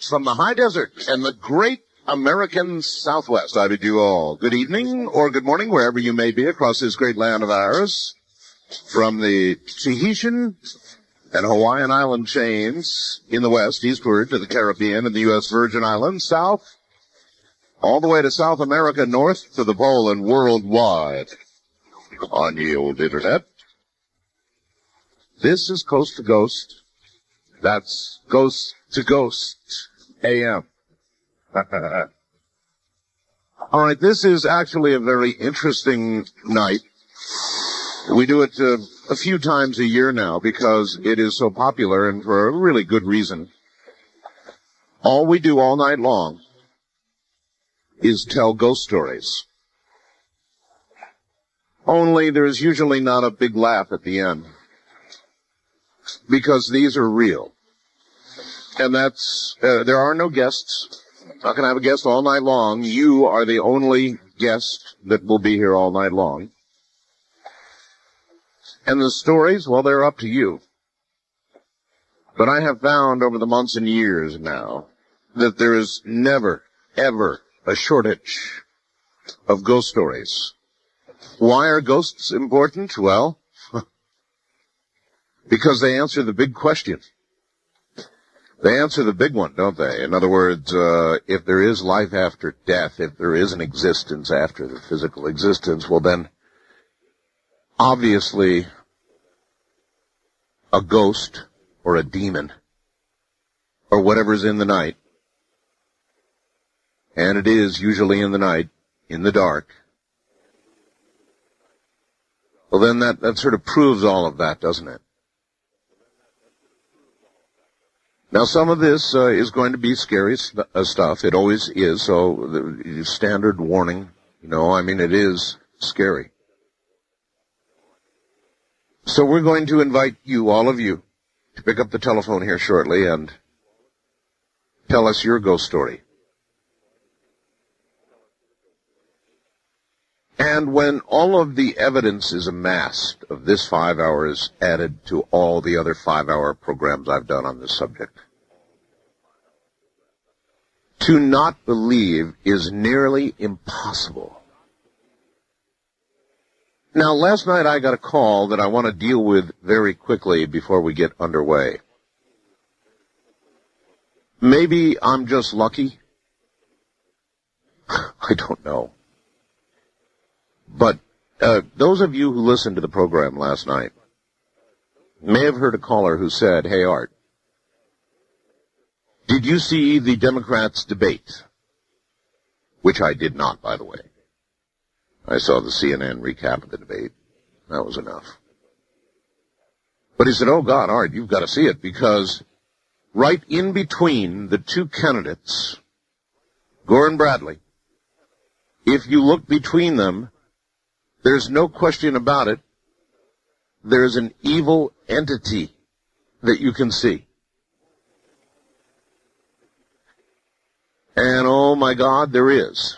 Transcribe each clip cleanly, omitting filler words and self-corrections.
from the high desert and the great American Southwest, I bid you all good evening or good morning, wherever you may be across this great land of ours. From the Tahitian and Hawaiian island chains in the west, eastward to the Caribbean and the U.S. Virgin Islands, south, all the way to South America, north to the pole, and worldwide on ye old internet. This is Coast to Ghost. That's Ghost to Ghost AM. All right, this is actually a very interesting night. We do it a few times a year now because it is so popular and for a really good reason. All we do all night long is tell ghost stories. Only there's usually not a big laugh at the end because these are real. And that's, there are no guests. Not going to have a guest all night long. You are the only guest that will be here all night long. And the stories, well, they're up to you. But I have found over the months and years now that there is never, ever a shortage of ghost stories. Why are ghosts important? Well, because they answer the big question. They answer the big one, don't they? In other words, if there is life after death, if there is an existence after the physical existence, well then, obviously, a ghost or a demon or whatever's in the night, and it is usually in the night, in the dark, well then that sort of proves all of that, doesn't it? Now some of this is going to be scary stuff. It always is, so the standard warning, it is scary. So we're going to invite you, all of you, to pick up the telephone here shortly and tell us your ghost story. And when all of the evidence is amassed of this 5 hours added to all the other 5-hour programs I've done on this subject, to not believe is nearly impossible. Now, last night I got a call that I want to deal with very quickly before we get underway. Maybe I'm just lucky. I don't know. But those of you who listened to the program last night may have heard a caller who said, "Hey, Art, did you see the Democrats' debate?" Which I did not, by the way. I saw the CNN recap of the debate. That was enough. But he said, "Oh, God, Art, you've got to see it, because right in between the two candidates, Gore and Bradley, if you look between them, there's no question about it, there's an evil entity that you can see." And oh my God, there is.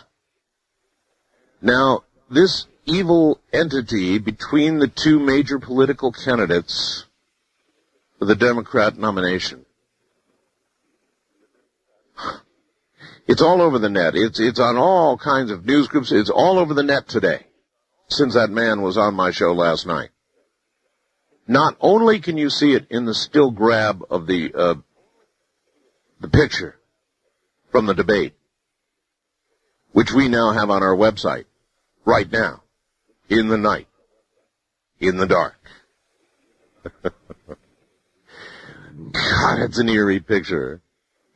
Now, this evil entity between the two major political candidates for the Democrat nomination, it's all over the net. It's on all kinds of news groups. It's all over the net today, since that man was on my show last night. Not only can you see it in the still grab of the picture from the debate, which we now have on our website, right now, in the night, in the dark. God, it's an eerie picture.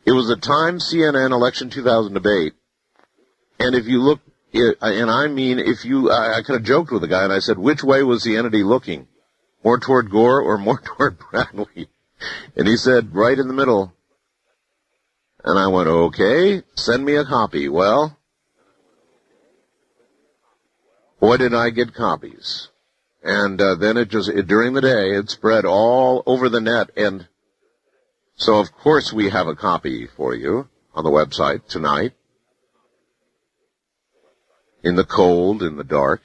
It was a Times CNN election 2000 debate, and if you look, and I mean, I kind of joked with the guy, and I said, which way was the entity looking? More toward Gore or more toward Bradley? And he said, right in the middle. And I went, okay, send me a copy. Well, boy, did I get copies. And then during the day, it spread all over the net. And so, of course, we have a copy for you on the website tonight. In the cold, in the dark.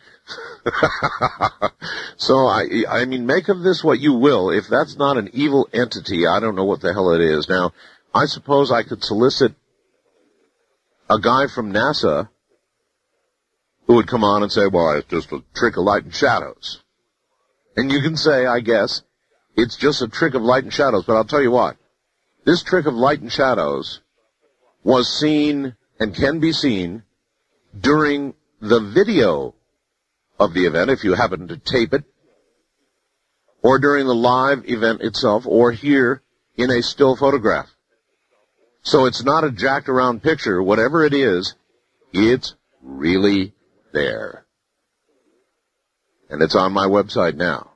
So, I mean, make of this what you will. If that's not an evil entity, I don't know what the hell it is. Now, I suppose I could solicit a guy from NASA who would come on and say, well, it's just a trick of light and shadows. And you can say, I guess, it's just a trick of light and shadows, but I'll tell you what, this trick of light and shadows was seen and can be seen during the video of the event, if you happen to tape it, or during the live event itself, or here in a still photograph. So it's not a jacked around picture. Whatever it is, it's really there. And it's on my website now.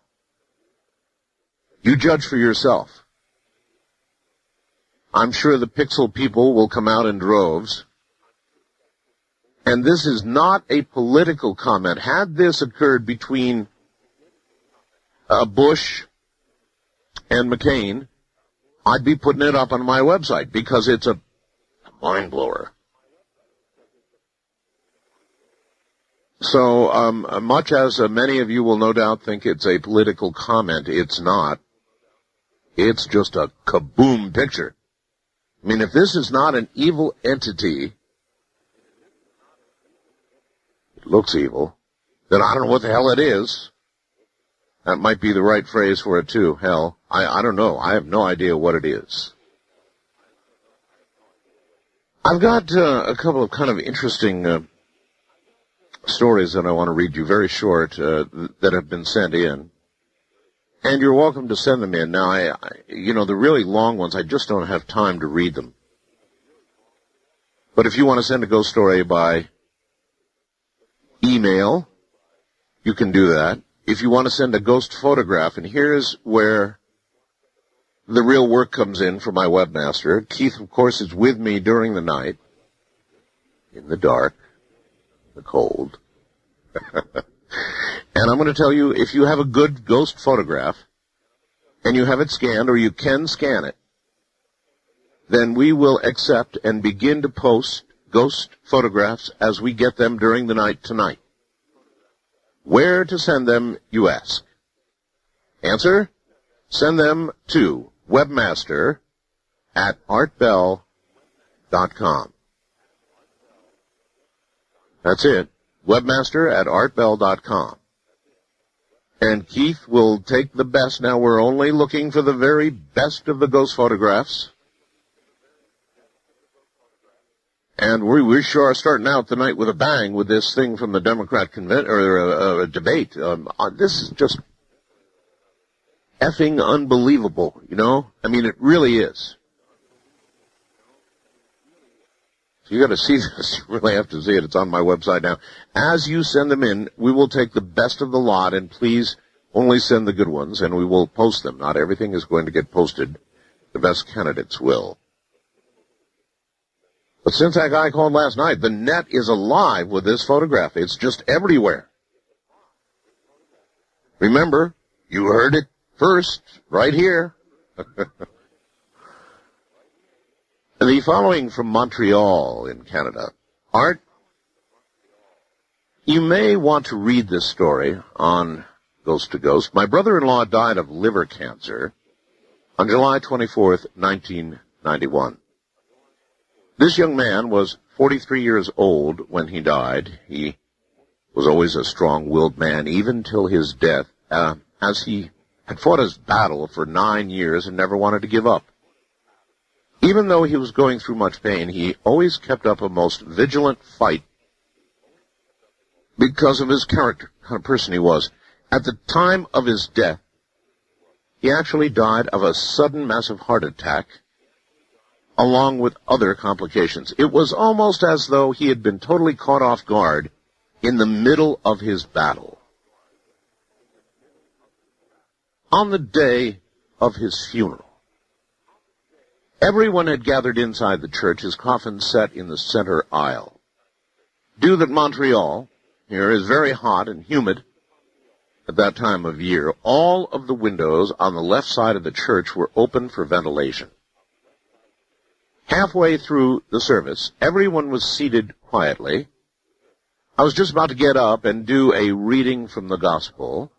You judge for yourself. I'm sure the pixel people will come out in droves. And this is not a political comment. Had this occurred between Bush and McCain, I'd be putting it up on my website because it's a mind blower. So much as many of you will no doubt think it's a political comment, it's not. It's just a kaboom picture. I mean, if this is not an evil entity, it looks evil, then I don't know what the hell it is. That might be the right phrase for it, too. Hell, I don't know. I have no idea what it is. I've got a couple of kind of interesting stories that I want to read you, very short, that have been sent in. And you're welcome to send them in. Now, the really long ones, I just don't have time to read them. But if you want to send a ghost story by email, you can do that. If you want to send a ghost photograph, and here's where the real work comes in for my webmaster. Keith, of course, is with me during the night, in the dark, the cold. And I'm going to tell you, if you have a good ghost photograph, and you have it scanned, or you can scan it, then we will accept and begin to post ghost photographs as we get them during the night tonight. Where to send them, you ask. Answer? Send them to webmaster@artbell.com. That's it. Webmaster@artbell.com. And Keith will take the best. Now, we're only looking for the very best of the ghost photographs. And we sure are starting out the night with a bang with this thing from the Democrat debate. This is just effing unbelievable, you know? I mean, it really is. So you got to see this. You really have to see it. It's on my website now. As you send them in, we will take the best of the lot, and please only send the good ones, and we will post them. Not everything is going to get posted. The best candidates will. But since that guy called last night, the net is alive with this photograph. It's just everywhere. Remember, you heard it first, right here. The following from Montreal in Canada. Art, you may want to read this story on Ghost to Ghost. My brother-in-law died of liver cancer on July 24th, 1991. This young man was 43 years old when he died. He was always a strong-willed man, even till his death, as he had fought his battle for 9 years and never wanted to give up. Even though he was going through much pain, he always kept up a most vigilant fight because of his character, kind of person he was. At the time of his death, he actually died of a sudden massive heart attack, along with other complications. It was almost as though he had been totally caught off guard in the middle of his battle. On the day of his funeral, everyone had gathered inside the church, his coffin set in the center aisle. Due that Montreal here is very hot and humid at that time of year, all of the windows on the left side of the church were open for ventilation. Halfway through the service, everyone was seated quietly. I was just about to get up and do a reading from the gospel.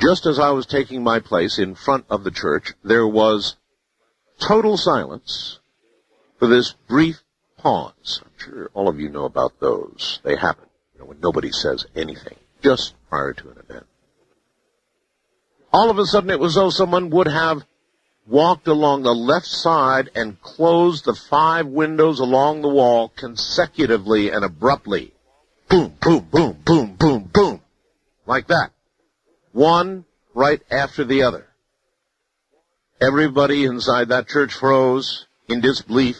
Just as I was taking my place in front of the church, there was total silence for this brief pause. I'm sure all of you know about those. They happen, when nobody says anything, just prior to an event. All of a sudden, it was as though someone would have walked along the left side and closed the 5 windows along the wall consecutively and abruptly. Boom, boom, boom, boom, boom, boom. Like that. One right after the other. Everybody inside that church froze in disbelief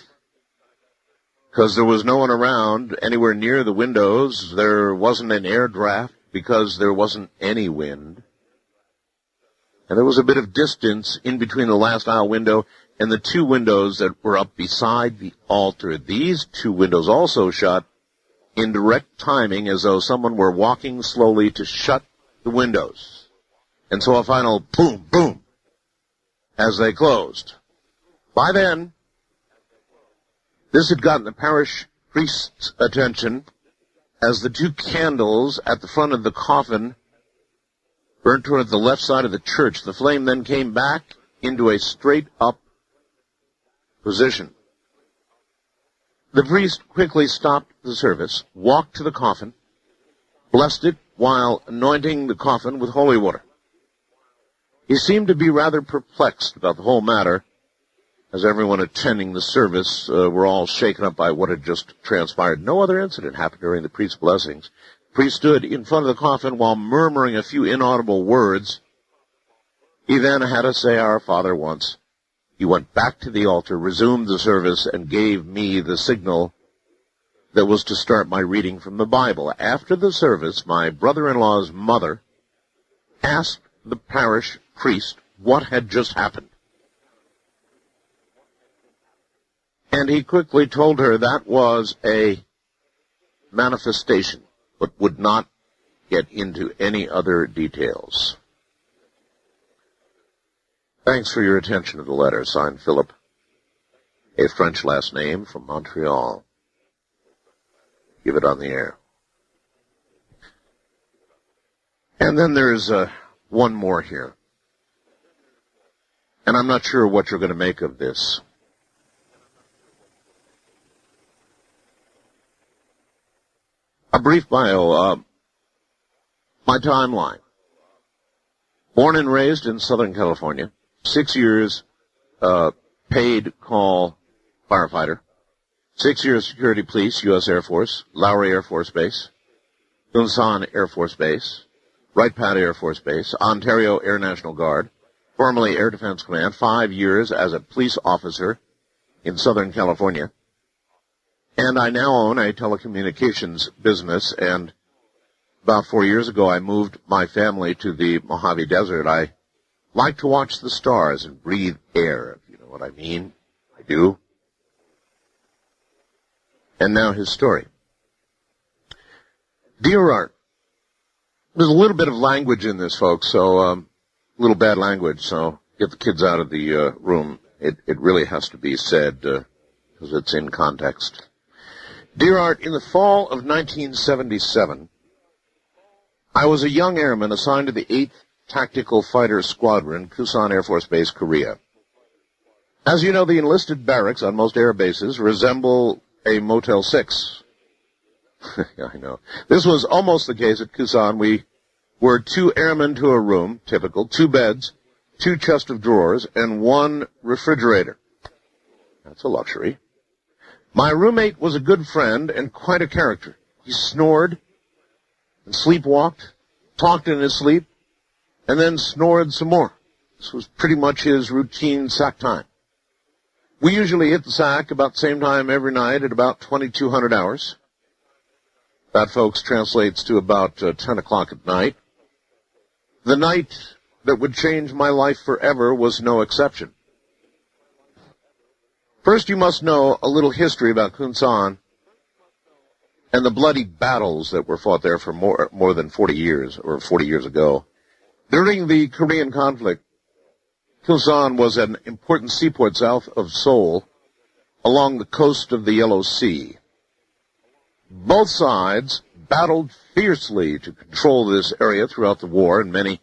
because there was no one around anywhere near the windows. There wasn't an air draft because there wasn't any wind. And there was a bit of distance in between the last aisle window and the 2 windows that were up beside the altar. These 2 windows also shut in direct timing as though someone were walking slowly to shut the windows. And so a final boom, boom, as they closed. By then, this had gotten the parish priest's attention as the 2 candles at the front of the coffin burnt toward the left side of the church. The flame then came back into a straight-up position. The priest quickly stopped the service, walked to the coffin, blessed it while anointing the coffin with holy water. He seemed to be rather perplexed about the whole matter, as everyone attending the service were all shaken up by what had just transpired. No other incident happened during the priest's blessings. The priest stood in front of the coffin while murmuring a few inaudible words. He then had us say our Father once. He went back to the altar, resumed the service, and gave me the signal that was to start my reading from the Bible. After the service, my brother-in-law's mother asked the parish priest what had just happened. And he quickly told her that was a manifestation, but would not get into any other details. Thanks for your attention to the letter. Signed, Philip, a French last name from Montreal. Give it on the air. And then there's one more here. And I'm not sure what you're going to make of this. A brief bio, my timeline. Born and raised in Southern California, 6 years paid call firefighter, 6 years security police, U.S. Air Force, Lowry Air Force Base, Unsan Air Force Base, Wright Pat Air Force Base, Ontario Air National Guard, formerly Air Defense Command, 5 years as a police officer in Southern California. And I now own a telecommunications business, and about 4 years ago I moved my family to the Mojave Desert. I like to watch the stars and breathe air, if you know what I mean. I do. And now his story. Dear Art, there's a little bit of language in this, folks, so a little bad language, so get the kids out of the room. It really has to be said because it's in context. Dear Art, in the fall of 1977, I was a young airman assigned to the 8th Tactical Fighter Squadron, Kusan Air Force Base, Korea. As you know, the enlisted barracks on most air bases resemble a Motel 6. Yeah, I know. This was almost the case at Kusan. We were 2 airmen to a room, typical, 2 beds, 2 chests of drawers, and 1 refrigerator. That's a luxury. My roommate was a good friend and quite a character. He snored and sleepwalked, talked in his sleep, and then snored some more. This was pretty much his routine sack time. We usually hit the sack about the same time every night at about 2200 hours. That, folks, translates to about 10 o'clock at night. The night that would change my life forever was no exception. First, you must know a little history about Kunsan and the bloody battles that were fought there for more than 40 years, or 40 years ago. During the Korean conflict, Kunsan was an important seaport south of Seoul along the coast of the Yellow Sea. Both sides battled fiercely to control this area throughout the war, and many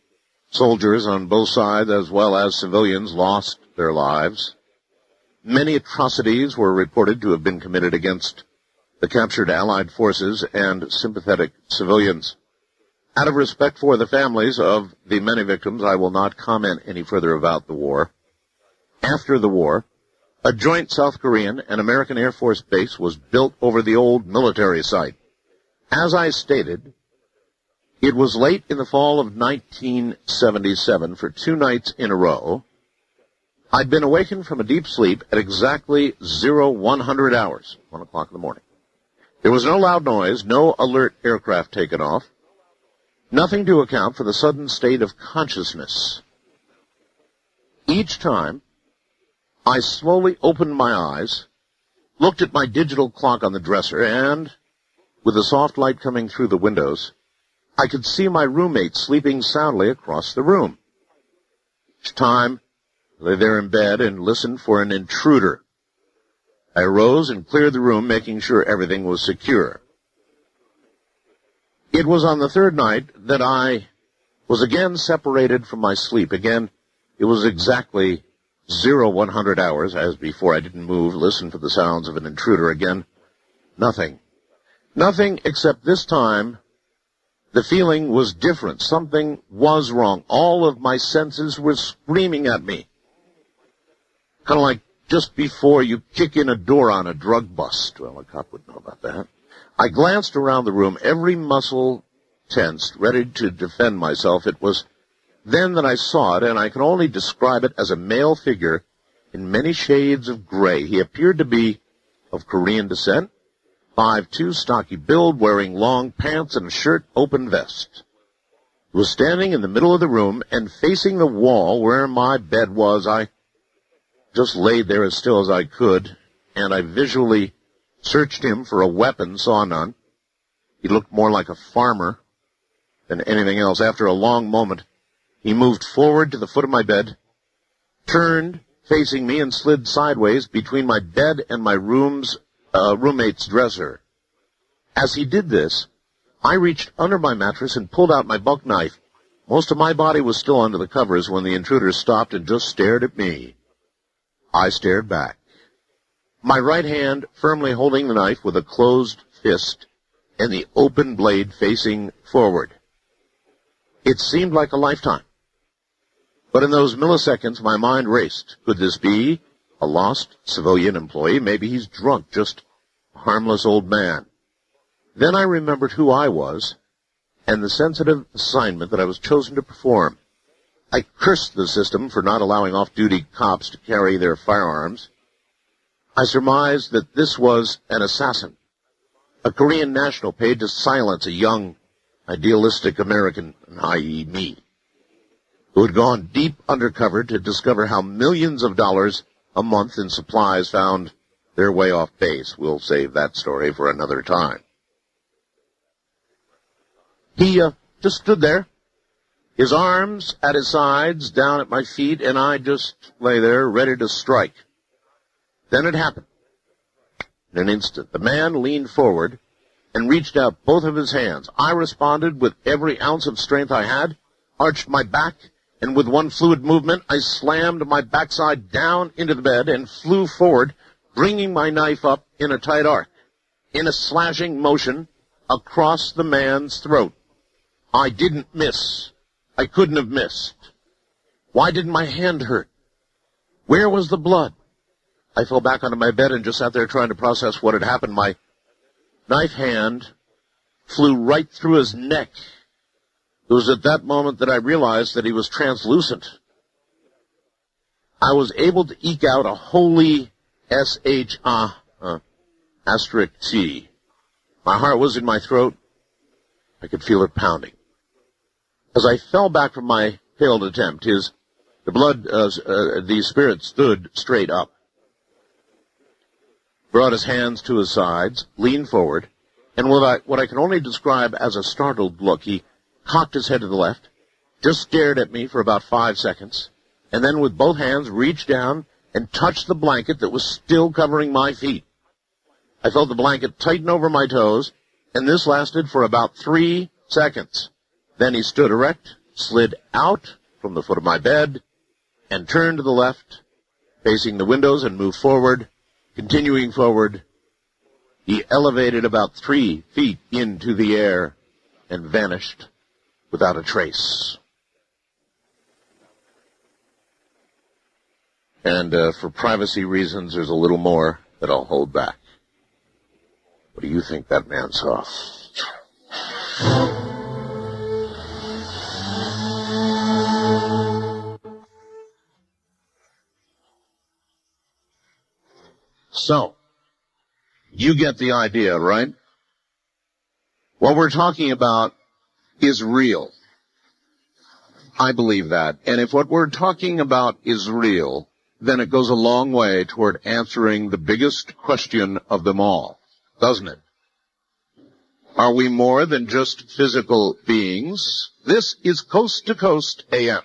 soldiers on both sides, as well as civilians, lost their lives. Many atrocities were reported to have been committed against the captured Allied forces and sympathetic civilians. Out of respect for the families of the many victims, I will not comment any further about the war. After the war, a joint South Korean and American Air Force base was built over the old military site. As I stated, it was late in the fall of 1977 for 2 nights in a row. I'd been awakened from a deep sleep at exactly 0100 hours, 1 o'clock in the morning. There was no loud noise, no alert aircraft taken off, nothing to account for the sudden state of consciousness. Each time, I slowly opened my eyes, looked at my digital clock on the dresser, and, with the soft light coming through the windows, I could see my roommate sleeping soundly across the room. Each time, I lay there in bed and listened for an intruder. I arose and cleared the room, making sure everything was secure. It was on the 3rd night that I was again separated from my sleep. Again, it was exactly 0100 hours, as before. I didn't move, listen for the sounds of an intruder. Again, nothing. Nothing except this time, the feeling was different. Something was wrong. All of my senses were screaming at me. Kind of like just before you kick in a door on a drug bust. Well, a cop would know about that. I glanced around the room, every muscle tensed, ready to defend myself. It was then that I saw it, and I can only describe it as a male figure in many shades of gray. He appeared to be of Korean descent, 5'2", stocky build, wearing long pants and a shirt, open vest. He was standing in the middle of the room and facing the wall where my bed was. I just laid there as still as I could, and I visually searched him for a weapon, saw none. He looked more like a farmer than anything else. After a long moment, he moved forward to the foot of my bed, turned facing me, and slid sideways between my bed and my roommate's dresser. As he did this, I reached under my mattress and pulled out my buck knife. Most of my body was still under the covers when the intruder stopped and just stared at me. I stared back, my right hand firmly holding the knife with a closed fist and the open blade facing forward. It seemed like a lifetime. But in those milliseconds, my mind raced. Could this be a lost civilian employee? Maybe he's drunk, just a harmless old man. Then I remembered who I was and the sensitive assignment that I was chosen to perform. I cursed the system for not allowing off-duty cops to carry their firearms. I surmised that this was an assassin, a Korean national paid to silence a young, idealistic American, i.e. me, who had gone deep undercover to discover how millions of dollars a month in supplies found their way off base. We'll save that story for another time. He just stood there, his arms at his sides, down at my feet, and I just lay there ready to strike. Then it happened. In an instant, the man leaned forward and reached out both of his hands. I responded with every ounce of strength I had, arched my back, and with one fluid movement, I slammed my backside down into the bed and flew forward, bringing my knife up in a tight arc, in a slashing motion across the man's throat. I didn't miss. I couldn't have missed. Why didn't my hand hurt? Where was the blood? I fell back onto my bed and just sat there trying to process what had happened. My knife hand flew right through his neck. It was at that moment that I realized that he was translucent. I was able to eke out a holy asterisk T. My heart was in my throat. I could feel it pounding. As I fell back from my failed attempt, the spirit stood straight up, brought his hands to his sides, leaned forward, and with what I can only describe as a startled look, he cocked his head to the left, just stared at me for about 5 seconds, and then with both hands reached down and touched the blanket that was still covering my feet. I felt the blanket tighten over my toes, and this lasted for about 3 seconds. Then he stood erect, slid out from the foot of my bed, and turned to the left, facing the windows and moved forward. Continuing forward, he elevated about 3 feet into the air and vanished without a trace. And for privacy reasons, there's a little more that I'll hold back. What do you think that man saw? So, you get the idea, right? What we're talking about is real. I believe that. And if what we're talking about is real, then it goes a long way toward answering the biggest question of them all, doesn't it? Are we more than just physical beings? This is Coast to Coast AM.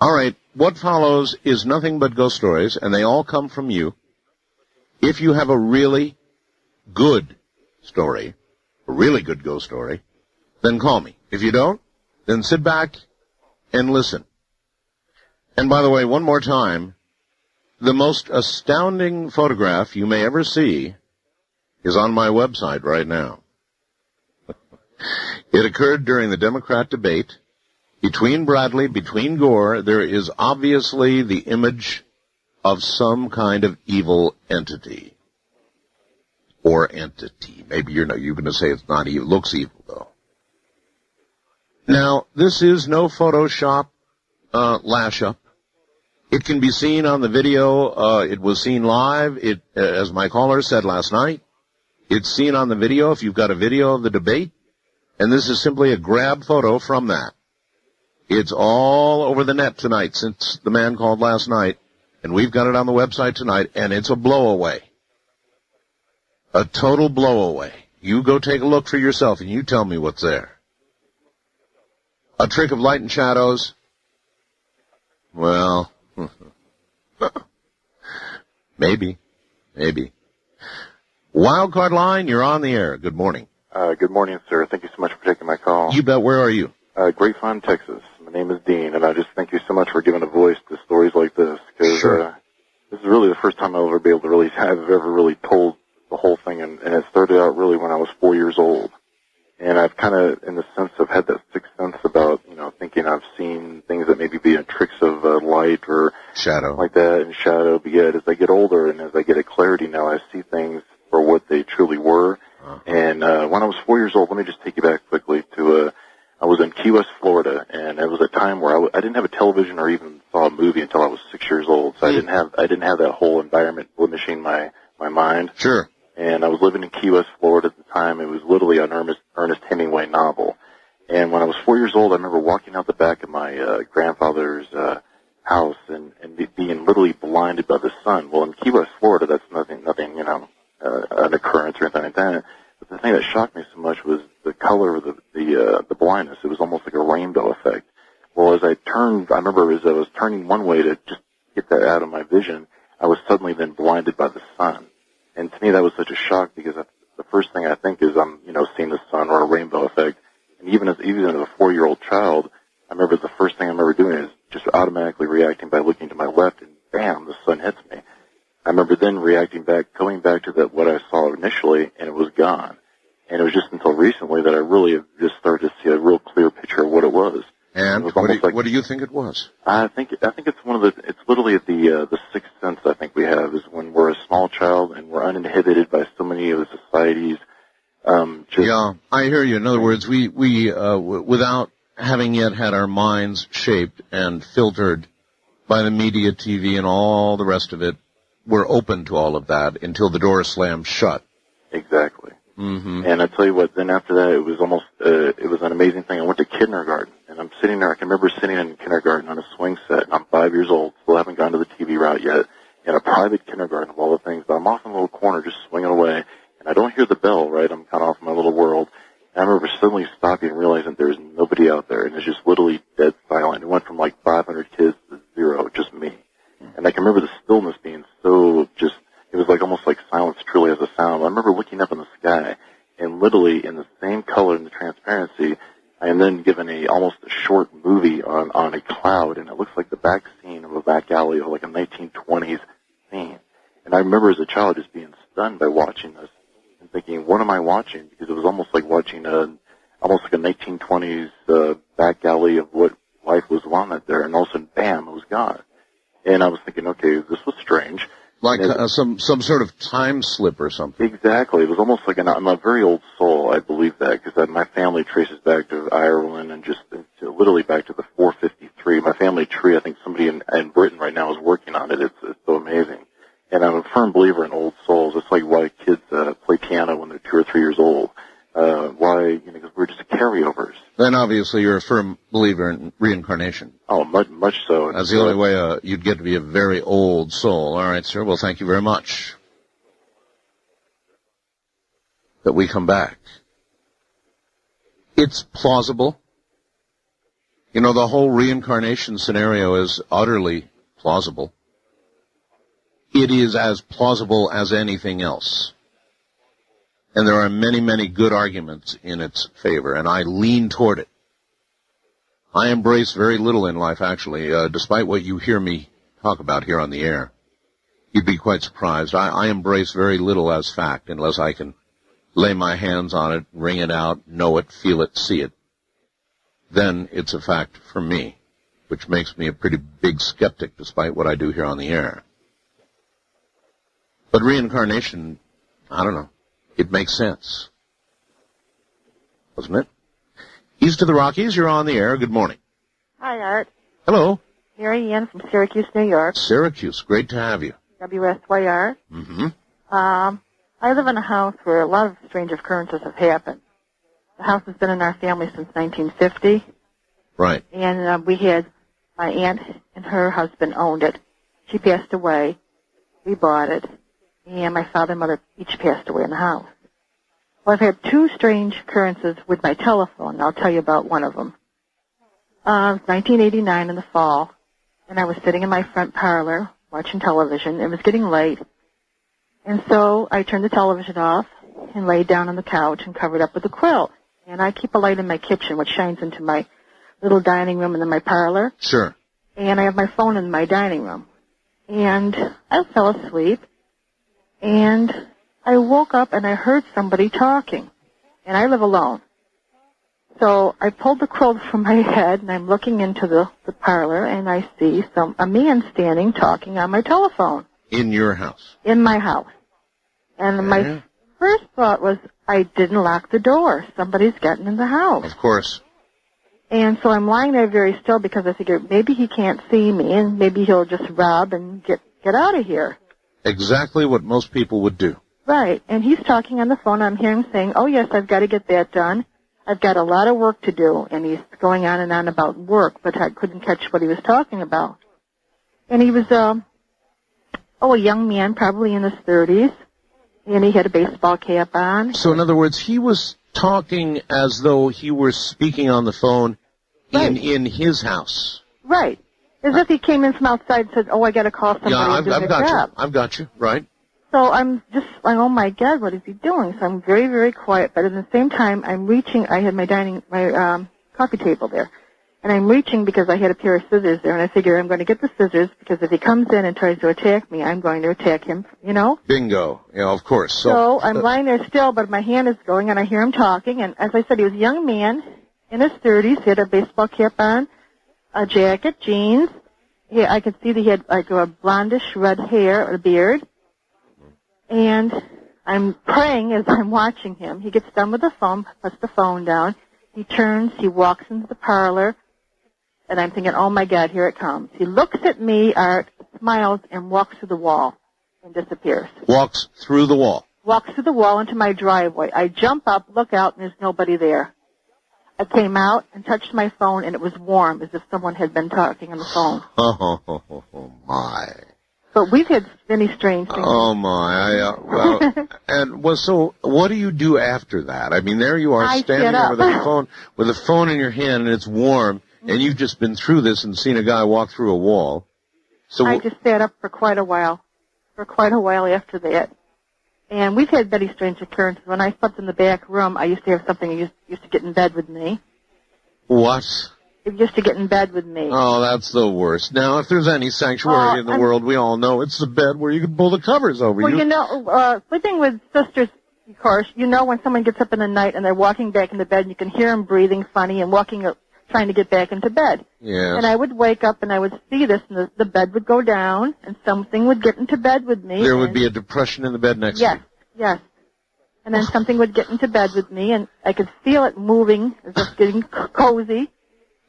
All right, what follows is nothing but ghost stories, and they all come from you. If you have a really good story, a really good ghost story, then call me. If you don't, then sit back and listen. And by the way, one more time, the most astounding photograph you may ever see is on my website right now. It occurred during the Democrat debate. Between Bradley, between Gore, there is obviously the image of some kind of evil entity. Or entity. Maybe you're going to say it's not evil. It looks evil, though. Now, this is no Photoshop lash-up. It can be seen on the video. It was seen live. As my caller said last night, it's seen on the video if you've got a video of the debate. And this is simply a grab photo from that. It's all over the net tonight since the man called last night, and we've got it on the website tonight, and it's a blowaway. A total blowaway. You go take a look for yourself, and you tell me what's there. A trick of light and shadows? Well, maybe. Wildcard line, you're on the air. Good morning. Good morning, sir. Thank you so much for taking my call. You bet. Where are you? Grapevine, Texas. My name is Dean, and I just thank you so much for giving a voice to stories like this, because sure. This is really the first time I'll ever be able to have ever really told the whole thing, and it started out really when I was 4 years old. And I've kind of, in the sense of had that sixth sense about, thinking I've seen things that maybe be tricks of light or shadow, like that, and shadow. But yet, as I get older and as I get a clarity now, I see things for what they truly were. Uh-huh. And when I was 4 years old, let me just take you back quickly to I was in Key West, Florida, and it was a time where I didn't have a television or even saw a movie until I was 6 years old. So I didn't have that whole environment blemishing my mind. Sure. And I was living in Key West, Florida at the time. It was literally an Ernest Hemingway novel. And when I was 4 years old, I remember walking out the back of my grandfather's house and being literally blinded by the sun. Well, in Key West, Florida, that's nothing, an occurrence or anything like that. But the thing that shocked me so much was the color of the blindness. It was almost like a rainbow effect. Well, as I remember as I was turning one way to just get that out of my vision, I was suddenly then blinded by the sun. And to me, that was such a shock because the first thing I think is I'm, seeing the sun or a rainbow effect. And even as a 4-year-old child, I remember the first thing I remember doing is just automatically reacting by looking to my left, and bam, the sun hits me. I remember then going back to what I saw initially, and it was gone. And it was just until recently that I really just started to see a real clear picture of what it was. And what do you think it was? I think it's it's literally the sixth sense I think we have is when we're a small child and we're uninhibited by so many of the societies. Yeah, I hear you. In other words, we without having yet had our minds shaped and filtered by the media, TV, and all the rest of it, we're open to all of that until the door slams shut. Exactly. Mm-hmm. And I tell you what, then after that, it was almost, it was an amazing thing. I went to kindergarten, and I'm sitting there. I can remember sitting in kindergarten on a swing set, and I'm 5 years old, still haven't gone to the TV route yet, in a private kindergarten of all the things. But I'm off in a little corner just swinging away, and I don't hear the bell, right? I'm kind of off in my little world. And I remember suddenly stopping and realizing there's nobody out there, and it's just literally dead silent. It went from like 500 kids to 0, just me. And I can remember the stillness being so just, it was like almost like silence truly has a sound. I remember looking up in the sky, and literally in the same color and the transparency, almost a short movie on a cloud, and it looks like the back scene of a back alley of like a 1920s scene. And I remember as a child just being stunned by watching this and thinking, what am I watching? Because it was almost like watching almost like a 1920s back alley of what life was on it there, and all of a sudden, bam, it was gone. And I was thinking, okay, this was strange. Like some sort of time slip or something. Exactly. It was almost like I'm a very old soul, I believe that, because my family traces back to Ireland and just literally back to the 453. My family tree, I think somebody in Britain right now is working on it. It's so amazing. And I'm a firm believer in old souls. It's like why kids play piano when they're 2 or 3 years old. Why? Because we're just carryovers. Then obviously you're a firm believer in reincarnation. Oh, much so. That's the only way you'd get to be a very old soul. All right, sir. Well, thank you very much. That we come back. It's plausible. The whole reincarnation scenario is utterly plausible. It is as plausible as anything else. And there are many, many good arguments in its favor, and I lean toward it. I embrace very little in life, actually, despite what you hear me talk about here on the air. You'd be quite surprised. I embrace very little as fact, unless I can lay my hands on it, ring it out, know it, feel it, see it. Then it's a fact for me, which makes me a pretty big skeptic, despite what I do here on the air. But reincarnation, I don't know. It makes sense. Doesn't it? East of the Rockies, you're on the air. Good morning. Hi, Art. Hello. Mary Ann from Syracuse, New York. Syracuse. Great to have you. WSYR. Mm-hmm. I live in a house where a lot of strange occurrences have happened. The house has been in our family since 1950. Right. And we had my aunt and her husband owned it. She passed away. We bought it. And my father and mother each passed away in the house. Well, I've had 2 strange occurrences with my telephone. I'll tell you about one of them. It was 1989 in the fall, and I was sitting in my front parlor watching television. It was getting late, and so I turned the television off and laid down on the couch and covered up with a quilt. And I keep a light in my kitchen, which shines into my little dining room and then my parlor. Sure. And I have my phone in my dining room. And I fell asleep. And I woke up and I heard somebody talking. And I live alone. So I pulled the quilt from my head and I'm looking into the parlor and I see a man standing talking on my telephone. In your house? In my house. And my first thought was, I didn't lock the door. Somebody's gotten in the house. Of course. And so I'm lying there very still because I figured maybe he can't see me and maybe he'll just rob and get out of here. Exactly what most people would do. Right. And he's talking on the phone. I'm hearing him saying, oh, yes, I've got to get that done. I've got a lot of work to do. And he's going on and on about work, but I couldn't catch what he was talking about. And he was, a young man, probably in his 30s. And he had a baseball cap on. So in other words, he was talking as though he were speaking on the phone in his house. Right. As if he came in from outside and said, oh, I got to call somebody and do their job. I've got you. Right. So I'm just like, oh, my God, what is he doing? So I'm very, very quiet. But at the same time, I'm reaching. I had my coffee table there. And I'm reaching because I had a pair of scissors there. And I figure I'm going to get the scissors because if he comes in and tries to attack me, I'm going to attack him, Bingo. Yeah, of course. So I'm lying there still, but my hand is going, and I hear him talking. And as I said, he was a young man in his 30s. He had a baseball cap on, a jacket, jeans. I could see that he had like a blondish red hair, a beard. And I'm praying as I'm watching him. He gets done with the phone, puts the phone down. He turns, he walks into the parlor, and I'm thinking, oh, my God, here it comes. He looks at me, smiles, and walks through the wall and disappears. Walks through the wall. Walks through the wall into my driveway. I jump up, look out, and there's nobody there. I came out and touched my phone, and it was warm, as if someone had been talking on the phone. Oh, my. But we've had many strange things. Oh, my. So what do you do after that? I mean, there you are standing there with a phone in your hand, and it's warm, and you've just been through this and seen a guy walk through a wall. So I just sat up for quite a while after that. And we've had many strange occurrences. When I slept in the back room, I used to have something that used to get in bed with me. What? It used to get in bed with me. Oh, that's the worst. Now, if there's any sanctuary in the world, we all know it's the bed where you can pull the covers over you. Well, sleeping with sisters, of course, when someone gets up in the night and they're walking back into bed, and you can hear them breathing funny and walking up, trying to get back into bed. Yes. And I would wake up and I would see this, and the bed would go down, and something would get into bed with me. There would be a depression in the bed next to you. Yes. And then something would get into bed with me, and I could feel it moving, as if getting cozy.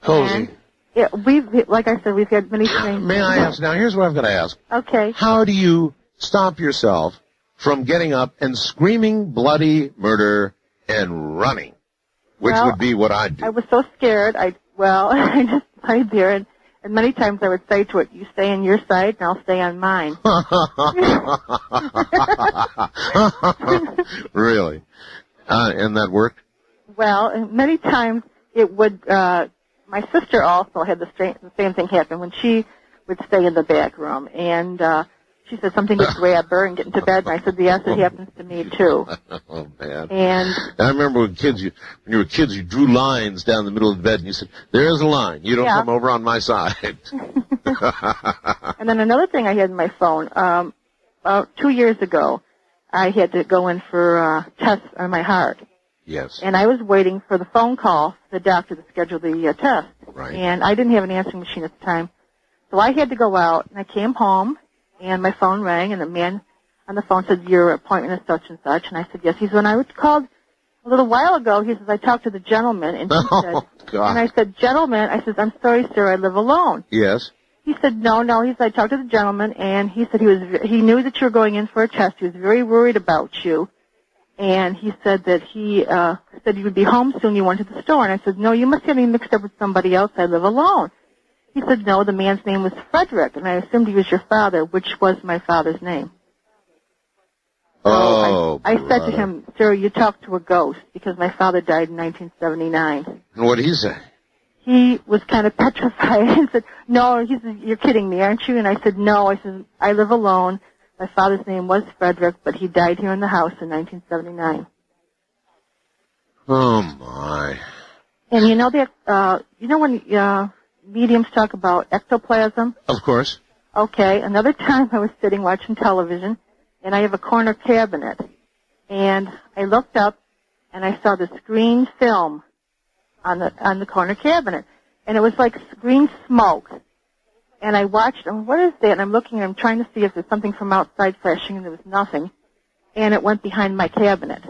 Cozy. And like I said, we've had many strange. May I ask, now here's what I've got to ask. Okay. How do you stop yourself from getting up and screaming bloody murder and running? Which would be what I'd do. I was so scared. I just laid there, and many times I would say to it, you stay on your side, and I'll stay on mine. Really? And that worked? Well, many times it would, my sister also had the same thing happen when she would stay in the back room, and she said something would grab her and get into bed, and I said, yes, it happens to me too. Oh, man. And I remember when you were kids, you drew lines down the middle of the bed, and you said, there's a line. You don't come over on my side. And then another thing I had in my phone, about 2 years ago, I had to go in for tests on my heart. Yes. And I was waiting for the phone call for the doctor to schedule the test. Right. And I didn't have an answering machine at the time. So I had to go out, and I came home, and my phone rang, and the man on the phone said, your appointment is such and such. And I said, yes. He said, when I was called a little while ago, he says, I talked to the gentleman, and he said, God. And I said, gentleman, I said, I'm sorry, sir, I live alone. Yes. He said, no. He said, I talked to the gentleman, and he said he knew that you were going in for a test. He was very worried about you. And he said that he said you would be home soon. You went to the store. And I said, no, you must have me mixed up with somebody else. I live alone. He said, no, the man's name was Frederick, and I assumed he was your father, which was my father's name. So I said to him, sir, you talked to a ghost, because my father died in 1979. And what did he say? He was kind of petrified and said, no, he said, you're kidding me, aren't you? And I said, no. I said, I live alone. My father's name was Frederick, but he died here in the house in 1979. Oh, my. And you know that, when mediums talk about ectoplasm? Of course. Okay, another time I was sitting watching television, and I have a corner cabinet, and I looked up, and I saw this green film on the corner cabinet, and it was like green smoke. And I watched, and what is that? And I'm looking, and I'm trying to see if there's something from outside flashing, and there was nothing. And it went behind my cabinet.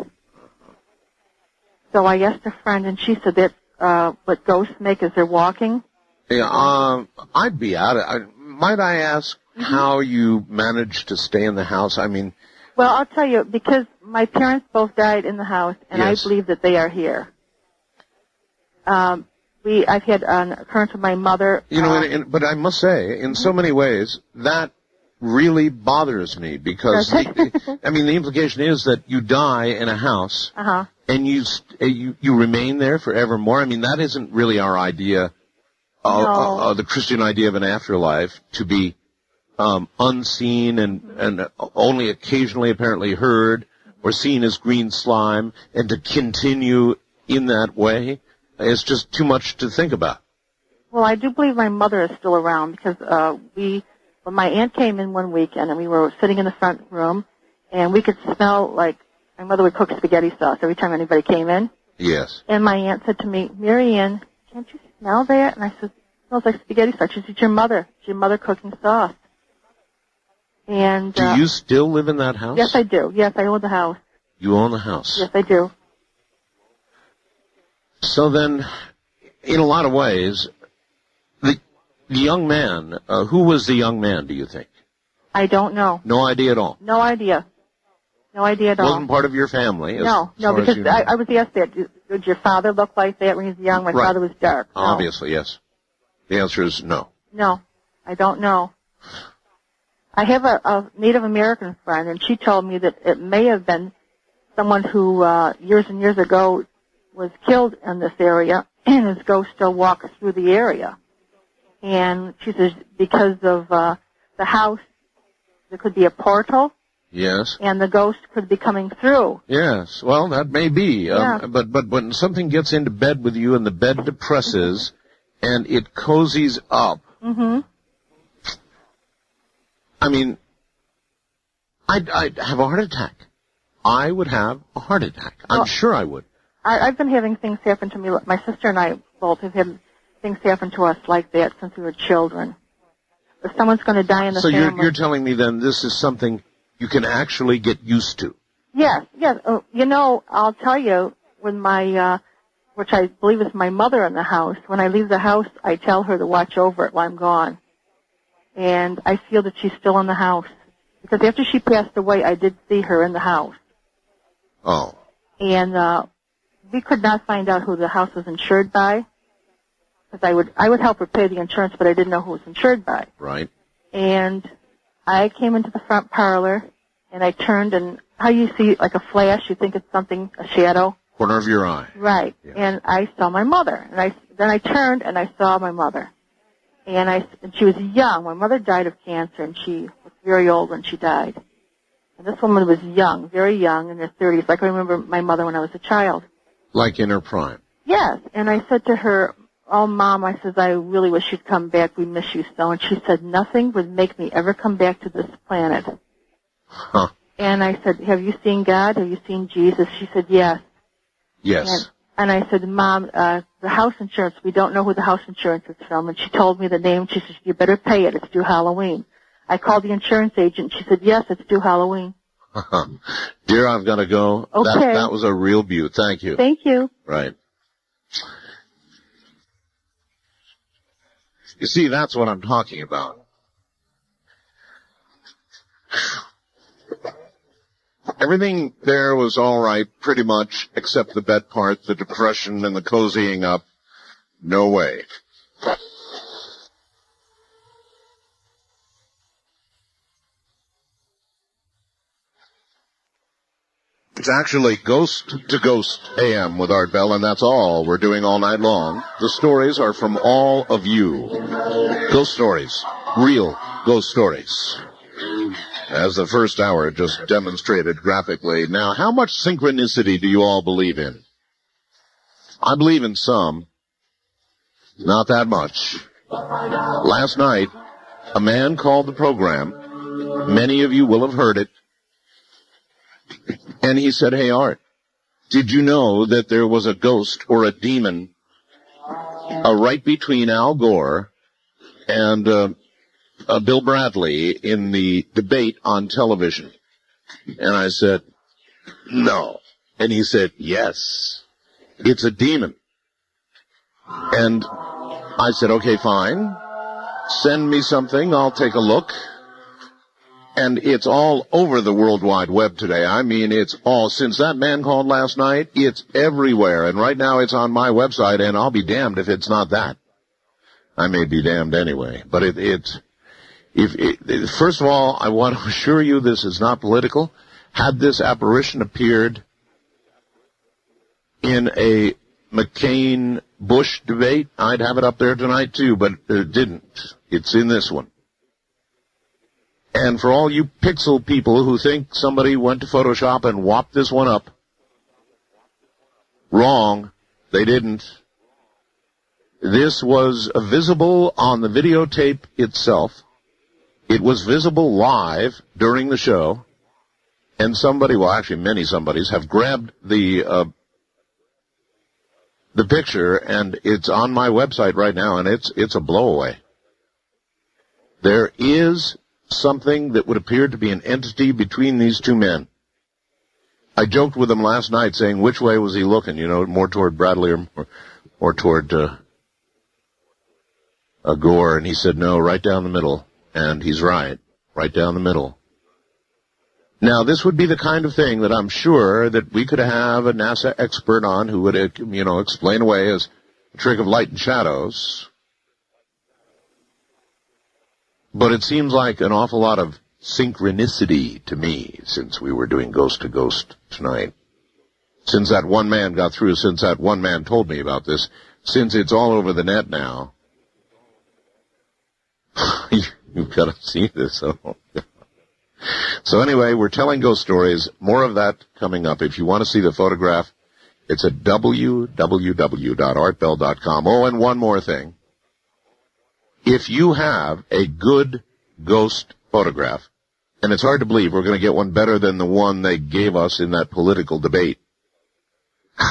So I asked a friend, and she said that what ghosts make as they're walking. Yeah, I'd be out of. Might I ask how you managed to stay in the house? I mean. Well, I'll tell you, because my parents both died in the house, and I believe that they are here. I've had an occurrence with my mother. But I must say, in so many ways, that really bothers me because, the implication is that you die in a house and you remain there forevermore. I mean, that isn't really our idea, the Christian idea of an afterlife, to be unseen and only occasionally apparently heard or seen as green slime, and to continue in that way. It's just too much to think about. Well, I do believe my mother is still around because when my aunt came in one weekend and we were sitting in the front room and we could smell like my mother would cook spaghetti sauce every time anybody came in. Yes. And my aunt said to me, Mary Ann, can't you smell that? And I said, it smells like spaghetti sauce. She said, it's your mother. It's your mother cooking sauce. And do you still live in that house? Yes, I do. Yes, I own the house. You own the house? Yes, I do. So then, in a lot of ways, the young man, who was the young man, do you think? I don't know. No idea at all? No idea. No idea at all. Wasn't part of your family? No, because I was asked that. Did your father look like that when he was young? My father was dark. No. Obviously, yes. The answer is no. No, I don't know. I have a Native American friend, and she told me that it may have been someone who years and years ago was killed in this area, and his ghost still walks through the area. And she says because of the house, there could be a portal. Yes. And the ghost could be coming through. Yes. Well, that may be. Yeah. But when something gets into bed with you and the bed depresses and it cozies up, Mm-hmm. I mean, I'd have a heart attack. I would have a heart attack. I'm sure I would. I've been having things happen to me. My sister and I both have had things happen to us like that since we were children. If someone's going to die in the family... So you're telling me then this is something you can actually get used to? Yes. You know, I'll tell you, when my, which I believe is my mother in the house, when I leave the house, I tell her to watch over it while I'm gone. And I feel that she's still in the house. Because after she passed away, I did see her in the house. Oh. And we could not find out who the house was insured by. Because I would help her pay the insurance, but I didn't know who it was insured by. Right. And I came into the front parlor, and I turned, and how you see like a flash, you think it's something, a shadow. Corner of your eye. Right. Yeah. And I saw my mother. And then I turned, and I saw my mother. And she was young. My mother died of cancer, and she was very old when she died. And this woman was young, very young, in her 30s. Like I remember my mother when I was a child. Like in her prime. Yes. And I said to her, "Oh, Mom," I says, "I really wish you'd come back. We miss you so." And she said, "Nothing would make me ever come back to this planet." Huh. And I said, "Have you seen God? Have you seen Jesus?" She said, "Yes." Yes. And I said, "Mom, the house insurance, we don't know who the house insurance is from." And she told me the name. She said, "You better pay it. It's due Halloween." I called the insurance agent. She said, "Yes, it's due Halloween." Dear, I've got to go. Okay. That was a real beaut. Thank you. Thank you. Right. You see, that's what I'm talking about. Everything there was all right, pretty much, except the bed part, the depression and the cozying up. No way. It's actually Ghost to Ghost AM with Art Bell, and that's all we're doing all night long. The stories are from all of you. Ghost stories. Real ghost stories. As the first hour just demonstrated graphically. Now, how much synchronicity do you all believe in? I believe in some. Not that much. Last night, a man called the program. Many of you will have heard it. And he said, "Hey, Art, did you know that there was a ghost or a demon right between Al Gore and Bill Bradley in the debate on television?" And I said, "No." And he said, "Yes, it's a demon." And I said, "Okay, fine. Send me something. I'll take a look." And it's all over the World Wide Web today. I mean, it's all, since that man called last night, it's everywhere. And right now it's on my website, and I'll be damned if it's not that. I may be damned anyway. But first of all, I want to assure you this is not political. Had this apparition appeared in a McCain-Bush debate, I'd have it up there tonight too, but it didn't. It's in this one. And for all you pixel people who think somebody went to Photoshop and whopped this one up, wrong, they didn't. This was visible on the videotape itself. It was visible live during the show. And somebody, well actually many somebodies, have grabbed the picture, and it's on my website right now, and it's a blowaway. There is something that would appear to be an entity between these two men. I joked with him last night saying, which way was he looking? You know, more toward Bradley or toward Gore? And he said, no, right down the middle. And he's right down the middle. Now, this would be the kind of thing that I'm sure that we could have a NASA expert on who would, explain away as a trick of light and shadows. But it seems like an awful lot of synchronicity to me since we were doing Ghost to Ghost tonight. Since that one man got through, since that one man told me about this, since it's all over the net now. You've got to see this. Oh, So anyway, we're telling ghost stories. More of that coming up. If you want to see the photograph, it's at www.artbell.com. Oh, and one more thing. If you have a good ghost photograph, and it's hard to believe we're going to get one better than the one they gave us in that political debate.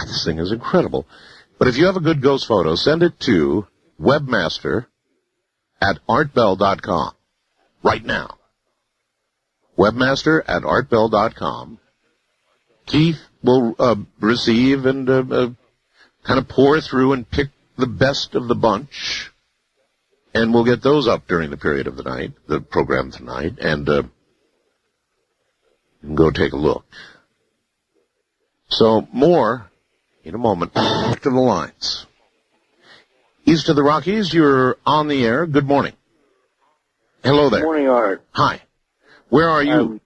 This thing is incredible. But if you have a good ghost photo, send it to webmaster@artbell.com right now. Webmaster@artbell.com. Keith will receive and kind of pour through and pick the best of the bunch, and we'll get those up during the period of the night, the program tonight, and you can go take a look. So more in a moment. Back to the lines. East of the Rockies, you're on the air. Good morning. Hello there. Good morning, Art. Hi. Where are you?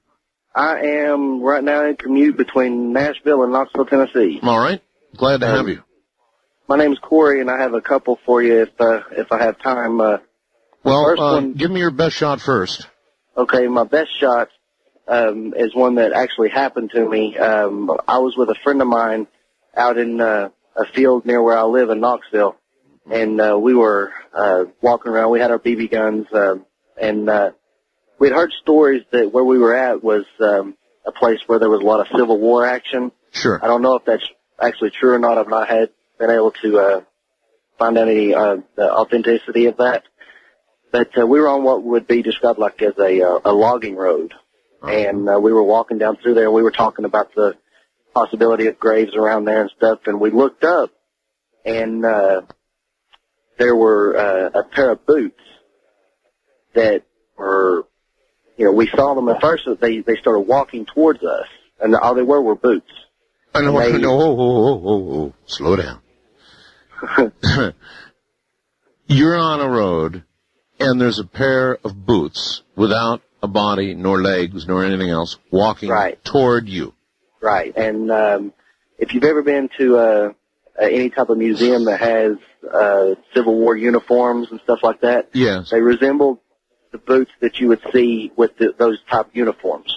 I am right now in commute between Nashville and Knoxville, Tennessee. All right. Glad to have you. My name's Corey, and I have a couple for you if I have time. Give me your best shot first. Okay, my best shot is one that actually happened to me. I was with a friend of mine out in a field near where I live in Knoxville, and we were walking around. We had our BB guns, and we'd heard stories that where we were at was a place where there was a lot of Civil War action. Sure. I don't know if that's actually true or not. I've not been able to find any the authenticity of that. But we were on what would be described like as a logging road. And we were walking down through there, and we were talking about the possibility of graves around there and stuff. And we looked up, and there were a pair of boots that were, we saw them at first. They started walking towards us, and all they were boots. No, slow down. You're on a road, and there's a pair of boots without a body, nor legs, nor anything else, walking toward you. Right. And if you've ever been to any type of museum that has Civil War uniforms and stuff like that, yes, they resembled the boots that you would see with those type uniforms.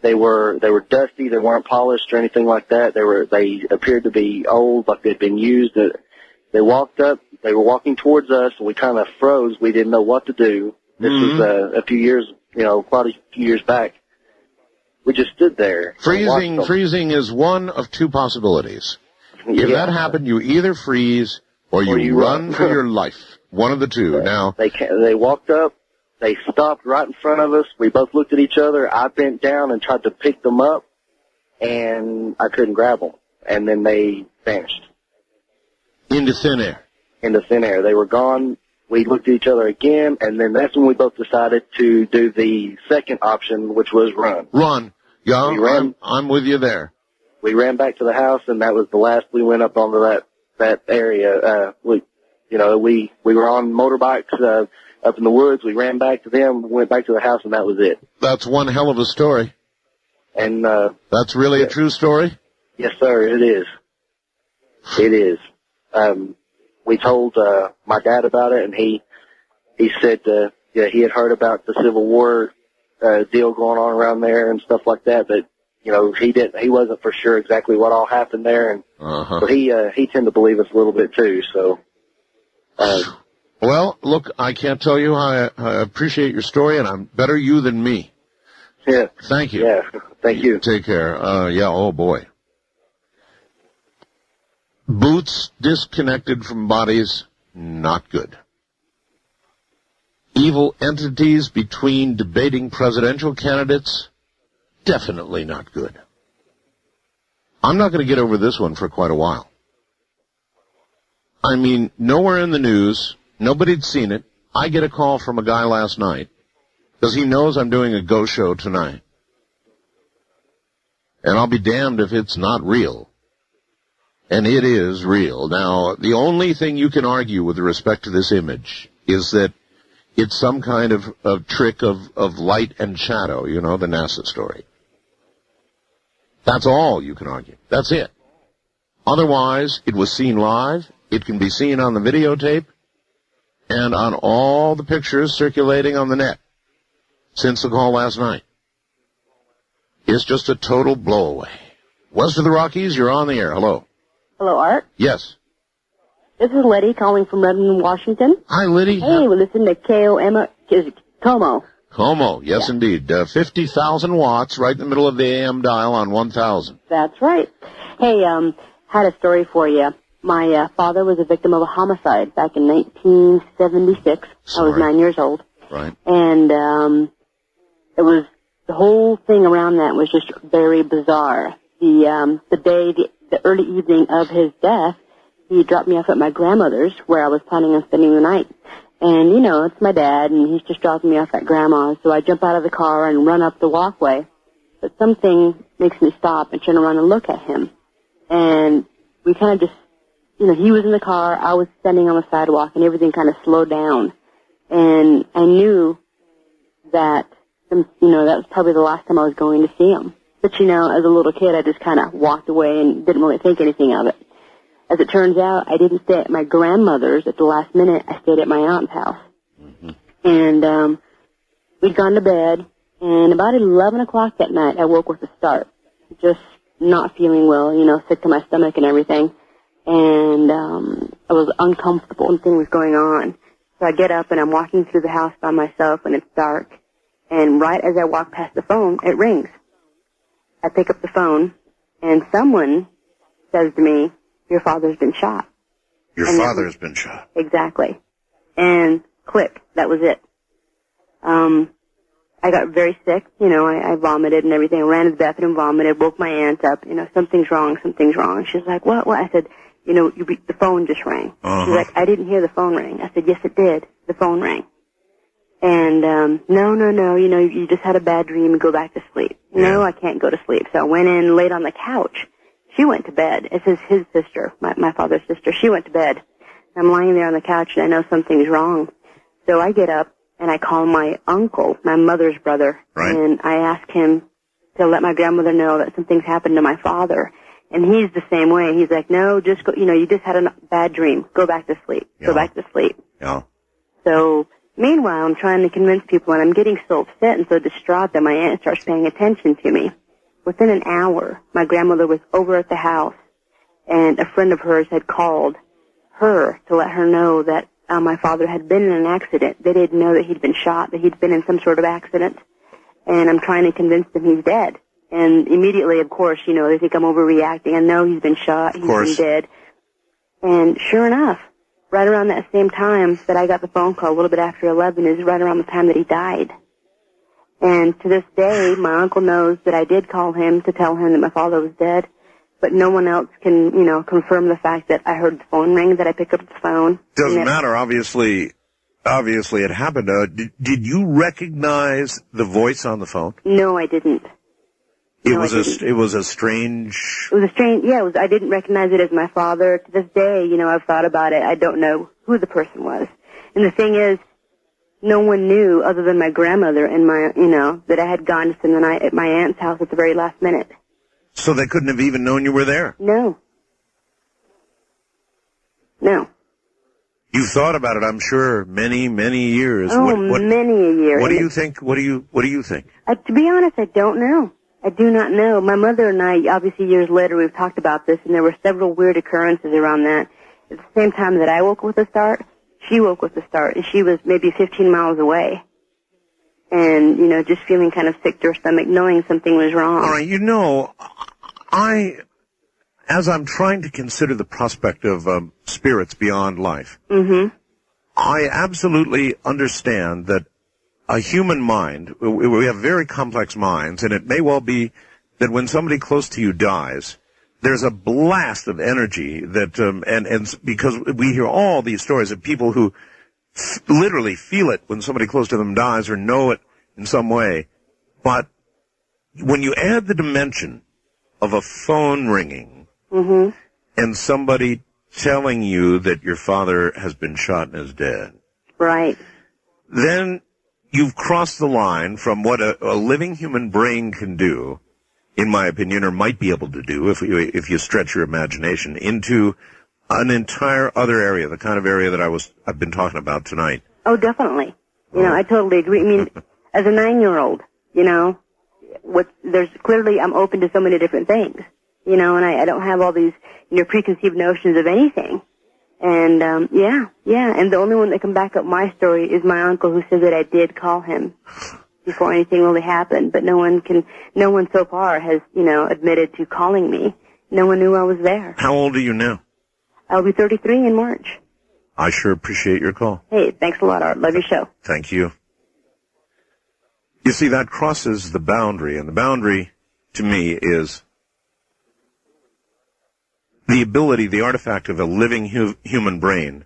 They were dusty. They weren't polished or anything like that. They appeared to be old, like they'd been used. They walked up. They were walking towards us, and we kind of froze. We didn't know what to do. This was a few years, quite a few years back. We just stood there. Freezing is one of two possibilities. If that happened, you either freeze or you run for your life. One of the two. Now they walked up. They stopped right in front of us. We both looked at each other. I bent down and tried to pick them up, and I couldn't grab them. And then they vanished. Into thin air. Into thin air. They were gone. We looked at each other again, and then that's when we both decided to do the second option, which was run. Run. Yeah, I'm with you there. We ran back to the house, and that was the last we went up onto that area. We were on motorbikes up in the woods. We ran back to them, went back to the house, and that was it. That's one hell of a story. And that's really a true story? Yes, sir, it is. It is. We told my dad about it, and he said he had heard about the Civil War deal going on around there and stuff like that, but he wasn't for sure exactly what all happened there, and so he tended to believe us a little bit too. So, well, look, I can't tell you how I appreciate your story, and I'm better you than me. Yeah. Thank you. Yeah. Thank you. Take care. Oh boy. Boots disconnected from bodies, not good. Evil entities between debating presidential candidates, definitely not good. I'm not going to get over this one for quite a while. I mean, nowhere in the news, nobody'd seen it. I get a call from a guy last night because he knows I'm doing a ghost show tonight. And I'll be damned if it's not real. And it is real. Now, the only thing you can argue with respect to this image is that it's some kind of trick of light and shadow, the NASA story. That's all you can argue. That's it. Otherwise, it was seen live. It can be seen on the videotape and on all the pictures circulating on the net. since the call last night. It's just a total blowaway. West of the Rockies, you're on the air. Hello. Hello, Art. Yes. This is Letty calling from Redmond, Washington. Hi, Liddy. Hey, we listen to Como. Como, yes, indeed. 50,000 watts right in the middle of the AM dial on 1,000. That's right. Hey, had a story for you. My father was a victim of a homicide back in 1976. Sorry. I was 9 years old. Right. And it was, the whole thing around that was just very bizarre. The early evening of his death, he dropped me off at my grandmother's where I was planning on spending the night. And, you know, it's my dad, and he's just dropping me off at Grandma's, so I jump out of the car and run up the walkway. But something makes me stop and turn around and look at him. And we kind of just, you know, he was in the car, I was standing on the sidewalk, and everything kind of slowed down. And I knew that, you know, that was probably the last time I was going to see him. But, you know, as a little kid, I just kind of walked away and didn't really think anything of it. As it turns out, I didn't stay at my grandmother's at the last minute. I stayed at my aunt's house. Mm-hmm. And we'd gone to bed, and about 11 o'clock that night, I woke with a start. Just not feeling well, you know, sick to my stomach and everything. And I was uncomfortable and things was going on. So I get up, and I'm walking through the house by myself, and it's dark. And right as I walk past the phone, it rings. I pick up the phone, and someone says to me, "Your father's been shot." Your father's been shot. Exactly. And click, that was it. I got very sick, you know, I vomited and everything, ran to the bathroom, vomited, woke my aunt up, you know, something's wrong. She's like, what? I said, you know, the phone just rang. Uh-huh. She's like, I didn't hear the phone ring. I said, yes, it did. The phone rang. And, no, you know, you just had a bad dream and go back to sleep. Yeah. No, I can't go to sleep. So I went in, laid on the couch. She went to bed. It's his sister, my father's sister. She went to bed. I'm lying there on the couch, and I know something's wrong. So I get up, and I call my uncle, my mother's brother, right. And I ask him to let my grandmother know that something's happened to my father. And he's the same way. He's like, no, just go, you know, you just had a bad dream. Go back to sleep. Yeah. Go back to sleep. Yeah. So meanwhile, I'm trying to convince people, and I'm getting so upset and so distraught that my aunt starts paying attention to me. Within an hour, my grandmother was over at the house, and a friend of hers had called her to let her know that my father had been in an accident. They didn't know that he'd been shot, that he'd been in some sort of accident. And I'm trying to convince them he's dead. And immediately, of course, you know, they think I'm overreacting. I know he's been shot, he's been dead. And sure enough, right around that same time that I got the phone call, a little bit after 11, is right around the time that he died. And to this day, my uncle knows that I did call him to tell him that my father was dead, but no one else can, you know, confirm the fact that I heard the phone ring, that I picked up the phone. Doesn't matter, obviously it happened. Did you recognize the voice on the phone? No, I didn't. It was a strange... It was a strange, yeah, I didn't recognize it as my father. To this day, you know, I've thought about it. I don't know who the person was. And the thing is, no one knew other than my grandmother and my, you know, that I had gone to spend the night at my aunt's house at the very last minute. So they couldn't have even known you were there? No. No. You've thought about it, I'm sure, many, many years. Oh, many a year. What do you think? What do you think? To be honest, I don't know. I do not know. My mother and I, obviously years later, we've talked about this, and there were several weird occurrences around that. At the same time that I woke with a start, she woke with a start, and she was maybe 15 miles away. And, you know, just feeling kind of sick to her stomach, knowing something was wrong. All right, you know, as I'm trying to consider the prospect of spirits beyond life, I absolutely understand that a human mind, we have very complex minds, and it may well be that when somebody close to you dies, there's a blast of energy that, and because we hear all these stories of people who literally feel it when somebody close to them dies or know it in some way. But when you add the dimension of a phone ringing and somebody telling you that your father has been shot and is dead, right, then you've crossed the line from what a living human brain can do, in my opinion, or might be able to do if you stretch your imagination, into an entire other area, the kind of area that I've been talking about tonight. Oh, definitely. You know, I totally agree. I mean, as a 9-year-old, there's clearly I'm open to so many different things, and I don't have all these, preconceived notions of anything. And, and the only one that can back up my story is my uncle, who says that I did call him before anything really happened, but no one so far has, admitted to calling me. No one knew I was there. How old are you now? I'll be 33 in March. I sure appreciate your call. Hey, thanks a lot, Art. Love your show. Thank you. You see, that crosses the boundary, and the boundary, to me, is the ability, the artifact of a living human brain.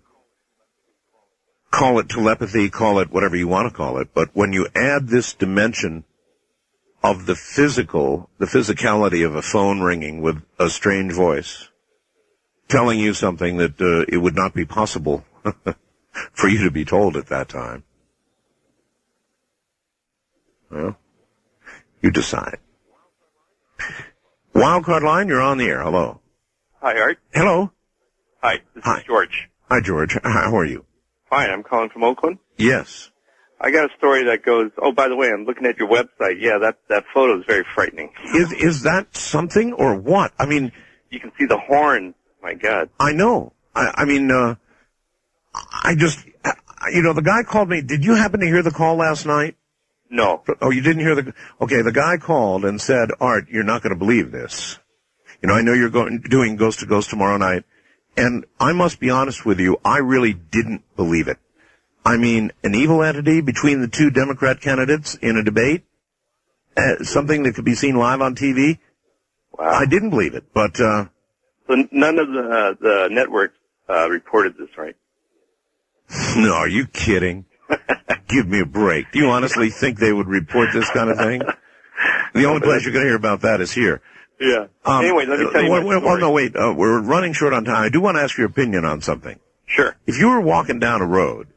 Call it telepathy, call it whatever you want to call it, but when you add this dimension of the physicality of a phone ringing with a strange voice, telling you something that it would not be possible for you to be told at that time. Well, you decide. Wildcard line, you're on the air. Hello. Hi, Art. Hello. Hi, this is George. Hi, George. How are you? Fine, I'm calling from Oakland. Yes. I got a story that goes, oh, by the way, I'm looking at your website. Yeah, that photo is very frightening. Is that something or what? I mean... You can see the horns. My God. I know. I mean, I just, the guy called me. Did you happen to hear the call last night? No. Oh, you didn't hear okay, the guy called and said, Art, you're not going to believe this. I know you're doing Ghost to Ghost tomorrow night, and I must be honest with you, I really didn't believe it. I mean, an evil entity between the two Democrat candidates in a debate, something that could be seen live on TV. Wow. I didn't believe it, but, So none of the networks reported this, right? No, are you kidding? Give me a break. Do you honestly think they would report this kind of thing? The only place you're going to hear about that is here. Yeah. Anyway, let me tell you my story. Well, no, wait. We're running short on time. I do want to ask your opinion on something. Sure. If you were walking down a road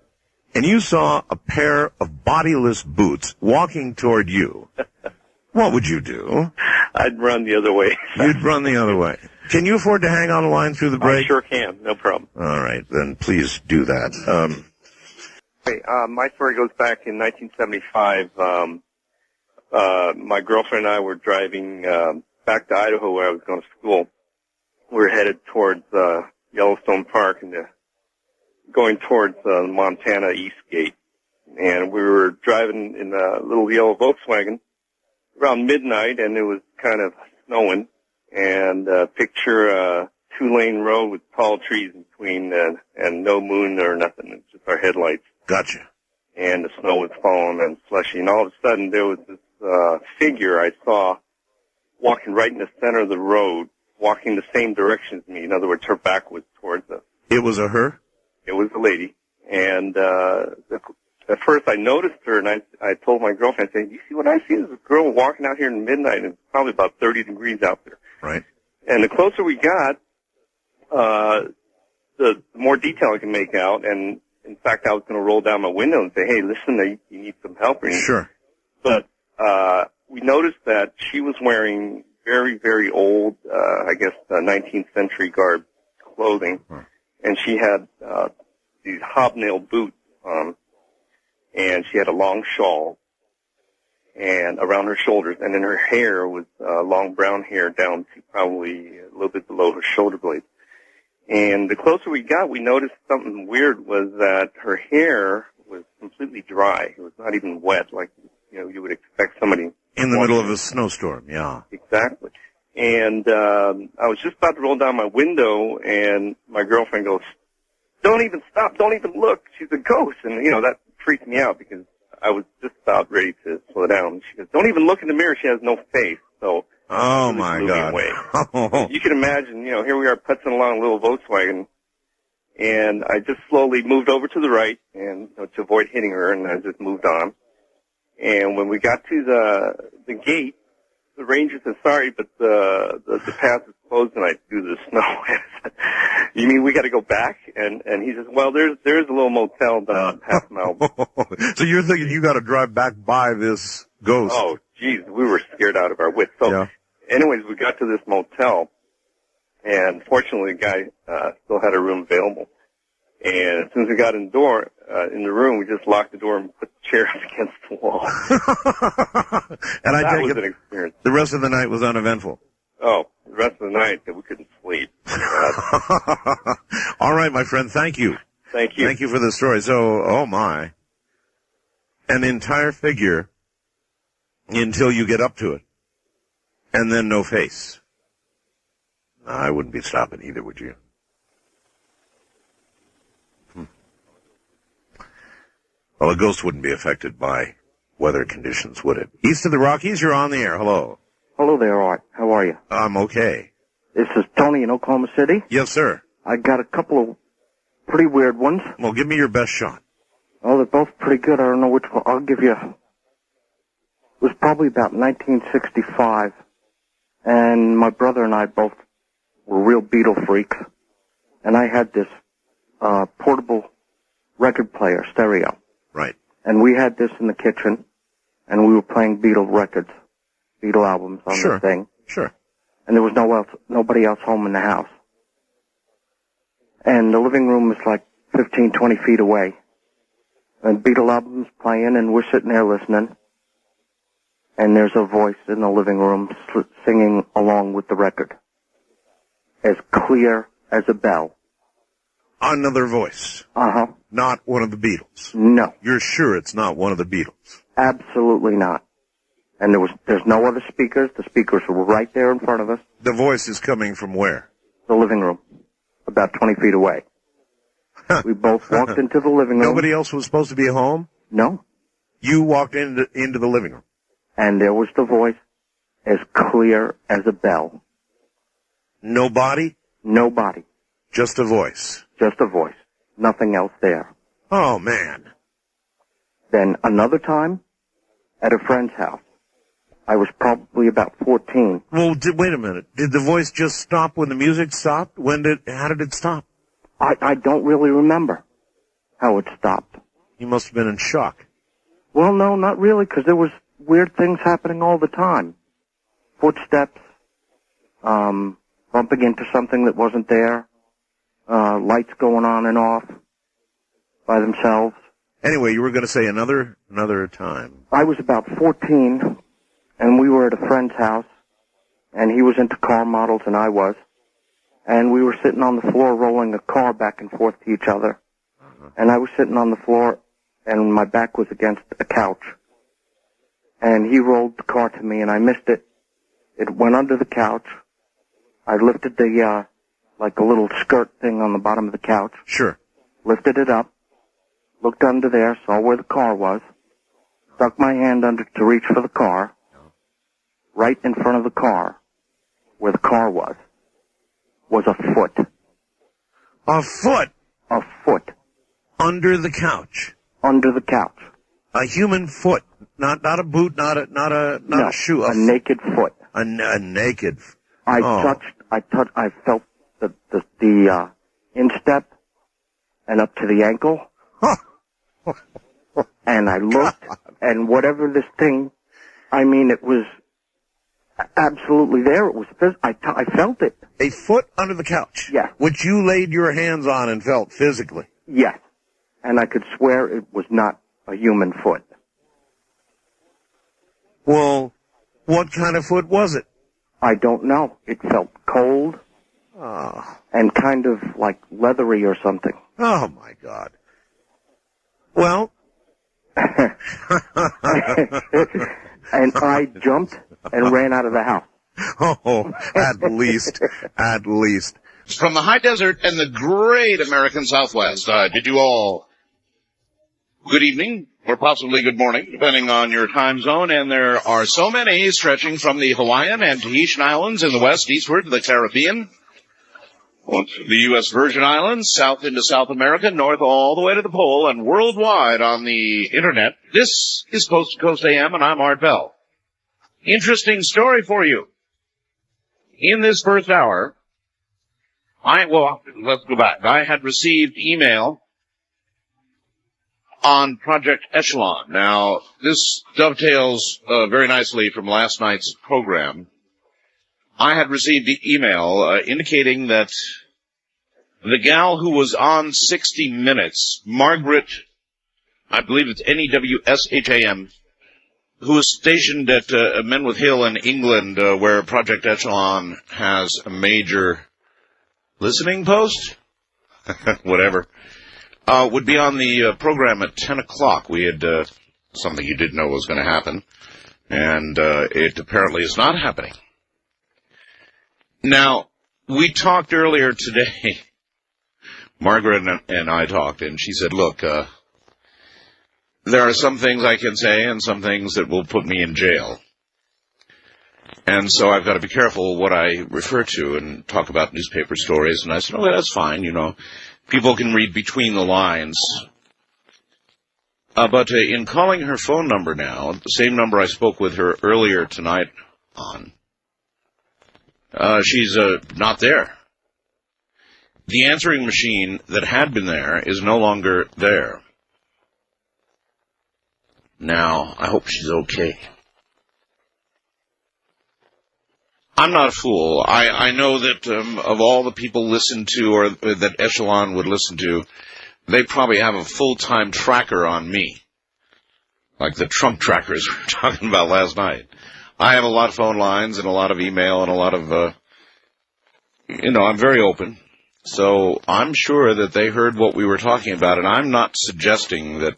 and you saw a pair of bodiless boots walking toward you, what would you do? I'd run the other way. You'd run the other way. Can you afford to hang on the line through the break? I sure can. No problem. All right. Then please do that. My story goes back in 1975. My girlfriend and I were driving back to Idaho where I was going to school. We were headed towards Yellowstone Park and going towards Montana East Gate. And we were driving in a little yellow Volkswagen around midnight, and it was kind of snowing. And picture a 2-lane road with tall trees in between and no moon or nothing. It's just our headlights. Gotcha. And the snow was falling and slushy. And all of a sudden there was this figure I saw walking right in the center of the road, walking the same direction as me. In other words, her back was towards us. It was a her? It was a lady. And at first I noticed her, and I told my girlfriend, I said, you see what I see? Is a girl walking out here in midnight, and it's probably about 30 degrees out there. Right. And the closer we got, the more detail I can make out. And in fact, I was going to roll down my window and say, hey, listen, you need some help. Sure. But we noticed that she was wearing very, very old, 19th century garb clothing. And she had these hobnail boots on. And she had a long shawl and around her shoulders. And then her hair was long brown hair down to probably a little bit below her shoulder blades. And the closer we got, we noticed something weird was that her hair was completely dry. It was not even wet like, you would expect somebody. In the middle of a snowstorm, yeah. Exactly. And I was just about to roll down my window, and my girlfriend goes, don't even stop, don't even look. She's a ghost. And, that freaked me out because I was just about ready to slow down. She goes, don't even look in the mirror. She has no face. So, oh my God. You can imagine, here we are putzing along a little Volkswagen, and I just slowly moved over to the right and to avoid hitting her, and I just moved on. And when we got to the gate, the ranger said, sorry, but the path is closed tonight due to the snow. You mean we got to go back? And he says, well, there's a little motel down half a mile. So you're thinking you got to drive back by this ghost? Oh, geez, we were scared out of our wits. So, anyways, we got to this motel, and fortunately, the guy still had a room available. And as soon as we got in the door, in the room. We just locked the door and put the chair up against the wall. And I that take was it an experience. the rest of the night was uneventful. Oh, the rest of the night that we couldn't sleep. All right, my friend. Thank you. Thank you. Thank you for the story. So, oh my, an entire figure until you get up to it, and then no face. I wouldn't be stopping either, would you? Well, a ghost wouldn't be affected by weather conditions, would it? East of the Rockies, you're on the air. Hello. Hello there, Art. How are you? I'm okay. This is Tony in Oklahoma City. Yes, sir. I got a couple of pretty weird ones. Well, give me your best shot. Oh, they're both pretty good. I don't know which one. I'll give you... It was probably about 1965, and my brother and I both were real Beatle freaks, and I had this portable record player, stereo. Right. And we had this in the kitchen, and we were playing Beatle records, Beatle albums on Sure. the thing. Sure. And there was nobody else home in the house. And the living room was like 15, 20 feet away. And Beatle albums playing, and we're sitting there listening. And there's a voice in the living room singing along with the record. As clear as a bell. Another voice. Uh-huh. Not one of the Beatles. No. You're sure it's not one of the Beatles? Absolutely not. And there's no other speakers. The speakers were right there in front of us. The voice is coming from where? The living room. About 20 feet away. We both walked into the living room. Nobody else was supposed to be home? No. You walked into the living room. And there was the voice as clear as a bell. No body? Nobody. Just a voice. Just a voice. Nothing else there. Oh, man. Then another time, at a friend's house. I was probably about 14. Well, wait a minute. Did the voice just stop when the music stopped? How did it stop? I don't really remember how it stopped. You must have been in shock. Well, no, not really, because there was weird things happening all the time. Footsteps, bumping into something that wasn't there, lights going on and off by themselves. Anyway, you were going to say another time. I was about 14, and we were at a friend's house, and he was into car models and I was, and we were sitting on the floor rolling a car back and forth to each other, and I was sitting on the floor, and my back was against a couch, and he rolled the car to me, and I missed it. It went under the couch. I lifted the, like a little skirt thing on the bottom of the couch. Sure. Lifted it up, looked under there, saw where the car was, stuck my hand under to reach for the car. Right in front of the car, where the car was a foot. A foot? A foot. Under the couch? Under the couch. A human foot. Not a boot, not a shoe. A naked foot. A naked. I felt the instep and up to the ankle. And I looked, and whatever this thing, I mean, it was absolutely there. It was. I felt it. A foot under the couch? Yes. Which you laid your hands on and felt physically? Yes. And I could swear it was not a human foot. Well, what kind of foot was it? I don't know. It felt cold. And kind of like leathery or something. Oh, my God. Well. And I jumped and ran out of the house. Oh, at least. From the high desert and the great American Southwest, did you all good evening, or possibly good morning, depending on your time zone, and there are so many stretching from the Hawaiian and Tahitian Islands in the west eastward to the Caribbean, the U.S. Virgin Islands, south into South America, north all the way to the pole, and worldwide on the Internet. This is Coast to Coast AM, and I'm Art Bell. Interesting story for you. In this first hour, let's go back. I had received email on Project Echelon. Now, this dovetails very nicely from last night's program. I had received the email indicating that the gal who was on 60 Minutes, Margaret I believe it's NEWSHAM, who is stationed at Menwith Hill in England, where Project Echelon has a major listening post, whatever, would be on the program at 10 o'clock. We had something you didn't know was going to happen, and it apparently is not happening. Now, we talked earlier today, Margaret and I talked, and she said, look, there are some things I can say and some things that will put me in jail. And so I've got to be careful what I refer to and talk about newspaper stories. And I said, oh, that's fine, people can read between the lines. But in calling her phone number now, the same number I spoke with her earlier tonight on, she's not there. The answering machine that had been there is no longer there. Now, I hope she's okay. I'm not a fool. I know that of all the people listened to or that Echelon would listen to, they probably have a full-time tracker on me, like the Trump trackers we were talking about last night. I have a lot of phone lines and a lot of email and a lot of, I'm very open. So I'm sure that they heard what we were talking about, and I'm not suggesting that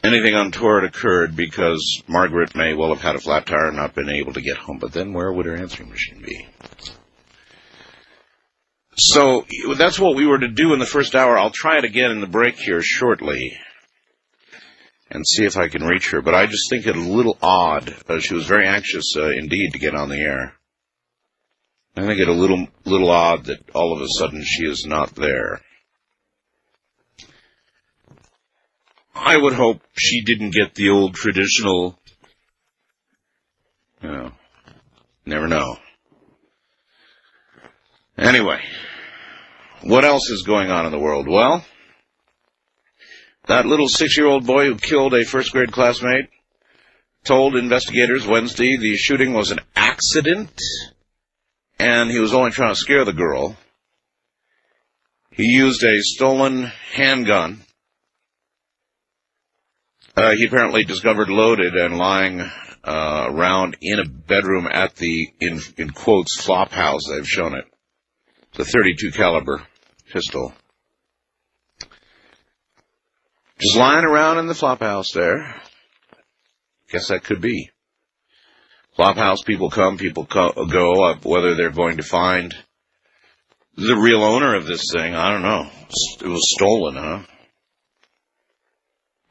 anything untoward occurred because Margaret may well have had a flat tire and not been able to get home. But then where would her answering machine be? So that's what we were to do in the first hour. I'll try it again in the break here shortly and see if I can reach her. But I just think it a little odd. She was very anxious indeed to get on the air. I think it a little odd that all of a sudden she is not there. I would hope she didn't get the old traditional, never know. Anyway, what else is going on in the world? Well, that little 6-year-old boy who killed a first-grade classmate told investigators Wednesday the shooting was an accident, and he was only trying to scare the girl. He used a stolen handgun. He apparently discovered loaded and lying around in a bedroom at the, in quotes, flop house. They've shown it. It's a .32 caliber pistol. Just lying around in the flop house there. Guess that could be. Flop house, people come, people go. Whether they're going to find the real owner of this thing, I don't know. It was stolen, huh?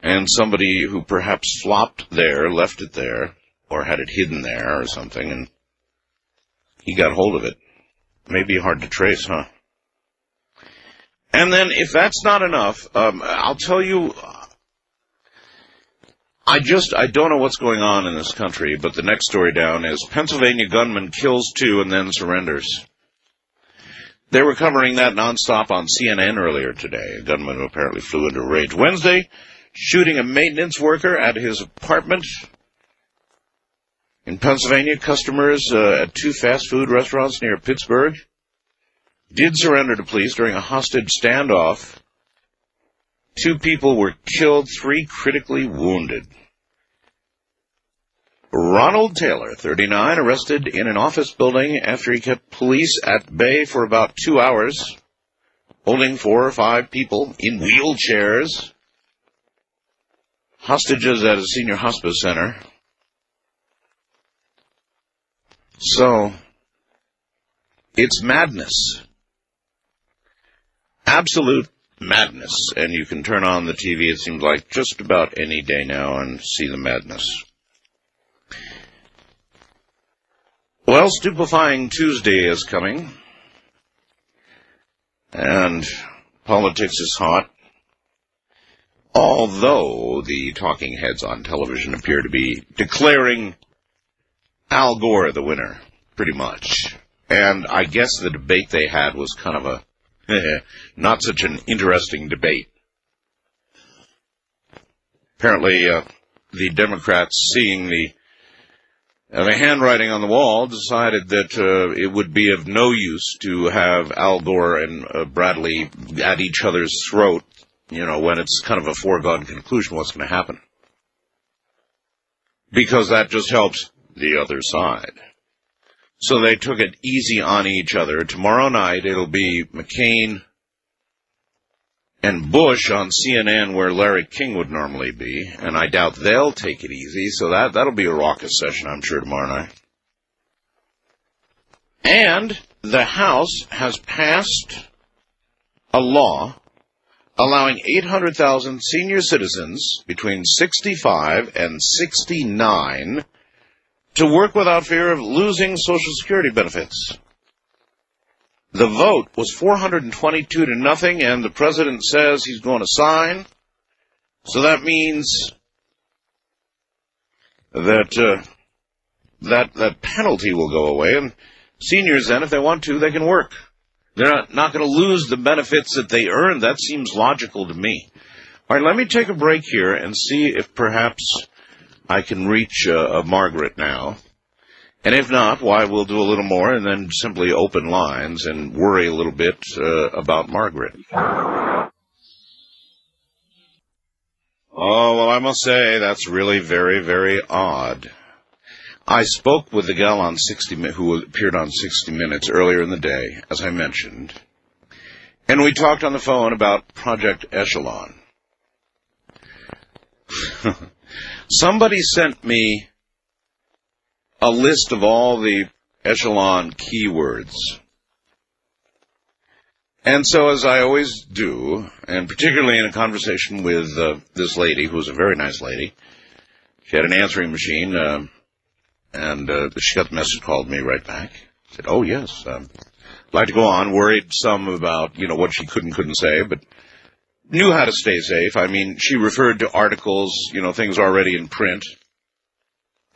And somebody who perhaps flopped there, left it there, or had it hidden there or something, and he got hold of it. Maybe hard to trace, huh? And then, if that's not enough, I'll tell you, I don't know what's going on in this country, but the next story down is Pennsylvania gunman kills 2 and then surrenders. They were covering that nonstop on CNN earlier today. A gunman who apparently flew into a rage Wednesday, shooting a maintenance worker at his apartment. In Pennsylvania, customers at 2 fast food restaurants near Pittsburgh did surrender to police during a hostage standoff. 2 people were killed, 3 critically wounded. Ronald Taylor, 39, arrested in an office building after he kept police at bay for about 2 hours, holding 4 or 5 people in wheelchairs, hostages at a senior hospice center. So, it's madness. Absolute madness. And you can turn on the TV, it seems like, just about any day now and see the madness. Well, Stupefying Tuesday is coming. And politics is hot. Although the talking heads on television appear to be declaring Al Gore the winner, pretty much. And I guess the debate they had was kind of a not such an interesting debate. Apparently, the Democrats, seeing the handwriting on the wall, decided that it would be of no use to have Al Gore and Bradley at each other's throat when it's kind of a foregone conclusion what's going to happen. Because that just helps the other side. So they took it easy on each other. Tomorrow night it'll be McCain and Bush on CNN where Larry King would normally be, and I doubt they'll take it easy, so that'll be a raucous session, I'm sure, tomorrow night. And the House has passed a law allowing 800,000 senior citizens between 65 and 69 to work without fear of losing Social Security benefits. The vote was 422 to nothing, and the president says he's going to sign. So that means that that penalty will go away, and seniors then, if they want to, they can work. They're not going to lose the benefits that they earned. That seems logical to me. All right, let me take a break here and see if perhaps I can reach Margaret now. And if not, why, we'll do a little more and then simply open lines and worry a little bit about Margaret. Oh, well, I must say, that's really very, very odd. I spoke with the gal on 60 who appeared on 60 Minutes earlier in the day, as I mentioned, and we talked on the phone about Project Echelon. Somebody sent me a list of all the Echelon keywords. And so, as I always do, and particularly in a conversation with this lady, who was a very nice lady, she had an answering machine, and she got the message, called me right back. Said, oh, yes, I'd like to go on. Worried some about, what she couldn't say, but knew how to stay safe. I mean, she referred to articles, things already in print,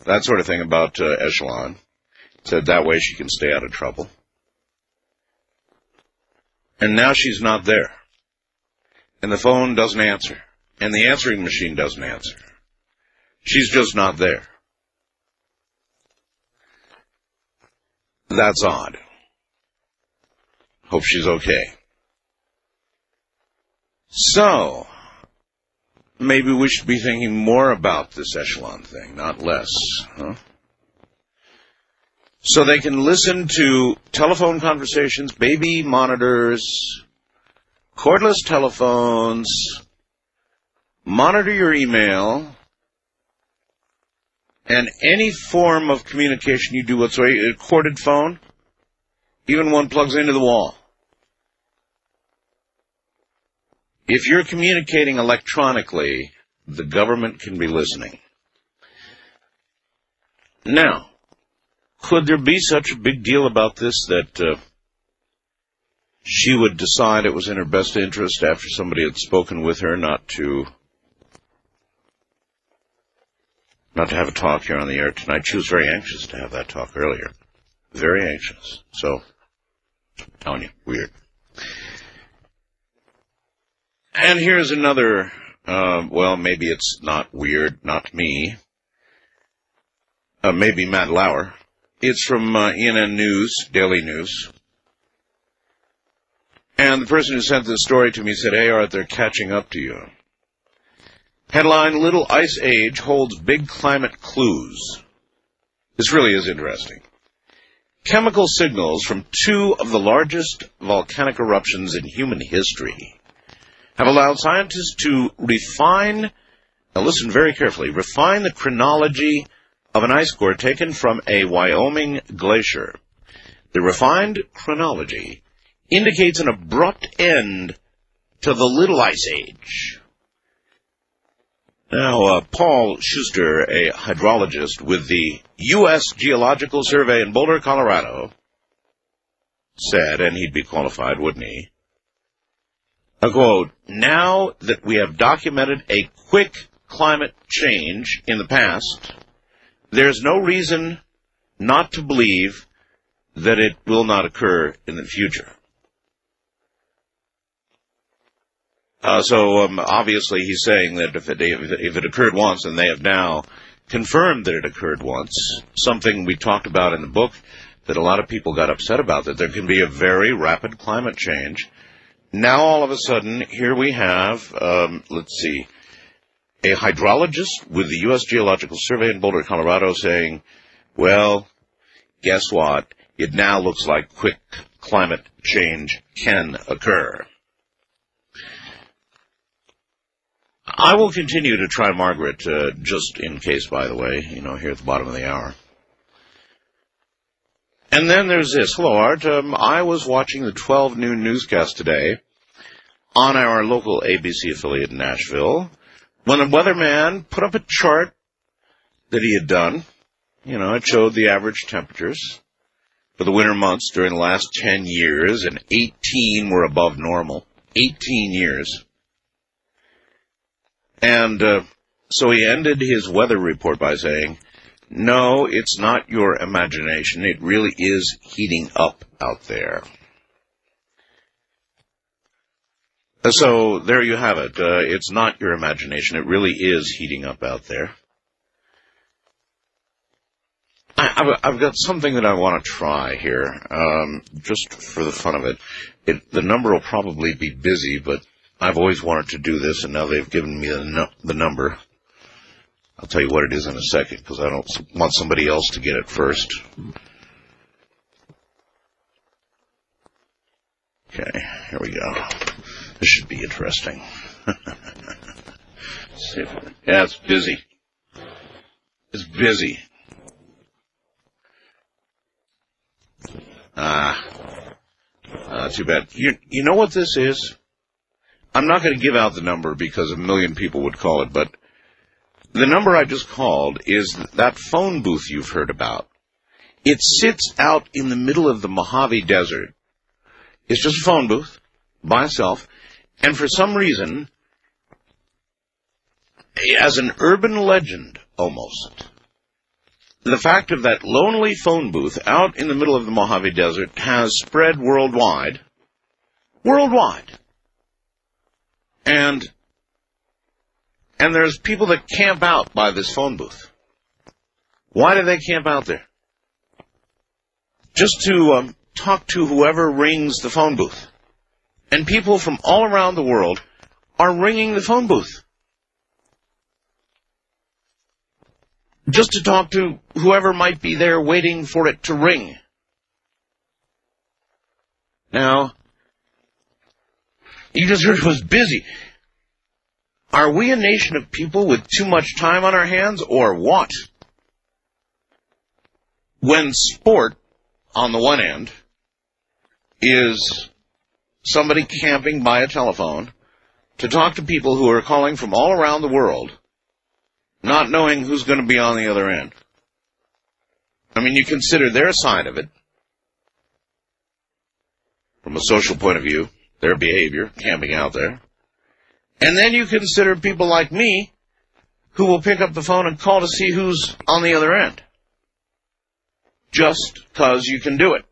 that sort of thing about Echelon. Said that way she can stay out of trouble. And now she's not there. And the phone doesn't answer. And the answering machine doesn't answer. She's just not there. That's odd. Hope she's okay. So, maybe we should be thinking more about this Echelon thing, not less, huh? So they can listen to telephone conversations, baby monitors, cordless telephones, monitor your email, and any form of communication you do whatsoever, a corded phone, even one plugs into the wall. If you're communicating electronically, the government can be listening. Now, could there be such a big deal about this that she would decide it was in her best interest after somebody had spoken with her not to have a talk here on the air tonight? She was very anxious to have that talk earlier. Very anxious. So, I'm telling you, weird. And here's another, maybe it's not weird, not me. Maybe Matt Lauer. It's from ENN News, Daily News. And the person who sent this story to me said, hey, Art, they're catching up to you. Headline, Little Ice Age holds big climate clues. This really is interesting. Chemical signals from two of the largest volcanic eruptions in human history have allowed scientists to refine, now listen very carefully, refine the chronology of an ice core taken from a Wyoming glacier. The refined chronology indicates an abrupt end to the Little Ice Age. Now, Paul Schuster, a hydrologist with the U.S. Geological Survey in Boulder, Colorado, said, and he'd be qualified, wouldn't he? A quote, now that we have documented a quick climate change in the past, there's no reason not to believe that it will not occur in the future. Obviously he's saying that if it occurred once, and they have now confirmed that it occurred once, something we talked about in the book that a lot of people got upset about, that there can be a very rapid climate change now all of a sudden, here we have, let's see, a hydrologist with the U.S. Geological Survey in Boulder, Colorado, saying, well, guess what? It now looks like quick climate change can occur. I will continue to try Margaret, just in case, by the way, here at the bottom of the hour. And then there's this. Hello, Art. I was watching the 12 noon newscast today on our local ABC affiliate in Nashville when the weatherman put up a chart that he had done. It showed the average temperatures for the winter months during the last 10 years, and 18 were above normal. 18 years. And so he ended his weather report by saying, no, it's not your imagination. It really is heating up out there. So there you have it. It's not your imagination. It really is heating up out there. I've got something that I want to try here, just for the fun of it. The number will probably be busy, but I've always wanted to do this, and now they've given me the number. I'll tell you what it is in a second, because I don't want somebody else to get it first. Okay, here we go. This should be interesting. Yeah, it's busy. It's busy. Too bad. You know what this is? I'm not going to give out the number because a million people would call it, but the number I just called is that phone booth you've heard about. It sits out in the middle of the Mojave Desert. It's just a phone booth by itself, and for some reason, as an urban legend almost, the fact of that lonely phone booth out in the middle of the Mojave Desert has spread worldwide. And there's people that camp out by this phone booth. Why do they camp out there? Just to talk to whoever rings the phone booth. And people from all around the world are ringing the phone booth. Just to talk to whoever might be there waiting for it to ring. Now, you just heard it was busy. Are we a nation of people with too much time on our hands, or what? When sport, on the one end, is somebody camping by a telephone to talk to people who are calling from all around the world, not knowing who's going to be on the other end. I mean, you consider their side of it, from a social point of view, their behavior, camping out there. And then you consider people like me who will pick up the phone and call to see who's on the other end. Just because you can do it.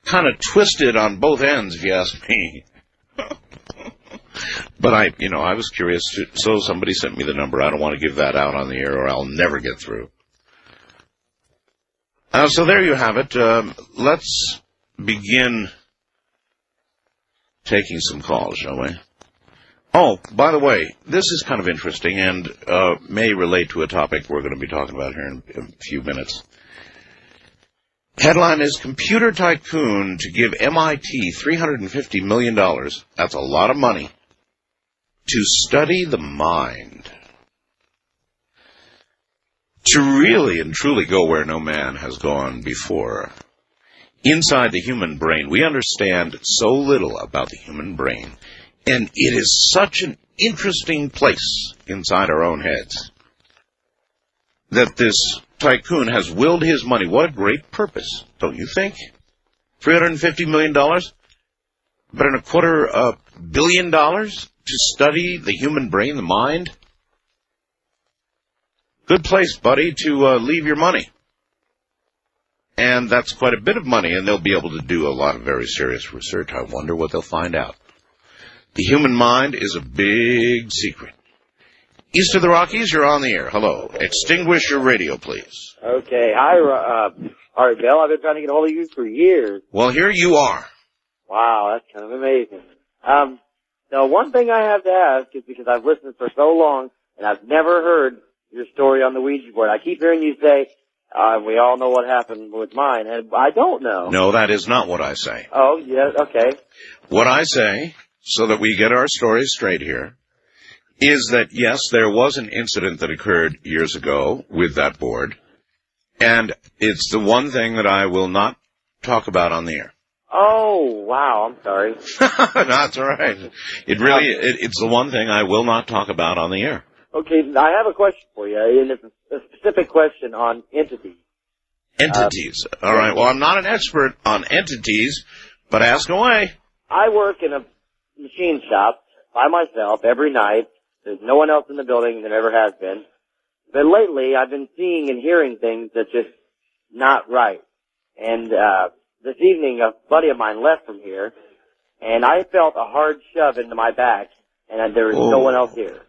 Kind of twisted on both ends, if you ask me. But I was curious, so somebody sent me the number. I don't want to give that out on the air or I'll never get through. So there you have it. Let's begin taking some calls, shall we? Oh, by the way, this is kind of interesting and may relate to a topic we're going to be talking about here in a few minutes. Headline is Computer Tycoon to give MIT $350 million, that's a lot of money, to study the mind. To really and truly go where no man has gone before. Inside the human brain, we understand so little about the human brain, and it is such an interesting place inside our own heads that this tycoon has willed his money. What a great purpose, don't you think? $350 million, but $250 million to study the human brain, the mind? Good place, buddy, to leave your money. And that's quite a bit of money, and they'll be able to do a lot of very serious research. I wonder what they'll find out. The human mind is a big secret. East of the Rockies, you're on the air. Hello. Extinguish your radio, please. Okay. Hi, Art Bell. I've been trying to get hold of you for years. Well, here you are. Wow, that's kind of amazing. Now, one thing I have to ask is because I've listened for so long, and I've never heard your story on the Ouija board. I keep hearing you say, we all know what happened with mine, and I don't know. No, that is not what I say. Oh, yeah, okay. What I say, so that we get our stories straight here, is that, yes, there was an incident that occurred years ago with that board, and it's the one thing that I will not talk about on the air. Oh, wow, I'm sorry. That's all right. It's the one thing I will not talk about on the air. Okay, I have a question for you, and it's a specific question on entities. Entities. All right, well, I'm not an expert on entities, but ask away. I work in a machine shop by myself every night. There's no one else in the building. There never has been. But lately, I've been seeing and hearing things that's just not right. And this evening, a buddy of mine left from here, and I felt a hard shove into my back, and there was no one else here.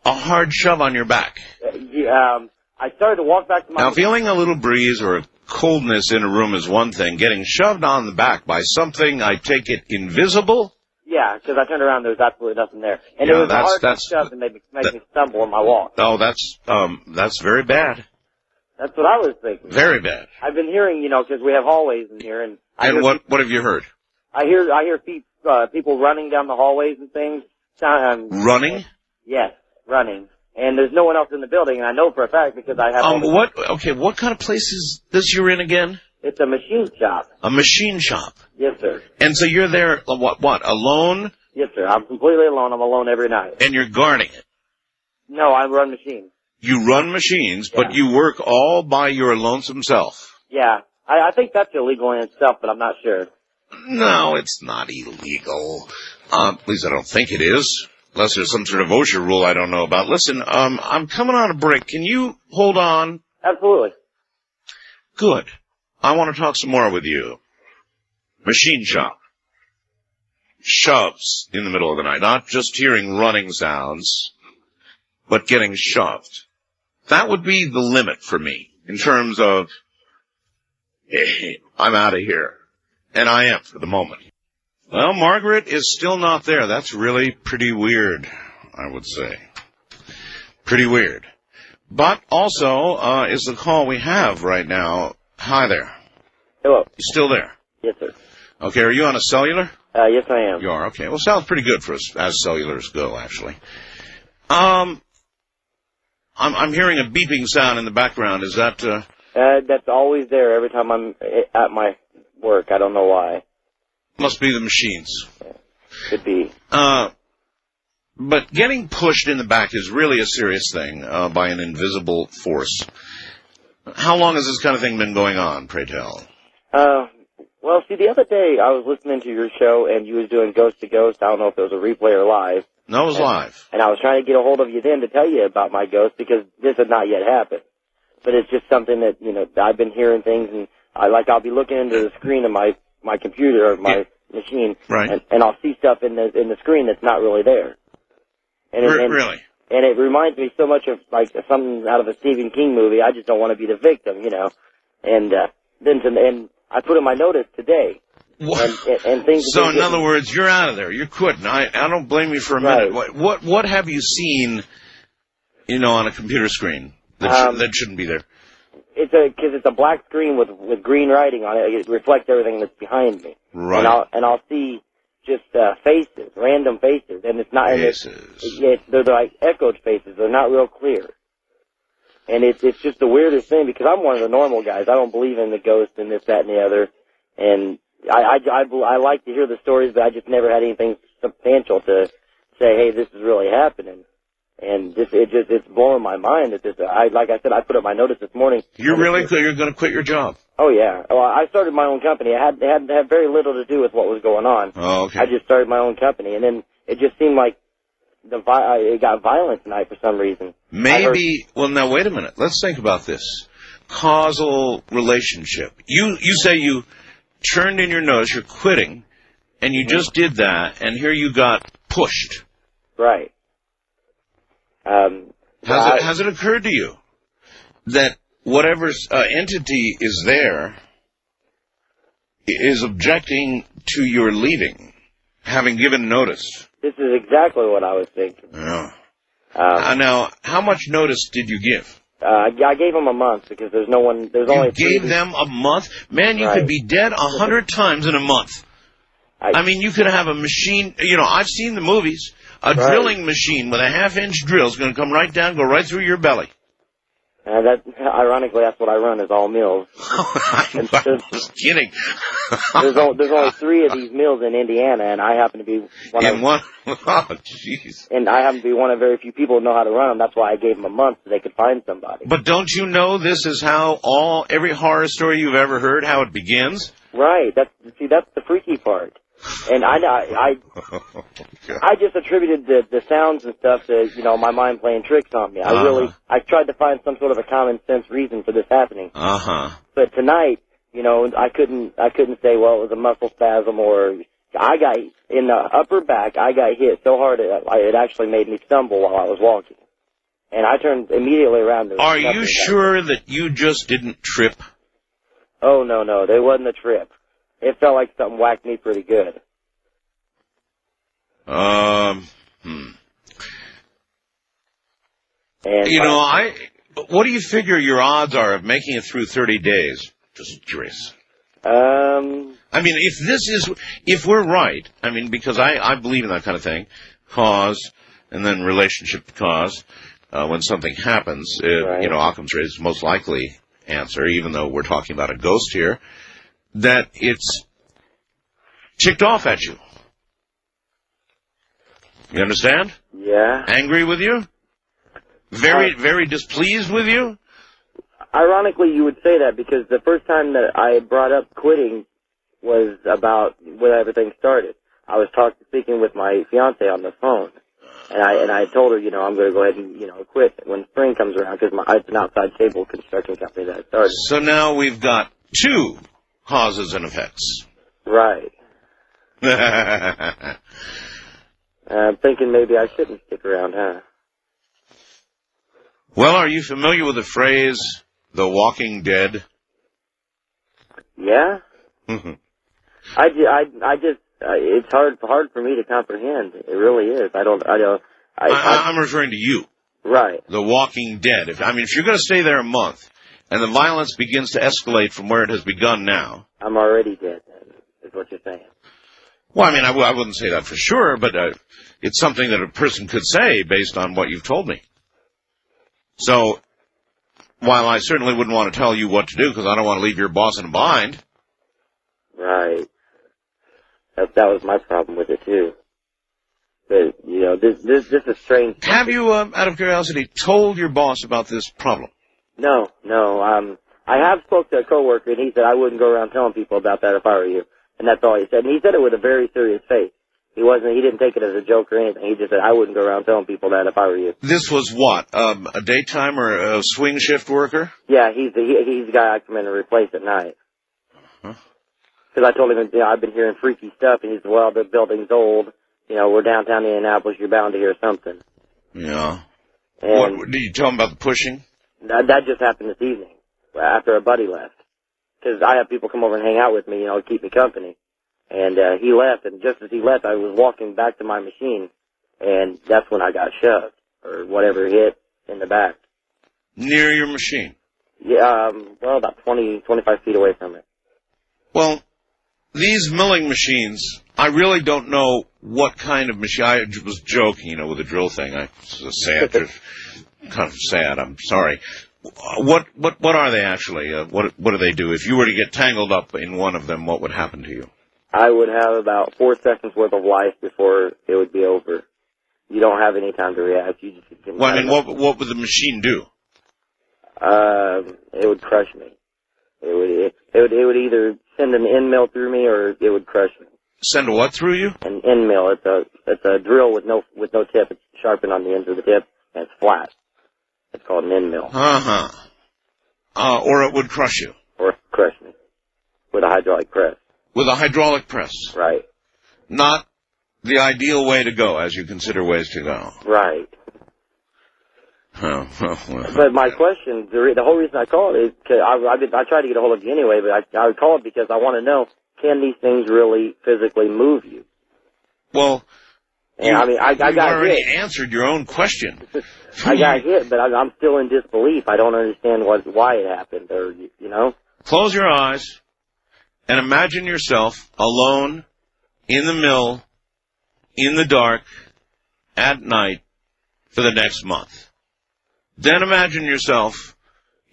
A hard shove on your back. I started to walk back to my... Now, feeling a little breeze or a coldness in a room is one thing. Getting shoved on the back by something, I take it, invisible? Yeah, because I turned around, there was absolutely nothing there. And it was a hard shove and made me stumble on my walk. Oh, that's very bad. That's what I was thinking. Very bad. I've been hearing, because we have hallways in here, and what have you heard? I hear people running down the hallways and things. Running? Yes, running. And there's no one else in the building, and I know for a fact because I have... What kind of place is this you're in again? It's a machine shop. A machine shop? Yes, sir. And so you're there, alone? Yes, sir. I'm completely alone. I'm alone every night. And you're guarding it? No, I run machines. You run machines, but you work all by your lonesome self? Yeah. I think that's illegal in itself, but I'm not sure. No, it's not illegal. At least I don't think it is. Unless there's some sort of OSHA rule I don't know about. Listen, I'm coming on a break. Can you hold on? Absolutely. Good. I want to talk some more with you. Machine shop. Shoves in the middle of the night. Not just hearing running sounds, but getting shoved. That would be the limit for me in terms of, hey, I'm out of here. And I am for the moment. Well, Margaret is still not there. That's really pretty weird, I would say. Pretty weird. But also is the call we have right now. Hi there. Hello. You still there? Yes, sir. Okay, are you on a cellular? Yes, I am. You are, okay. Well, sounds pretty good for us as cellulars go, actually. I'm hearing a beeping sound in the background. Is that... That's always there every time I'm at my work. I don't know why. Must be the machines. Could be. But getting pushed in the back is really a serious thing by an invisible force. How long has this kind of thing been going on, pray tell? Well, see, the other day I was listening to your show and you was doing Ghost to Ghost. I don't know if it was a replay or live. No, it was live. And I was trying to get a hold of you then to tell you about my ghost because this had not yet happened. But it's just something that, I've been hearing things and I'll be looking into the screen of my computer or my machine, right. and I'll see stuff in the screen that's not really there. And really? And it reminds me so much of like something out of a Stephen King movie. I just don't want to be the victim, And then I put in my notice today. And things. So in other words, you're out of there. You're quitting. I don't blame you for a minute. What have you seen, on a computer screen that shouldn't be there? Because it's a black screen with green writing on it. It reflects everything that's behind me. Right. And I'll see just faces, random faces, and it's not. Faces. They're like echoed faces. They're not real clear. And it's just the weirdest thing because I'm one of the normal guys. I don't believe in the ghosts and this, that, and the other. And I like to hear the stories, but I just never had anything substantial to say, hey, this is really happening. And it's blowing my mind that like I said, I put up my notice this morning. You're going to quit your job? Oh yeah. Well, I started my own company. It had very little to do with what was going on. Oh, okay. I just started my own company, and then it just seemed like it got violent tonight for some reason. Maybe. Well, now wait a minute. Let's think about this causal relationship. You say you turned in your notice. You're quitting, and you just did that, and here you got pushed. Right. Has it occurred to you that whatever entity is there is objecting to your leaving, having given notice. This is exactly what I was thinking. Yeah. Now, how much notice did you give? I gave them a month because there's no one. There's only. You gave them a month? Man, you could be dead 100 times in a month. I mean, you could have a machine. You know, I've seen the movies. A drilling machine with a half-inch drill is going to come right down, go right through your belly. Ironically, that's what I run is all mills. I'm just kidding. there's only 3 of these mills in Indiana, and I happen to be one. Oh, jeez. And I happen to be one of very few people who know how to run them. That's why I gave them a month so they could find somebody. But don't you know this is how every horror story you've ever heard, how it begins? Right. That's the freaky part. And I just attributed the sounds and stuff to, you know, my mind playing tricks on me. I tried to find some sort of a common sense reason for this happening. But tonight, you know, I couldn't say, well, it was a muscle spasm, or I got in the upper back. I got hit so hard it actually made me stumble while I was walking. And I turned immediately around. Are you sure that you just didn't trip? Oh, no, there wasn't a trip. It felt like something whacked me pretty good. And you know, what do you figure your odds are of making it through 30 days? Just curious. I mean, if we're right, I mean, because I believe in that kind of thing, cause, and then relationship to cause, when something happens, you know, Occam's razor is the most likely answer, even though we're talking about a ghost here, that it's ticked off at you. You understand? Yeah. Angry with you? Very displeased with you? Ironically, you would say that because the first time that I brought up quitting was about when everything started. I was speaking with my fiance on the phone, and I told her, you know, I'm going to go ahead and, you know, quit when spring comes around because it's an outside cable construction company that I started. So now we've got 2 causes and effects. Right. I'm thinking maybe I shouldn't stick around, huh? Well, are you familiar with the phrase, The Walking Dead? Yeah. It's hard for me to comprehend. It really is. I'm referring to you. Right. The Walking Dead. If you're going to stay there a month, and the violence begins to escalate from where it has begun now. I'm already dead, then, is what you're saying. Well, I mean, I wouldn't say that for sure, but it's something that a person could say based on what you've told me. So, while I certainly wouldn't want to tell you what to do because I don't want to leave your boss in a bind. Right. That was my problem with it, too. But, you know, this is strange. Have you, out of curiosity, told your boss about this problem? No. I have spoke to a coworker, and he said I wouldn't go around telling people about that if I were you. And that's all he said. And he said it with a very serious face. He didn't take it as a joke or anything. He just said, I wouldn't go around telling people that if I were you. This was what? A daytime or a swing shift worker? Yeah, he's the guy I come in and replace at night. Because I told him, you know, I've been hearing freaky stuff, and he said, well, the building's old. You know, we're downtown Indianapolis. You're bound to hear something. Yeah. And what did you tell him about the pushing? That just happened this evening after a buddy left. Because I have people come over and hang out with me, you know, keep me company. And he left, and just as he left, I was walking back to my machine, and that's when I got shoved, or whatever hit in the back. Near your machine? Yeah, well, about 25 feet away from it. Well, these milling machines, I really don't know what kind of machine. I was joking, you know, with the drill thing. It's sad, kind of sad, I'm sorry. What are they actually? What do they do? If you were to get tangled up in one of them, what would happen to you? I would have about 4 seconds worth of life before it would be over. You don't have any time to react. You just can. Well, I mean, what would the machine do? It would crush me. It would either send an end mill through me or it would crush me. Send a what through you? An end mill. It's a drill with no tip. It's sharpened on the ends of the tip and it's flat. It's called an end mill. Or it would crush you. Or crush me with a hydraulic press. With a hydraulic press. Right. Not the ideal way to go, as you consider ways to go. Right. Oh, but my question, the whole reason I called is because I tried to get a hold of you anyway, but I called because I want to know, can these things really physically move you? Well, and I mean, I got already hit. answered your own question. I got hit, but I'm still in disbelief. I don't understand why it happened, or you know. Close your eyes and imagine yourself alone in the mill, in the dark, at night for the next month. Then imagine yourself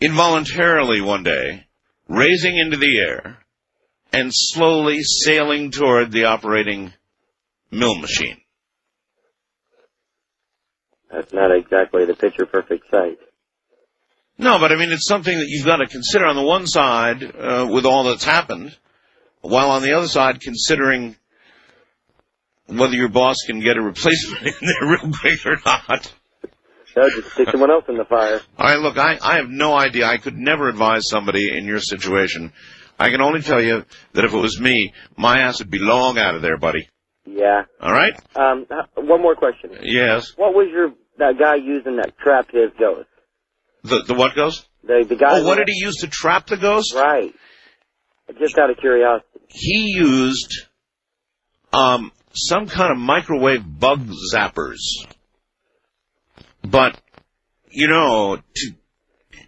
involuntarily one day raising into the air and slowly sailing toward the operating mill machine. That's not exactly the picture-perfect sight. No, but I mean, it's something that you've got to consider on the one side with all that's happened, while on the other side considering whether your boss can get a replacement in there real quick or not. No, just stick someone else in the fire. All right, look, I have no idea. I could never advise somebody in your situation. I can only tell you that if it was me, my ass would be long out of there, buddy. Yeah. All right? One more question. Yes. What was that guy using that trapped his ghost? The what ghost? The guy. Oh, what did he use to trap the ghost? Right. Just out of curiosity. He used some kind of microwave bug zappers. But, you know,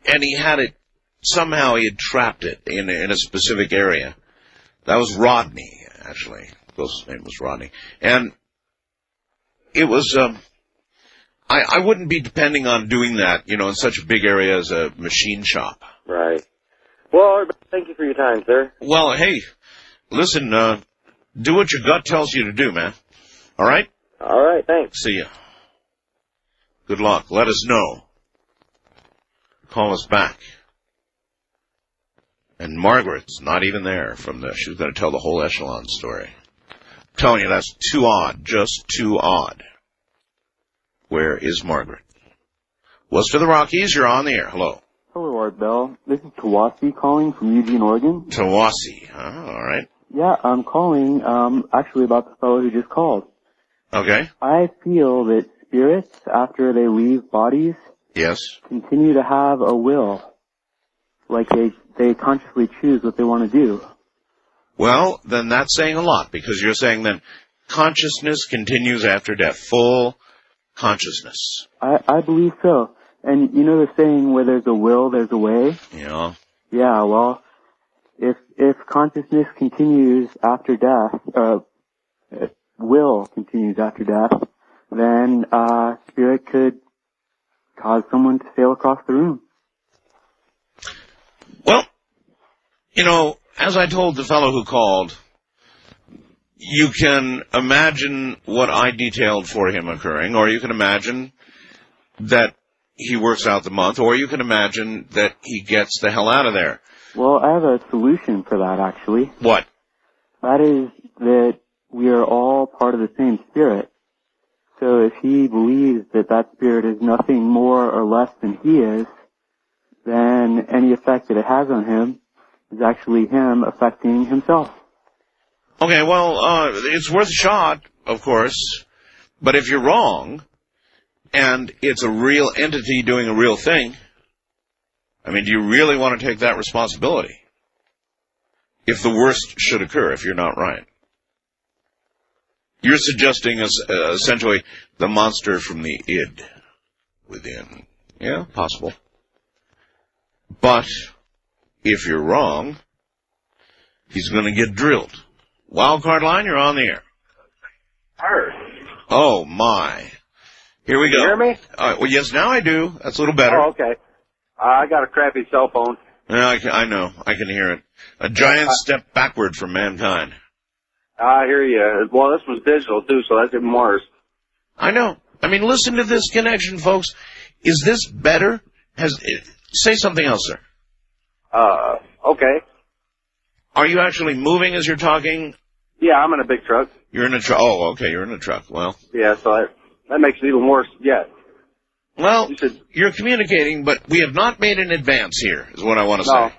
and he had it, somehow he had trapped it in a specific area. That was Rodney, actually. Ghost's name was Rodney. And it was, I wouldn't be depending on doing that, you know, in such a big area as a machine shop. Right. Well, thank you for your time, sir. Well, hey, listen, do what your gut tells you to do, man. All right? All right, thanks. See ya. Good luck. Let us know. Call us back. And Margaret's not even there she was going to tell the whole Echelon story. I'm telling you, that's too odd. Just too odd. Where is Margaret? West of the Rockies, you're on the air. Hello. Hello, Art Bell. This is Tawasi calling from Eugene, Oregon. Tawasi. All right. Yeah, I'm calling, actually about the fellow who just called. Okay. I feel that spirits, after they leave bodies, yes, continue to have a will. Like they consciously choose what they want to do. Well, then that's saying a lot, because you're saying then consciousness continues after death. Full consciousness. I believe so. And you know the saying, where there's a will, there's a way? Yeah. Yeah, well, if consciousness continues after death, will continues after death, then spirit could cause someone to sail across the room. Well, you know, as I told the fellow who called, you can imagine what I detailed for him occurring, or you can imagine that he works out the month, or you can imagine that he gets the hell out of there. Well, I have a solution for that, actually. What? That is that we are all part of the same spirit. So if he believes that that spirit is nothing more or less than he is, then any effect that it has on him is actually him affecting himself. Okay, well, it's worth a shot, of course, but if you're wrong, and it's a real entity doing a real thing, I mean, do you really want to take that responsibility? If the worst should occur, if you're not right. You're suggesting essentially the monster from the id within. Yeah, possible. But if you're wrong, he's going to get drilled. Wildcard line, you're on the air. Heard. Oh, my. Here we go. You hear me? Well, yes, now I do. That's a little better. Oh, okay. I got a crappy cell phone. Yeah, I know. I can hear it. A giant step backward for mankind. I hear you. Well, this was digital, too, so that's even worse. I know. I mean, listen to this connection, folks. Is this better? Say something else, sir. Okay. Are you actually moving as you're talking? Yeah, I'm in a big truck. You're in a truck. Oh, okay, you're in a truck. Well. Yeah, so that makes it even worse yet. Well, you're communicating, but we have not made an advance here, is what I want to say.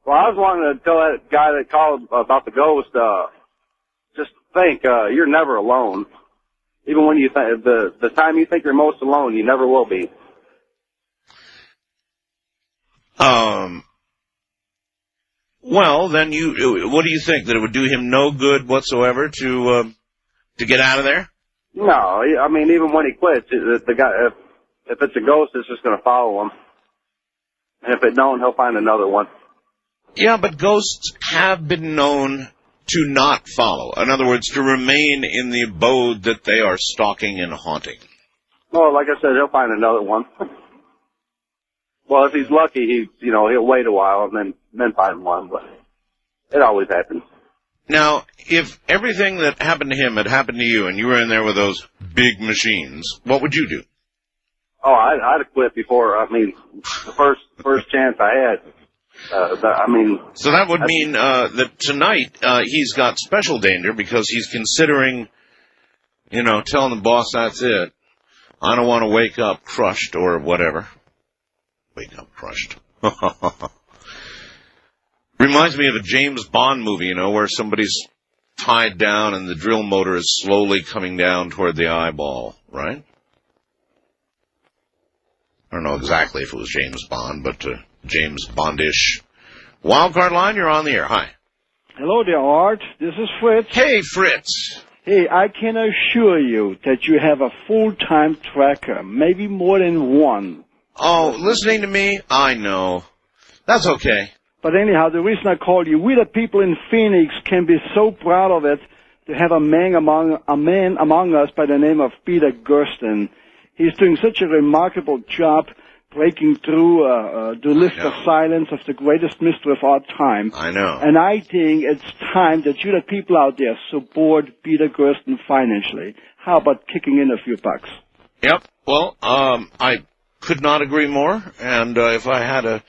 Well, I was wanting to tell that guy that called about the ghost, just think, you're never alone. Even when you think, the time you think you're most alone, you never will be. Well, then what do you think? That it would do him no good whatsoever to get out of there? No, I mean, even when he quits, the guy, if it's a ghost, it's just going to follow him. And if it don't, he'll find another one. Yeah, but ghosts have been known to not follow. In other words, to remain in the abode that they are stalking and haunting. Well, like I said, he'll find another one. Well, if he's lucky, he'll wait a while and then find one, but it always happens. Now, if everything that happened to him had happened to you and you were in there with those big machines, what would you do? Oh, I'd have quit before, the first chance I had. So that would mean that tonight he's got special danger because he's considering, telling the boss, that's it. I don't want to wake up crushed or whatever. Wake up crushed. Reminds me of a James Bond movie, where somebody's tied down and the drill motor is slowly coming down toward the eyeball, right? I don't know exactly if it was James Bond, but James Bondish. Wildcard line, you're on the air. Hi. Hello there, Art. This is Fritz. Hey, Fritz. Hey, I can assure you that you have a full-time tracker, maybe more than one. Oh, listening to me? I know. That's okay. But anyhow, the reason I called you, we the people in Phoenix can be so proud of it to have a man among us by the name of Peter Gersten. He's doing such a remarkable job breaking through the list of silence of the greatest mystery of our time. I know. And I think it's time that you the people out there support Peter Gersten financially. How about kicking in a few bucks? Yep. Well, I could not agree more. And if I had of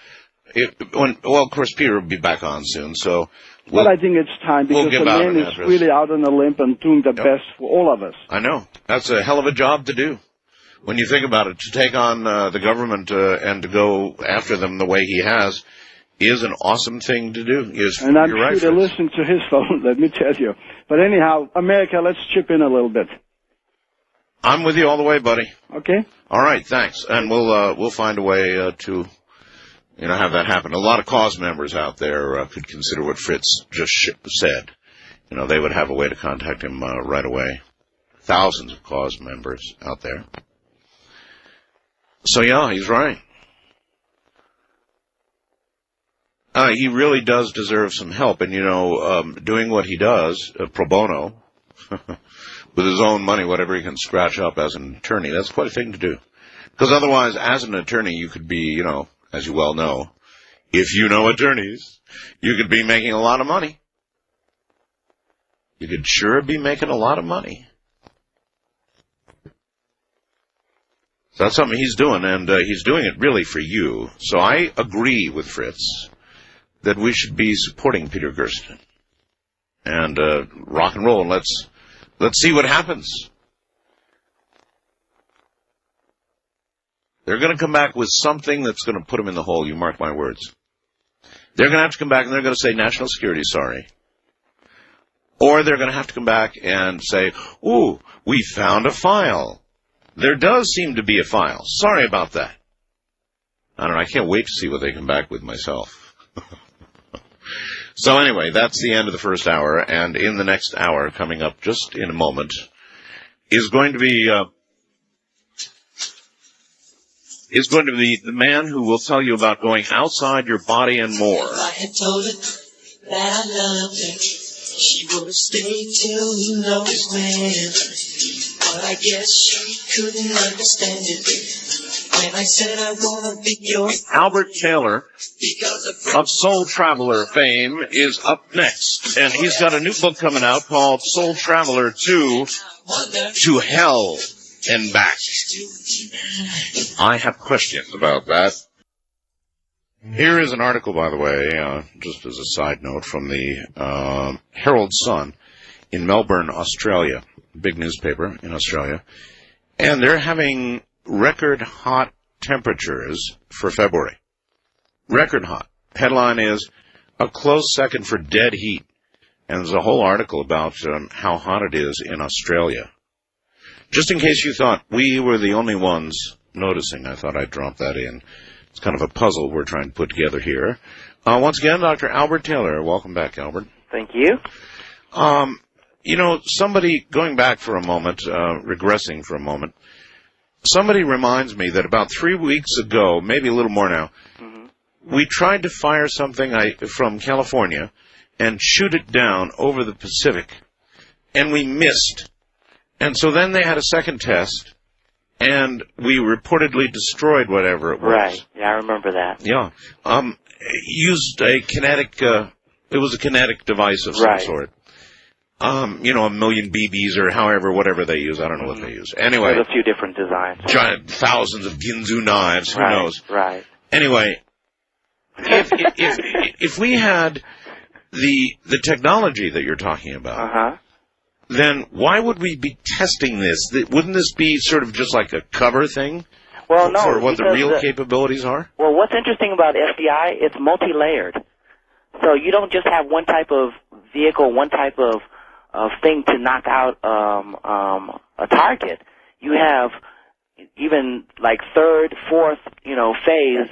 course, Peter will be back on soon, so... But I think it's time, because the man is really out on a limb and doing the best for all of us. I know. That's a hell of a job to do. When you think about it, to take on the government and to go after them the way he has is an awesome thing to do. And I'm sure they're listening to his phone, let me tell you. But anyhow, America, let's chip in a little bit. I'm with you all the way, buddy. Okay. All right, thanks. And we'll find a way to... have that happen. A lot of cause members out there could consider what Fritz just said. They would have a way to contact him right away. Thousands of cause members out there. So, yeah, he's right. He really does deserve some help. And, doing what he does, pro bono, with his own money, whatever he can scratch up as an attorney, that's quite a thing to do. Because otherwise, as an attorney, you could be, as you well know, if you know attorneys, you could be making a lot of money. You could sure be making a lot of money. So that's something he's doing, and he's doing it really for you. So I agree with Fritz that we should be supporting Peter Gersten. And rock and roll, and let's see what happens. They're going to come back with something that's going to put them in the hole, you mark my words. They're going to have to come back and they're going to say, National Security, sorry. Or they're going to have to come back and say, ooh, we found a file. There does seem to be a file. Sorry about that. I don't know, I can't wait to see what they come back with myself. So anyway, that's the end of the first hour, and in the next hour, coming up just in a moment, is going to be the man who will tell you about going outside your body and more. If I had told her that I loved her, she would have stayed till who knows when. But I guess she couldn't understand it when I said I want to be your... Albert Taylor of Soul Traveler fame is up next, and he's got a new book coming out called Soul Traveler 2 to Hell and Back. I have questions about that. Here is an article, by the way, just as a side note, from the Herald Sun in Melbourne, Australia, big newspaper in Australia, and they're having record hot temperatures for February. Record hot. Headline is, a close second for dead heat. And there's a whole article about how hot it is in Australia. Just in case you thought we were the only ones noticing, I thought I'd drop that in. It's kind of a puzzle we're trying to put together here. Once again, Dr. Albert Taylor. Welcome back, Albert. Thank you. Somebody, going back for a moment, regressing for a moment, somebody reminds me that about 3 weeks ago, maybe a little more now, we tried to fire something from California and shoot it down over the Pacific, and we missed. And so then they had a second test, and we reportedly destroyed whatever it was. Right. Yeah, I remember that. Yeah. Used a kinetic, it was a kinetic device of some sort. A million BBs or whatever they use. I don't know what they use. Anyway. There's a few different designs. Giant thousands of Ginzu knives. Who knows? Right. Anyway, if we had the technology that you're talking about, then why would we be testing this? Wouldn't this be sort of just like a cover thing? Well, no. For what the real capabilities are? Well, what's interesting about FBI, it's multi-layered. So you don't just have one type of vehicle, one type of thing to knock out a target. You have even like third, fourth, phase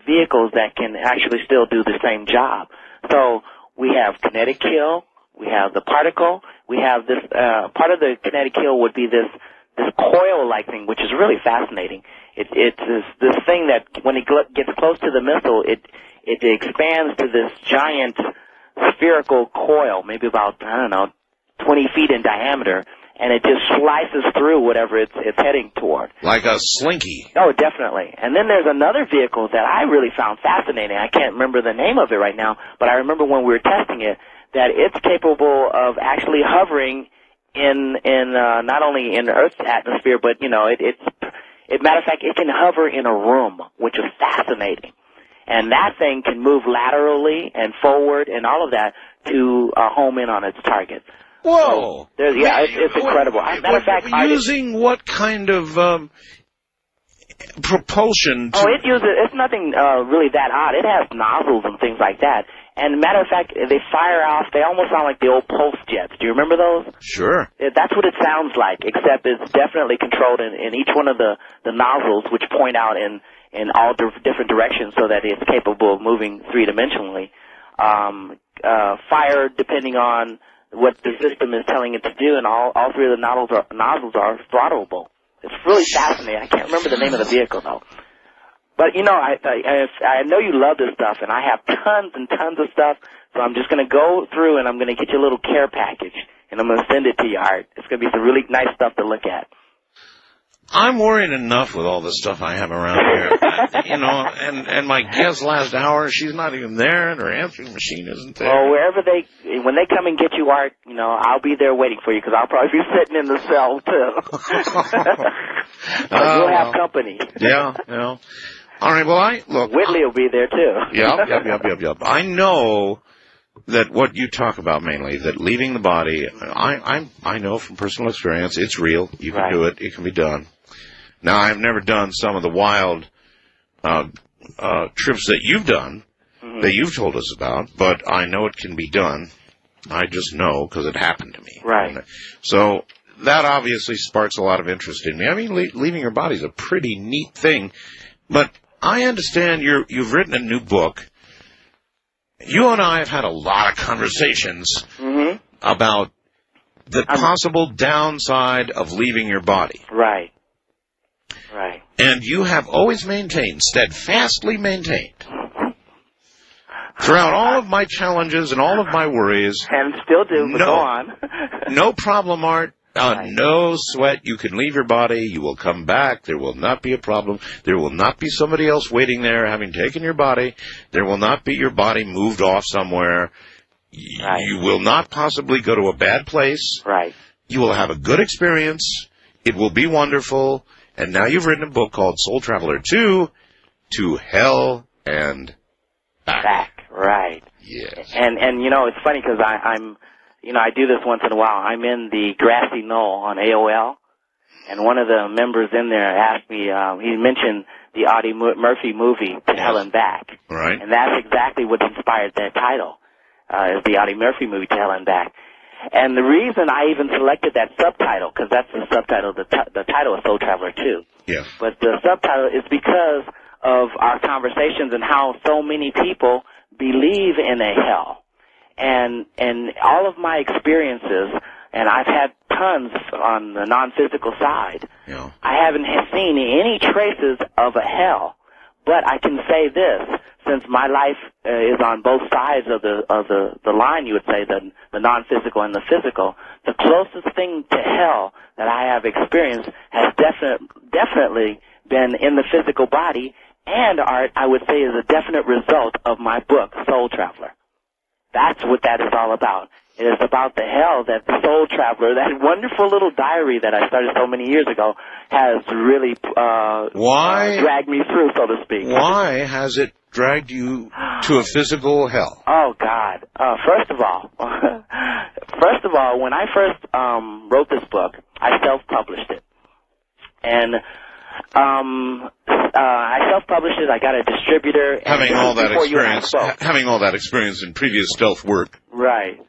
vehicles that can actually still do the same job. So we have kinetic kill, we have the particle, we have this part of the kinetic kill would be this coil-like thing, which is really fascinating. It's this thing that when it gets close to the missile, it expands to this giant spherical coil, maybe about 20 feet in diameter, and it just slices through whatever it's heading toward. Like a slinky. Oh, definitely. And then there's another vehicle that I really found fascinating. I can't remember the name of it right now, but I remember when we were testing it that it's capable of actually hovering in not only in Earth's atmosphere, but matter of fact, it can hover in a room, which is fascinating. And that thing can move laterally and forward and all of that to home in on its target. Whoa! So it's incredible. Matter of fact, using what kind of propulsion? It's nothing really that odd. It has nozzles and things like that. And matter of fact, they fire off. They almost sound like the old pulse jets. Do you remember those? Sure. That's what it sounds like, except it's definitely controlled in each one of the nozzles, which point out in all different directions, so that it's capable of moving three-dimensionally. Fire depending on what the system is telling it to do, and all three of the nozzles are throttleable. It's really fascinating. I can't remember the name of the vehicle though. But I know you love this stuff, and I have tons and tons of stuff. So I'm just going to go through, and I'm going to get you a little care package, and I'm going to send it to you, Art. It's going to be some really nice stuff to look at. I'm worried enough with all the stuff I have around here, and my guest last hour, she's not even there, and her answering machine isn't there. Well, when they come and get you, Art, I'll be there waiting for you, because I'll probably be sitting in the cell too. You'll have company. Yeah. All right. Well, look. Whitley will be there too. Yep. I know that what you talk about mainly, that leaving the body, I know from personal experience, it's real. You can do it. It can be done. Now, I've never done some of the wild trips that you've done, that you've told us about, but I know it can be done. I just know because it happened to me. Right. So that obviously sparks a lot of interest in me. I mean, leaving your body is a pretty neat thing, but I understand you've written a new book. You and I have had a lot of conversations about the possible downside of leaving your body. Right. And you have always steadfastly maintained, throughout all of my challenges and all of my worries. And still do, but go on. No problem, Art. No sweat. You can leave your body. You will come back. There will not be a problem. There will not be somebody else waiting there having taken your body. There will not be your body moved off somewhere. You will not possibly go to a bad place. Right. You will have a good experience. It will be wonderful. And now you've written a book called Soul Traveler 2, To Hell and Back. Right. Yes. And it's funny because I'm I do this once in a while. I'm in the grassy knoll on AOL, and one of the members in there asked me, he mentioned the Audie Murphy movie, To Hell and Back. Right. And that's exactly what inspired that title, is the Audie Murphy movie, To Hell and Back. And the reason I even selected that subtitle, because that's the subtitle, the title is Soul Traveler 2. Yeah. But the subtitle is because of our conversations and how so many people believe in a hell. And all of my experiences, and I've had tons on the non-physical side, I haven't seen any traces of a hell. But I can say this, since my life is on both sides of the line, you would say, the non-physical and the physical, the closest thing to hell that I have experienced has definitely been in the physical body, and Art, I would say, is a definite result of my book, Soul Traveler. That's what that is all about. It is about the hell that the Soul Traveler, that wonderful little diary that I started so many years ago, has really dragged me through, so to speak. Why has it dragged you to a physical hell? Oh, God. First of all, when I first wrote this book, I self-published it. And I self-published it. I got a distributor. Having all that experience in previous stealth work. Right.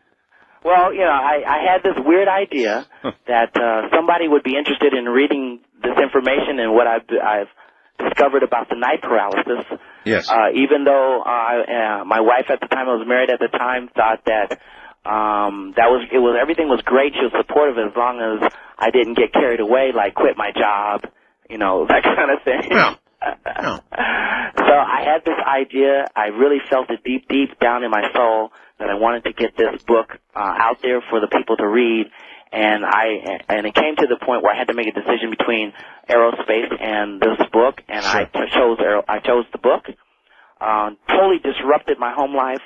Well, I had this weird idea that somebody would be interested in reading this information and what I've discovered about the night paralysis. Yes. Even though my wife at the time, I was married at the time, thought that everything was great. She was supportive as long as I didn't get carried away, like quit my job, that kind of thing. Yeah. So I had this idea. I really felt it deep down in my soul that I wanted to get this book out there for the people to read, and it came to the point where I had to make a decision between aerospace and this book, and sure. I chose the book. Totally disrupted my home life,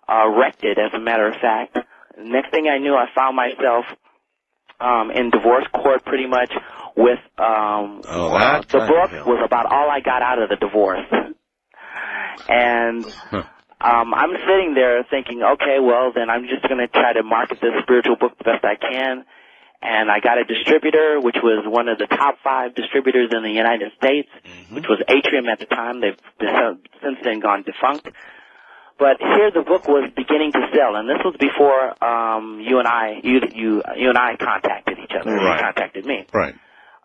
wrecked it, as a matter of fact. Next thing I knew, I found myself in divorce court pretty much with the book was about all I got out of the divorce. And I'm sitting there thinking, okay, well, then I'm just going to try to market this spiritual book the best I can. And I got a distributor, which was one of the top 5 distributors in the United States, which was Atrium at the time. They've since then gone defunct. But here the book was beginning to sell, and this was before you and I contacted each other. Right. You contacted me. Right.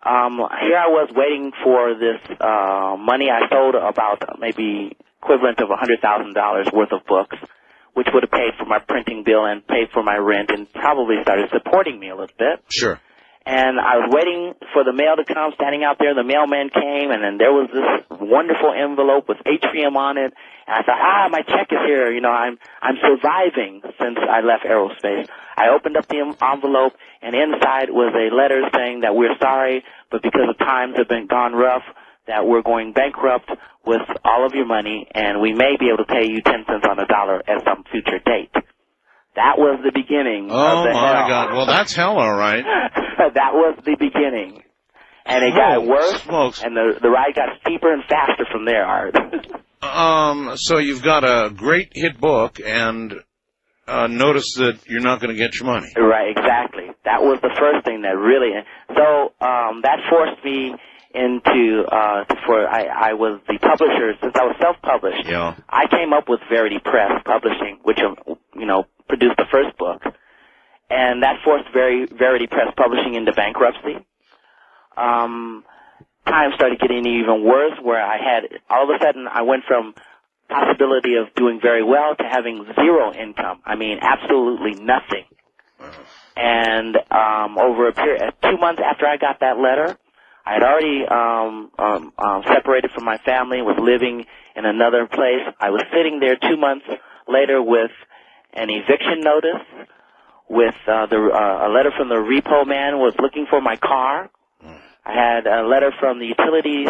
Here I was waiting for this money. I sold about maybe equivalent of $100,000 worth of books, which would have paid for my printing bill and paid for my rent and probably started supporting me a little bit. Sure. And I was waiting for the mail to come, standing out there. The mailman came, and then there was this wonderful envelope with Atrium on it. And I thought, my check is here. I'm surviving since I left aerospace. I opened up the envelope, and inside was a letter saying that we're sorry, but because the times have been gone rough, that we're going bankrupt with all of your money, and we may be able to pay you 10 cents on the dollar at some future date. That was the beginning of the hell. Oh, my God. Well, that's hell, all right. That was the beginning. And it got worse, smokes. And the ride got steeper and faster from there, Art. So you've got a great hit book, and notice that you're not going to get your money. Right, exactly. That was the first thing that really... So that forced me into... I was the publisher, since I was self-published. Yeah. I came up with Verity Press Publishing, which, produced the first book. And that forced Verity Press Publishing into bankruptcy. Times started getting even worse, where all of a sudden I went from possibility of doing very well to having zero income. I mean, absolutely nothing. And over a period, 2 months after I got that letter, I had already separated from my family, was living in another place. I was sitting there 2 months later with an eviction notice, with a letter from the repo man was looking for my car. I had a letter from the utilities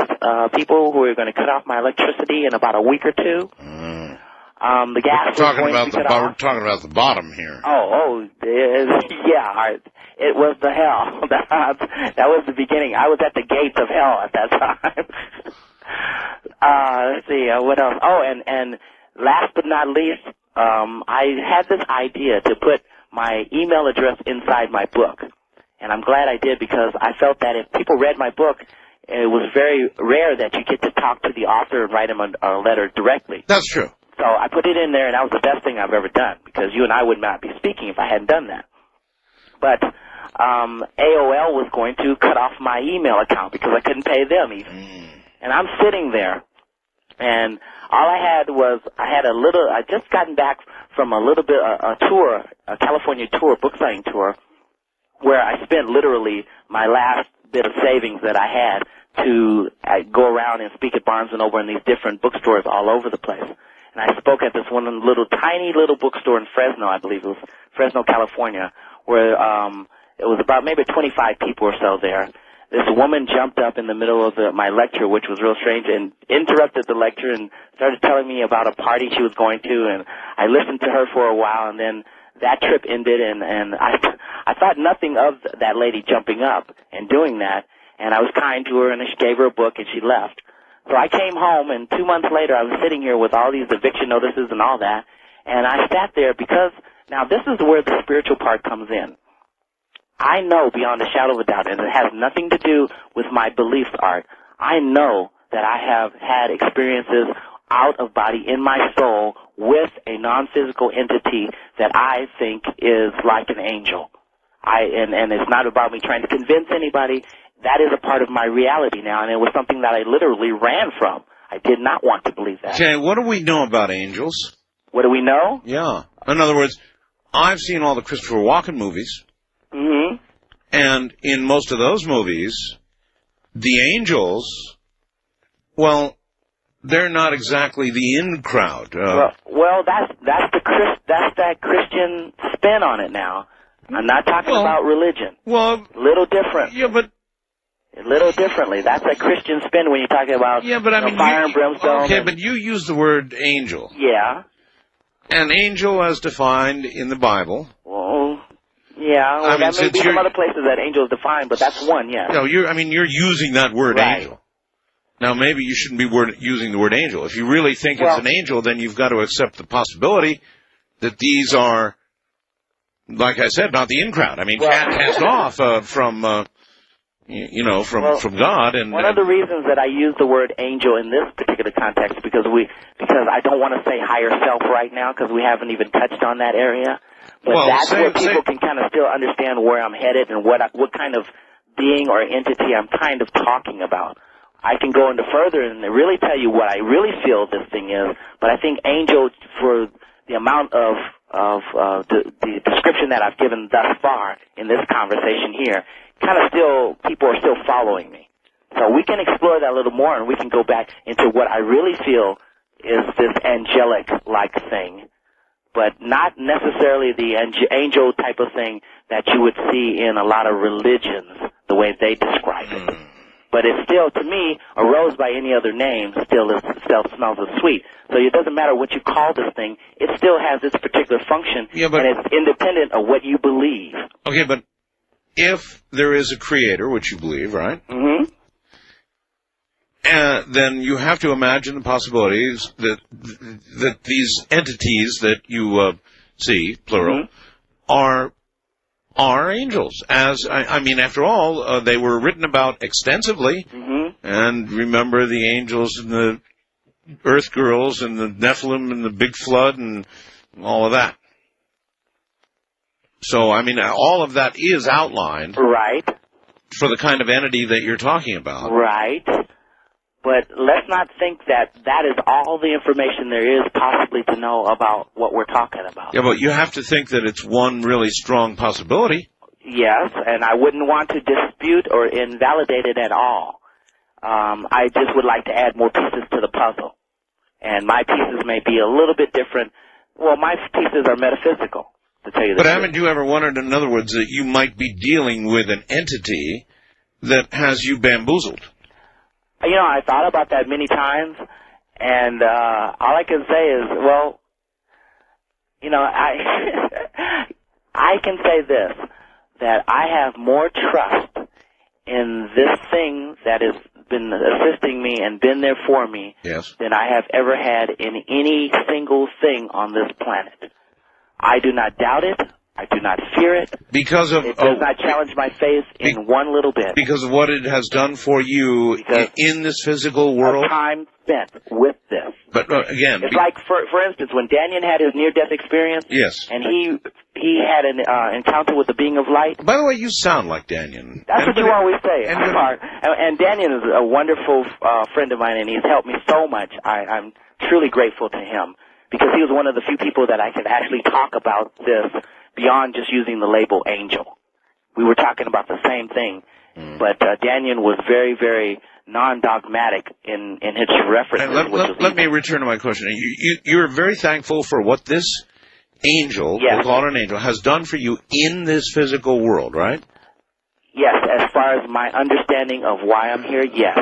people who were going to cut off my electricity in about a week or two. The gas was going to be cut off. We're talking about the bottom here. Yeah. It was the hell. That was the beginning. I was at the gates of hell at that time. Let's see, what else? Oh, and last but not least, I had this idea to put my email address inside my book. And I'm glad I did, because I felt that if people read my book, it was very rare that you get to talk to the author and write him a letter directly. That's true. So I put it in there, and that was the best thing I've ever done, because you and I would not be speaking if I hadn't done that. But AOL was going to cut off my email account because I couldn't pay them even. And I'm sitting there And all I had was, I just gotten back from a tour, a California tour, book signing tour, where I spent literally my last bit of savings that I had to go around and speak at Barnes & Noble in these different bookstores all over the place. And I spoke at this one tiny little bookstore in Fresno, I believe it was Fresno, California, where it was about maybe 25 people or so there. This woman jumped up in the middle of my lecture, which was real strange, and interrupted the lecture and started telling me about a party she was going to, and I listened to her for a while, and then that trip ended, and I thought nothing of that lady jumping up and doing that, and I was kind to her, and she gave her a book, and she left. So I came home, and 2 months later, I was sitting here with all these eviction notices and all that, and I sat there because, now this is where the spiritual part comes in. I know beyond a shadow of a doubt, and it has nothing to do with my beliefs, Art. I know that I have had experiences out of body in my soul with a non-physical entity that I think is like an angel. And it's not about me trying to convince anybody. That is a part of my reality now, and it was something that I literally ran from. I did not want to believe that. Okay, what do we know about angels? What do we know? Yeah. In other words, I've seen all the Christopher Walken movies. Mm-hmm. And in most of those movies, the angels, well, they're not exactly the in crowd. Well, that's that Christian spin on it now. I'm not talking about religion. Well, little different. Yeah, but a little differently. That's a Christian spin when you're talking about fire and brimstone. Okay, but you use the word angel. Yeah. An angel as defined in the Bible. Well, yeah. Well, that may be some other places that angel is defined, but that's one, yeah. No, you're using that word angel. Now, maybe you shouldn't be using the word angel. If you really think it's an angel, then you've got to accept the possibility that these are, like I said, not the in crowd. I mean, cast off from God. And one of the reasons that I use the word angel in this particular context because I don't want to say higher self right now because we haven't even touched on that area. But that's where people can kind of still understand where I'm headed and what kind of being or entity I'm kind of talking about. I can go into further and really tell you what I really feel this thing is, but I think angel, for the amount of the description that I've given thus far in this conversation here, people are still following me. So we can explore that a little more, and we can go back into what I really feel is this angelic-like thing, but not necessarily the angel type of thing that you would see in a lot of religions, the way they describe it. But it still, to me, a rose by any other name still smells as sweet. So it doesn't matter what you call this thing, it still has its particular function, and it's independent of what you believe. Okay, but if there is a creator, which you believe, right? Mm-hmm. Then you have to imagine the possibilities that these entities that you see, plural, are angels. After all, they were written about extensively. Mm-hmm. And remember the angels and the earth girls and the Nephilim and the big flood and all of that. So, all of that is outlined. Right. For the kind of entity that you're talking about. Right. But let's not think that is all the information there is possibly to know about what we're talking about. Yeah, but you have to think that it's one really strong possibility. Yes, and I wouldn't want to dispute or invalidate it at all. I just would like to add more pieces to the puzzle. And my pieces may be a little bit different. Well, my pieces are metaphysical, to tell you the truth. But haven't you ever wondered, in other words, that you might be dealing with an entity that has you bamboozled? I thought about that many times, and all I can say is, I can say this, that I have more trust in this thing that has been assisting me and been there for me than I have ever had in any single thing on this planet. I do not doubt it. I do not fear it. It does not challenge my faith in one little bit. Because of what it has done for you in this physical world? Time spent with this. But again... It's like, for instance, when Daniel had his near-death experience, yes, and he he had an encounter with the being of light. By the way, you sound like Daniel. That's what you always say. And Daniel is a wonderful friend of mine, and he's helped me so much. I'm truly grateful to him because he was one of the few people that I could actually talk about this beyond just using the label angel. We were talking about the same thing, but Daniel was very, very non-dogmatic in his references. Let me return to my question. You're very thankful for what this angel, we'll call it an angel, has done for you in this physical world, right? Yes, as far as my understanding of why I'm here, yes.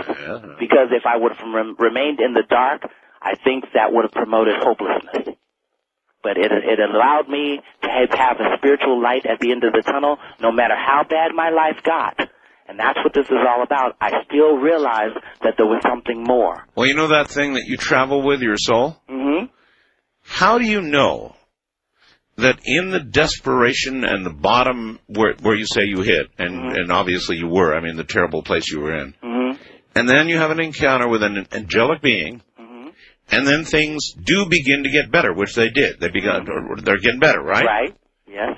Because if I would have remained in the dark, I think that would have promoted hopelessness. But it allowed me to have a spiritual light at the end of the tunnel, no matter how bad my life got. And that's what this is all about. I still realize that there was something more. Well, you know that thing that you travel with, your soul? Mm-hmm. How do you know that in the desperation and the bottom where you say you hit, and obviously you were, I mean, the terrible place you were in, and then you have an encounter with an angelic being, and then things do begin to get better, which they did. They're getting better, right? Right, yes.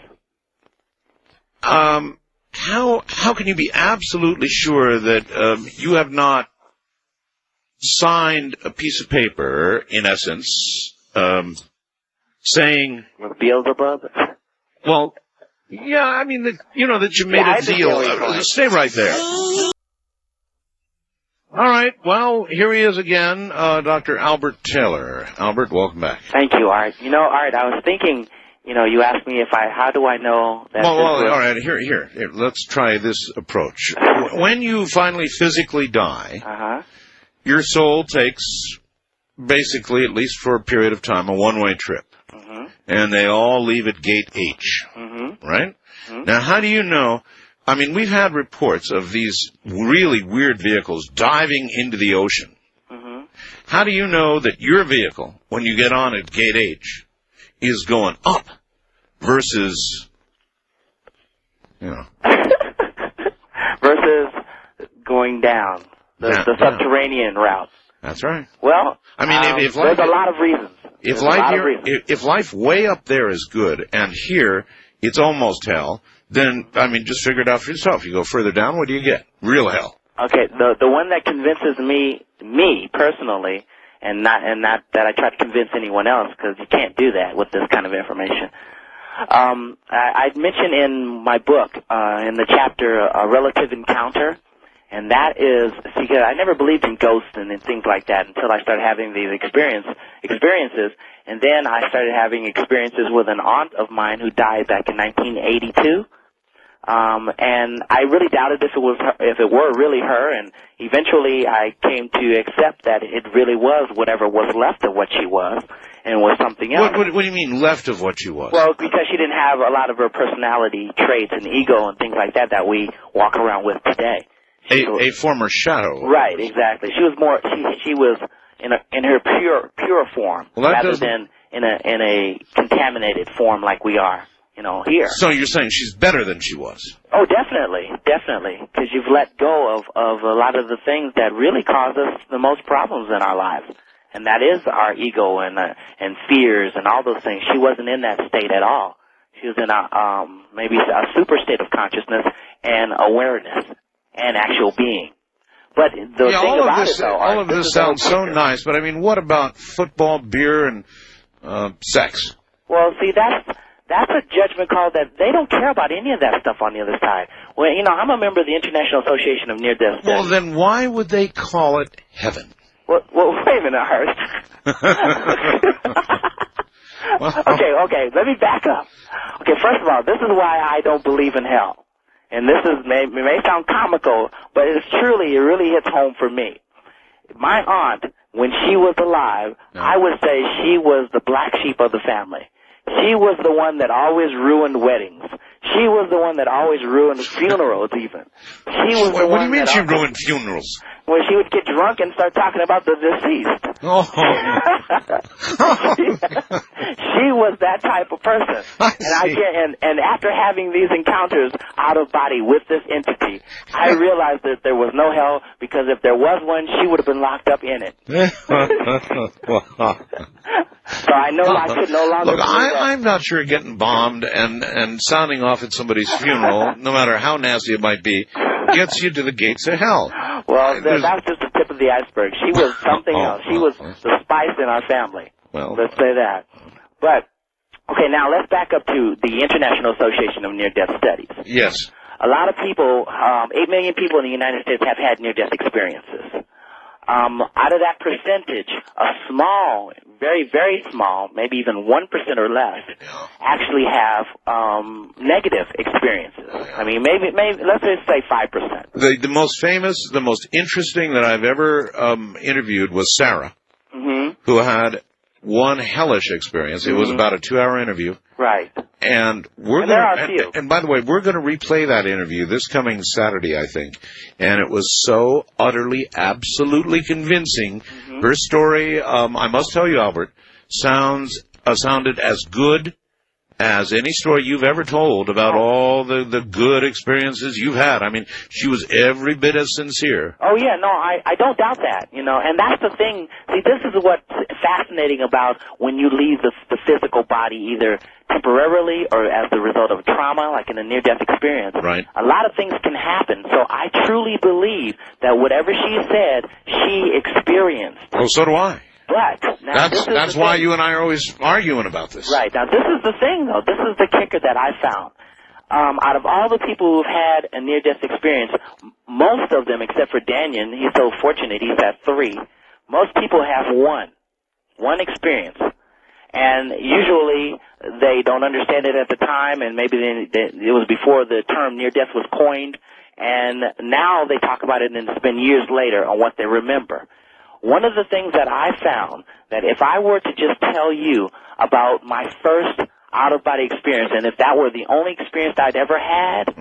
How can you be absolutely sure that you have not signed a piece of paper, in essence, saying... With Beelzebub? Well, yeah, I mean, that you made a deal. Stay right there. All right, well, here he is again, Dr. Albert Taylor. Albert, welcome back. Thank you, Art. Art, I was thinking... you asked me how do I know that... Well, all right, here, let's try this approach. When you finally physically die, your soul takes, basically, at least for a period of time, a one-way trip. And they all leave at gate H, right? Now, how do you know... I mean, we've had reports of these really weird vehicles diving into the ocean. How do you know that your vehicle, when you get on at gate H, is going up versus, versus going down, the subterranean route. That's right. Well, I mean, if there's a lot of reasons. If life way up there is good and here it's almost hell, then, I mean, just figure it out for yourself. You go further down, what do you get? Real hell. Okay, the one that convinces me personally, and not that I try to convince anyone else, because you can't do that with this kind of information. I mentioned in my book, in the chapter, A Relative Encounter, and that is, see, I never believed in ghosts and things like that until I started having these experiences, and then I started having experiences with an aunt of mine who died back in 1982. And I really doubted if it were really her, and eventually I came to accept that it really was whatever was left of what she was, and was something else. What do you mean left of what she was? Well, because she didn't have a lot of her personality traits and ego and things like that we walk around with today. A former shadow. Right, exactly. She was more. She was in her pure form, rather than in a contaminated form like we are. Here. So you're saying she's better than she was? Oh, definitely, because you've let go of a lot of the things that really cause us the most problems in our lives, and that is our ego and fears and all those things. She wasn't in that state at all. She was in maybe a super state of consciousness and awareness and actual being. But the thing about it, though, all of this sounds so nice. But I mean, what about football, beer, and sex? Well, see, that's a judgment call that they don't care about any of that stuff on the other side. Well, I'm a member of the International Association of Near-Death Studies. Well, then why would they call it heaven? Well, wait a minute, Art. Okay, let me back up. Okay, first of all, this is why I don't believe in hell. And this may sound comical, but it really hits home for me. My aunt, when she was alive, I would say she was the black sheep of the family. She was the one that always ruined weddings. She was the one that always ruined funerals, even. She was the one. What do you mean she ruined funerals? when she would get drunk and start talking about the deceased. Oh. She was that type of person. And after having these encounters out of body with this entity, I realized that there was no hell, because if there was one, she would have been locked up in it. So I know I could no longer. Look, I'm not sure getting bombed and sounding off at somebody's funeral, no matter how nasty it might be, gets you to the gates of hell. Well, that was just the tip of the iceberg. She was something else. She was the spice in our family. Well, let's say that. But okay, now let's back up to the International Association of Near-Death Studies. Yes. A lot of people, 8 million people in the United States have had near-death experiences. Out of that percentage, a small, very, very small, maybe even 1% or less, actually have negative experiences. I mean, maybe let's just say 5%. The most famous, the most interesting that I've ever interviewed was Sarah, who had one hellish experience. It was about a 2-hour interview. Right. And and by the way, we're going to replay that interview this coming Saturday, I think. And it was so utterly, absolutely convincing. Her story, I must tell you, Albert, sounded as good as any story you've ever told about all the good experiences you've had. I mean, she was every bit as sincere. Oh, yeah, no, I don't doubt that, and that's the thing. See, this is what's fascinating about when you leave the physical body, either temporarily or as the result of trauma, like in a near-death experience. Right. A lot of things can happen, so I truly believe that whatever she said, she experienced. Oh, so do I. But now that's why you and I are always arguing about this. Right. Now, this is the thing, though. This is the kicker that I found. Out of all the people who've had a near-death experience, most of them, except for Daniel, he's so fortunate, he's had 3. Most people have one experience. And usually they don't understand it at the time, and maybe it was before the term near-death was coined, and now they talk about it, and it's been years later on what they remember. One of the things that I found, that if I were to just tell you about my first out-of-body experience, and if that were the only experience I'd ever had,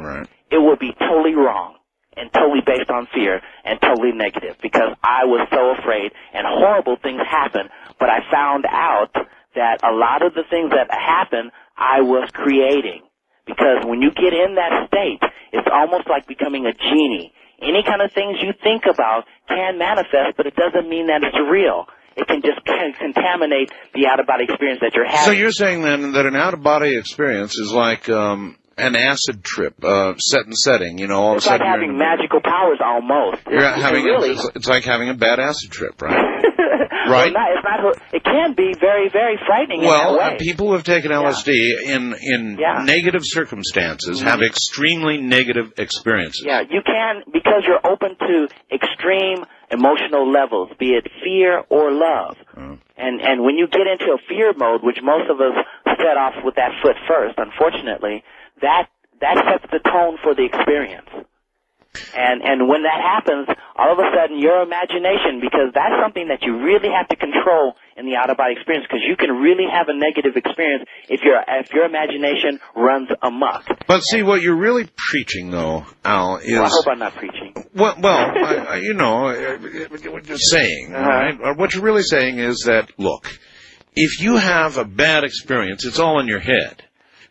it would be totally wrong and totally based on fear and totally negative, because I was so afraid and horrible things happened, but I found out that a lot of the things that happened, I was creating. Because when you get in that state, it's almost like becoming a genie. Any kind of things you think about can manifest, but it doesn't mean that it's real. It can just contaminate the out-of-body experience that you're having. So you're saying then that an out-of-body experience is like an acid trip, set and setting, all of a sudden. It's like having magical powers almost. It's like having a bad acid trip, right? Right. Well, it can be very, very frightening in that way. People who have taken LSD in negative circumstances have extremely negative experiences. Yeah, you can, because you're open to extreme emotional levels, be it fear or love. And when you get into a fear mode, which most of us set off with that foot first, unfortunately, that sets the tone for the experience. And when that happens, all of a sudden your imagination, because that's something that you really have to control in the out-of-body experience, because you can really have a negative experience if your imagination runs amok. But see, what you're really preaching, though, Al, is... Well, I hope I'm not preaching. Well, what you're saying, all right? What you're really saying is that, look, if you have a bad experience, it's all in your head.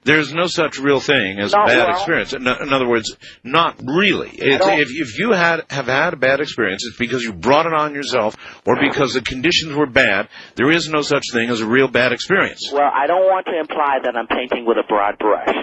There's no such real thing as a bad experience. In other words, not really. If you have had a bad experience, it's because you brought it on yourself or because the conditions were bad. There is no such thing as a real bad experience. Well, I don't want to imply that I'm painting with a broad brush,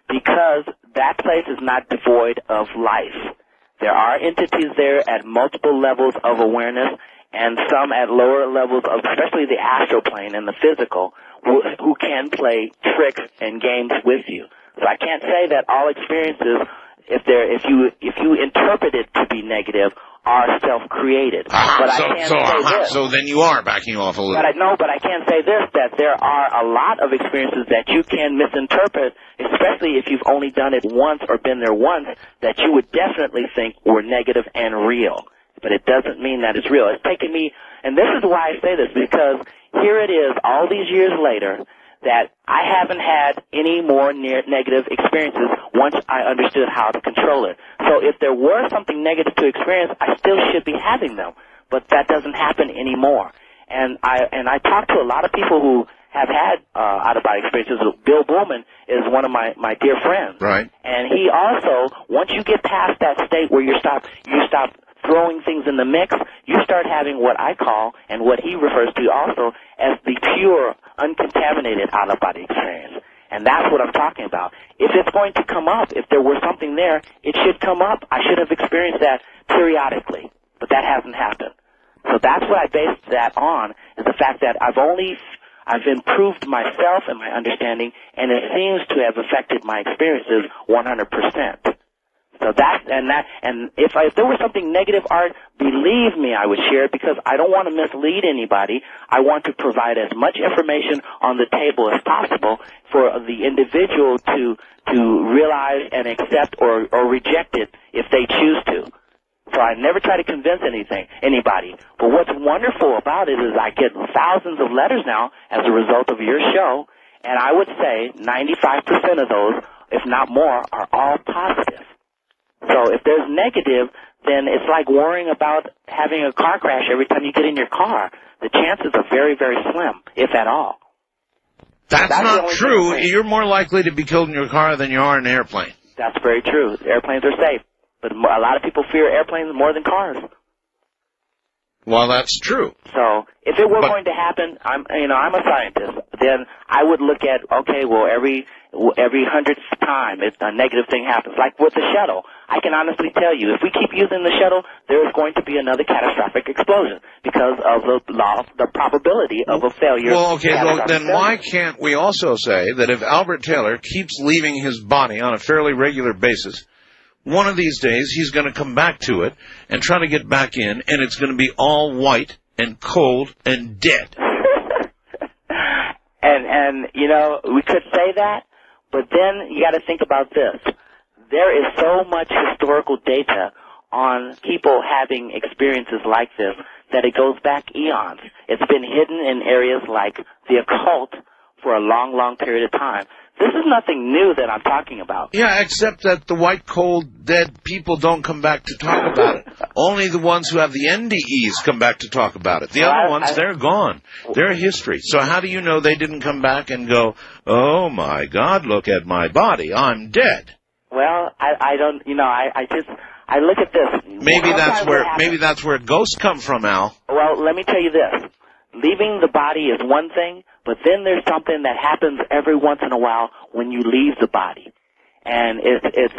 because that place is not devoid of life. There are entities there at multiple levels of awareness, and some at lower levels of, especially the astral plane and the physical, who can play tricks and games with you. So I can't say that all experiences, if you interpret it to be negative, are self-created. But I can't say this. So then you are backing off a little. But I can say this, that there are a lot of experiences that you can misinterpret, especially if you've only done it once or been there once, that you would definitely think were negative and real. But it doesn't mean that it's real. It's taken me, and this is why I say this, because here it is, all these years later, that I haven't had any more negative experiences once I understood how to control it. So if there were something negative to experience, I still should be having them, but that doesn't happen anymore. And I talk to a lot of people who have had out-of-body experiences. Bill Bowman is one of my dear friends. Right. And he also, once you get past that state where you stop throwing things in the mix, you start having what I call, and what he refers to also, as the pure, uncontaminated out-of-body experience. And that's what I'm talking about. If it's going to come up, if there was something there, it should come up. I should have experienced that periodically, but that hasn't happened. So that's what I based that on, is the fact that I've improved myself and my understanding, and it seems to have affected my experiences 100%. So and if there was something negative, Art, believe me, I would share it, because I don't want to mislead anybody. I want to provide as much information on the table as possible for the individual to realize and accept or reject it if they choose to. So I never try to convince anybody. But what's wonderful about it is I get thousands of letters now as a result of your show, and I would say 95% of those, if not more, are all positive. So if there's negative, then it's like worrying about having a car crash every time you get in your car. The chances are very, very slim, if at all. That's not true. You're more likely to be killed in your car than you are in an airplane. That's very true. Airplanes are safe. But a lot of people fear airplanes more than cars. Well, that's true. So if it were going to happen, I'm a scientist. Then I would look at, okay, well, every 100th time a negative thing happens. Like with the shuttle, I can honestly tell you, if we keep using the shuttle, there is going to be another catastrophic explosion because of the probability of a failure. Well, okay, then why can't we also say that if Albert Taylor keeps leaving his body on a fairly regular basis, one of these days he's going to come back to it and try to get back in, and it's going to be all white and cold and dead. And we could say that, but then you got to think about this. There is so much historical data on people having experiences like this that it goes back eons. It's been hidden in areas like the occult for a long, long period of time. This is nothing new that I'm talking about. Yeah, except that the white, cold, dead people don't come back to talk about it. Only the ones who have the NDEs come back to talk about it. The other ones, they're gone. They're history. So how do you know they didn't come back and go, oh, my God, look at my body. I'm dead. Well, I don't, I look at this. Maybe that's where ghosts come from, Al. Well, let me tell you this. Leaving the body is one thing, but then there's something that happens every once in a while when you leave the body. And it's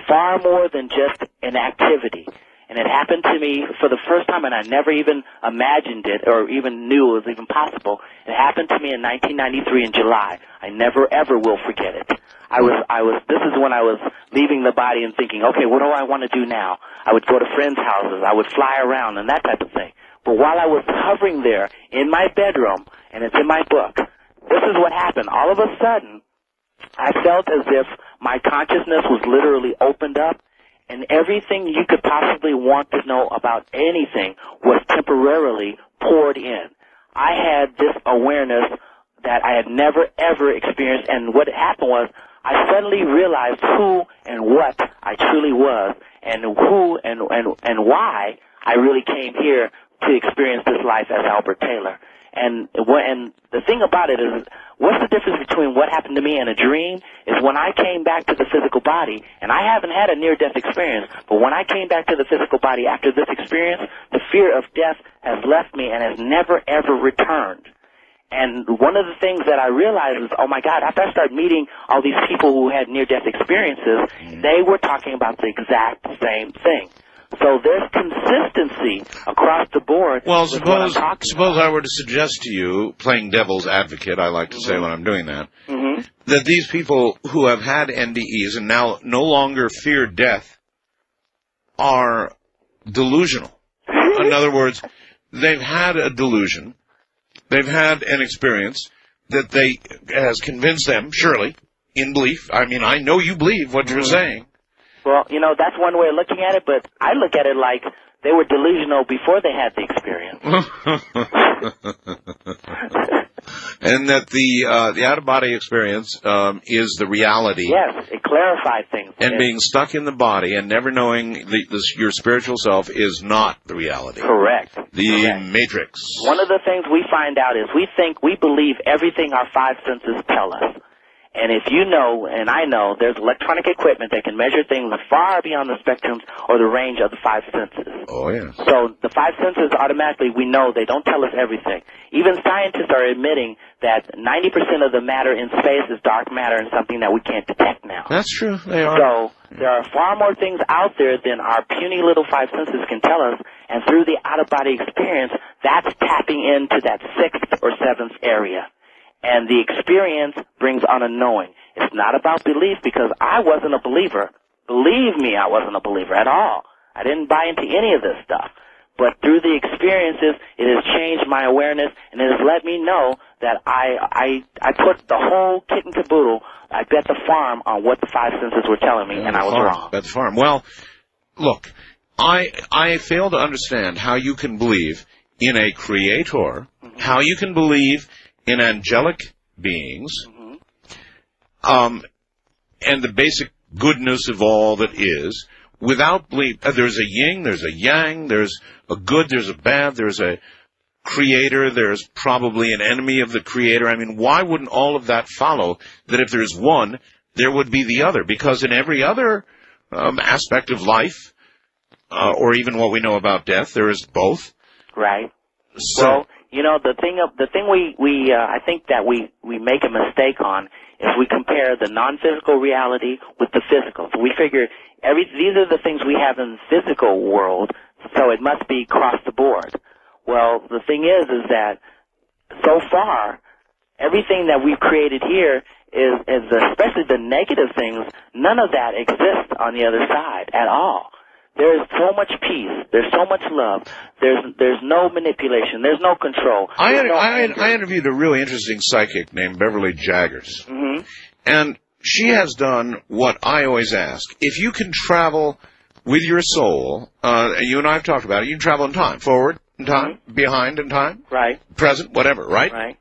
far more than just an activity. And it happened to me for the first time, and I never even imagined it or even knew it was even possible. It happened to me in 1993 in July. I never, ever will forget it. This is when I was leaving the body and thinking, okay, what do I want to do now? I would go to friends' houses. I would fly around and that type of thing. But while I was hovering there in my bedroom, and it's in my book, this is what happened. All of a sudden, I felt as if my consciousness was literally opened up, and everything you could possibly want to know about anything was temporarily poured in. I had this awareness that I had never, ever experienced, and what happened was I suddenly realized who and what I truly was, and who and why I really came here to experience this life as Albert Taylor. And the thing about it is, what's the difference between what happened to me and a dream is when I came back to the physical body, and I haven't had a near-death experience, but when I came back to the physical body after this experience, the fear of death has left me and has never, ever returned. And one of the things that I realized is, oh my God, after I started meeting all these people who had near-death experiences, they were talking about the exact same thing. So there's consistency across the board. Well, suppose I were to suggest to you, playing devil's advocate, I like to say when I'm doing that, that these people who have had NDEs and now no longer fear death are delusional. In other words, they've had a delusion, they've had an experience that has convinced them, surely, in belief. I mean, I know you believe what you're saying. Well, that's one way of looking at it, but I look at it like they were delusional before they had the experience. And that the out-of-body experience is the reality. Yes, it clarifies things. And being stuck in the body and never knowing your spiritual self is not the reality. Correct. The Matrix. One of the things we find out is we believe everything our five senses tell us. And if you know, and I know, there's electronic equipment that can measure things far beyond the spectrums or the range of the five senses. Oh, yes. So the five senses automatically, we know they don't tell us everything. Even scientists are admitting that 90% of the matter in space is dark matter and something that we can't detect now. That's true. They are. So there are far more things out there than our puny little five senses can tell us. And through the out-of-body experience, that's tapping into that sixth or seventh area. And the experience brings on a knowing. It's not about belief because I wasn't a believer. Believe me, I wasn't a believer at all. I didn't buy into any of this stuff. But through the experiences, it has changed my awareness, and it has let me know that I put the whole kit and caboodle, I bet the farm on what the five senses were telling me, and I was wrong. Bet the farm. Well, look, I fail to understand how you can believe in a creator, how you can believe in angelic beings, and the basic goodness of all that is, without belief. There's a yin, there's a yang, there's a good, there's a bad, there's a creator, there's probably an enemy of the creator. I mean, why wouldn't all of that follow that if there's one, there would be the other? Because in every other aspect of life, or even what we know about death, there is both. Right. So, well, you know, the thing we I think that we make a mistake on is we compare the non-physical reality with the physical. So we figure these are the things we have in the physical world, so it must be across the board. Well, the thing is that so far, everything that we've created here is especially the negative things, none of that exists on the other side at all. There is so much peace. There's so much love. There's no manipulation. There's no control. I interviewed a really interesting psychic named Beverly Jaggers. And she has done what I always ask. If you can travel with your soul, you and I have talked about it, you can travel in time, forward in time, behind in time, right, present, whatever, right? Right.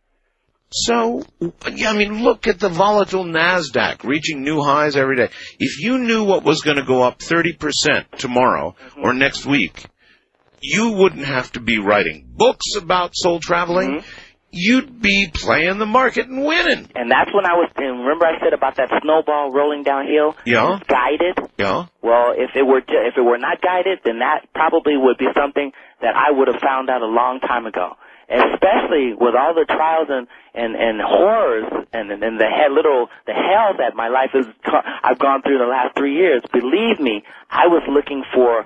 So, I mean, look at the volatile NASDAQ reaching new highs every day. If you knew what was going to go up 30% tomorrow or next week, you wouldn't have to be writing books about soul traveling. You'd be playing the market and winning. And that's when remember I said about that snowball rolling downhill? Yeah. Guided? Yeah. Well, if it were not guided, then that probably would be something that I would have found out a long time ago. Especially with all the trials and horrors and the hell that my life I've gone through the last 3 years. Believe me, I was looking for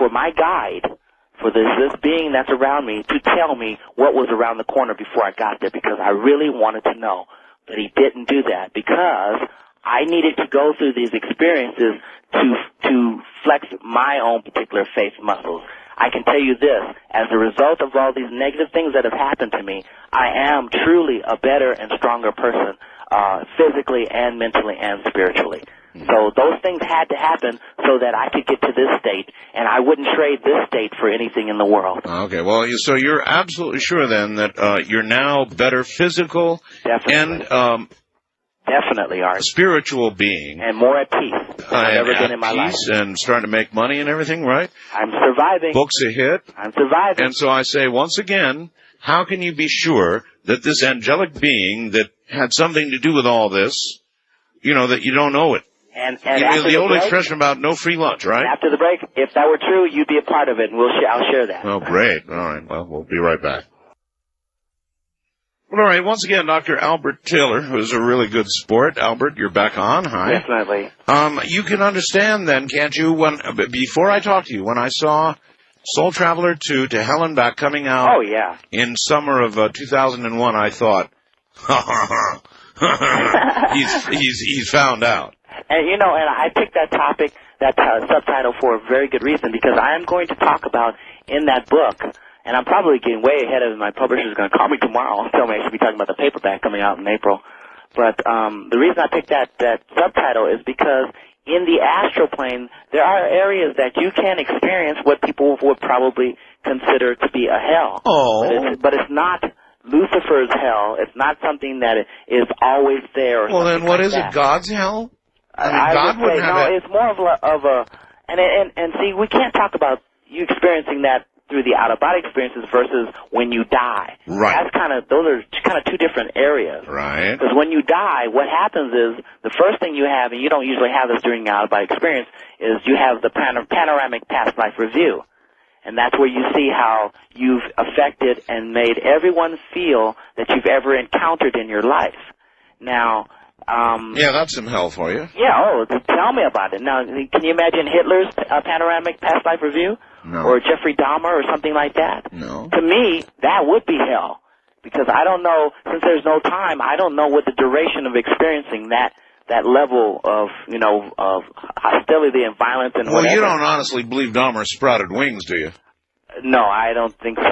my guide, for this being that's around me, to tell me what was around the corner before I got there, because I really wanted to know. But he didn't do that because I needed to go through these experiences to flex my own particular faith muscles. I can tell you this, as a result of all these negative things that have happened to me, I am truly a better and stronger person, physically and mentally and spiritually. So those things had to happen so that I could get to this state, and I wouldn't trade this state for anything in the world. Okay, well, so you're absolutely sure then that you're now better physical and definitely are spiritual being, and more at peace than I've ever been in my life, and starting to make money and everything, right? I'm surviving. Books a hit. I'm surviving. And so I say once again, how can you be sure that this angelic being that had something to do with all this, that you don't know it? And the old expression about no free lunch, right? After the break, if that were true, you'd be a part of it, and I'll share that. Oh, great. All right. Well, we'll be right back. Well, all right. Once again, Dr. Albert Taylor, who's a really good sport. Albert, you're back on. Hi. Definitely. You can understand then, can't you, before I talked to you, when I saw Soul Traveler 2 to Hell and Back coming out in summer of 2001, I thought, he's found out. And, and I picked that topic, that subtitle for a very good reason, because I am going to talk about in that book, and I'm probably getting way ahead of it. My publisher's going to call me tomorrow and tell me I should be talking about the paperback coming out in April. But the reason I picked that subtitle is because in the astral plane, there are areas that you can experience what people would probably consider to be a hell. Oh. But it's not Lucifer's hell. It's not something that is always there. Well, then what is it? God's hell? I mean, God would wouldn't say, have no, it. it's more of a and see, we can't talk about you experiencing that through the out-of-body experiences versus when you die. Right. Those are kind of two different areas. Right. Because when you die, what happens is the first thing you have, and you don't usually have this during the out-of-body experience, is you have the panoramic past life review. And that's where you see how you've affected and made everyone feel that you've ever encountered in your life. Now, yeah, that's some hell for you. yeah, tell me about it. Now, can you imagine Hitler's panoramic past life review? No. Or Jeffrey Dahmer or something like that? No. To me, that would be hell. Because I don't know, since there's no time, I don't know what the duration of experiencing that level of, of hostility and violence and Well, whatever. you don't honestly believe Dahmer sprouted wings, do you? No, I don't think so.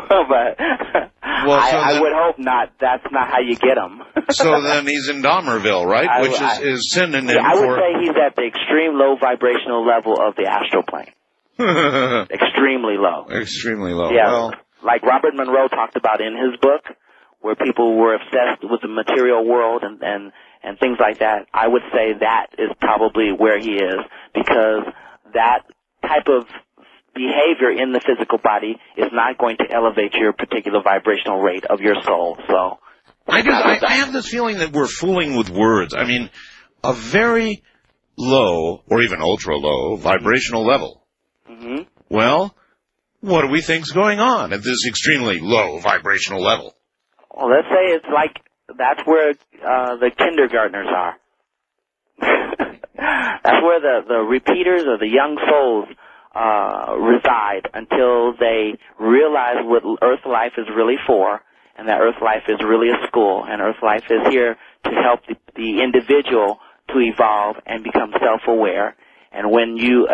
But I would hope not. That's not how you get them. So then he's in Dahmerville, right? Which is synonym I would for... say he's at the extreme low vibrational level of the astral plane. Extremely low. Extremely low. Yeah, Well, like Robert Monroe talked about in his book, where people were obsessed with the material world and things like that. I would say that is probably where he is, because that type of behavior in the physical body is not going to elevate your particular vibrational rate of your soul. So I have this feeling that we're fooling with words. I mean, a very low, or even ultra-low, vibrational level. Mm-hmm. Well, what do we think's going on at this extremely low vibrational level? Well, let's say it's like that's where the kindergartners are. That's where the repeaters or the young souls reside until they realize what Earth life is really for, and that Earth life is really a school, and Earth life is here to help the individual to evolve and become self-aware. And when you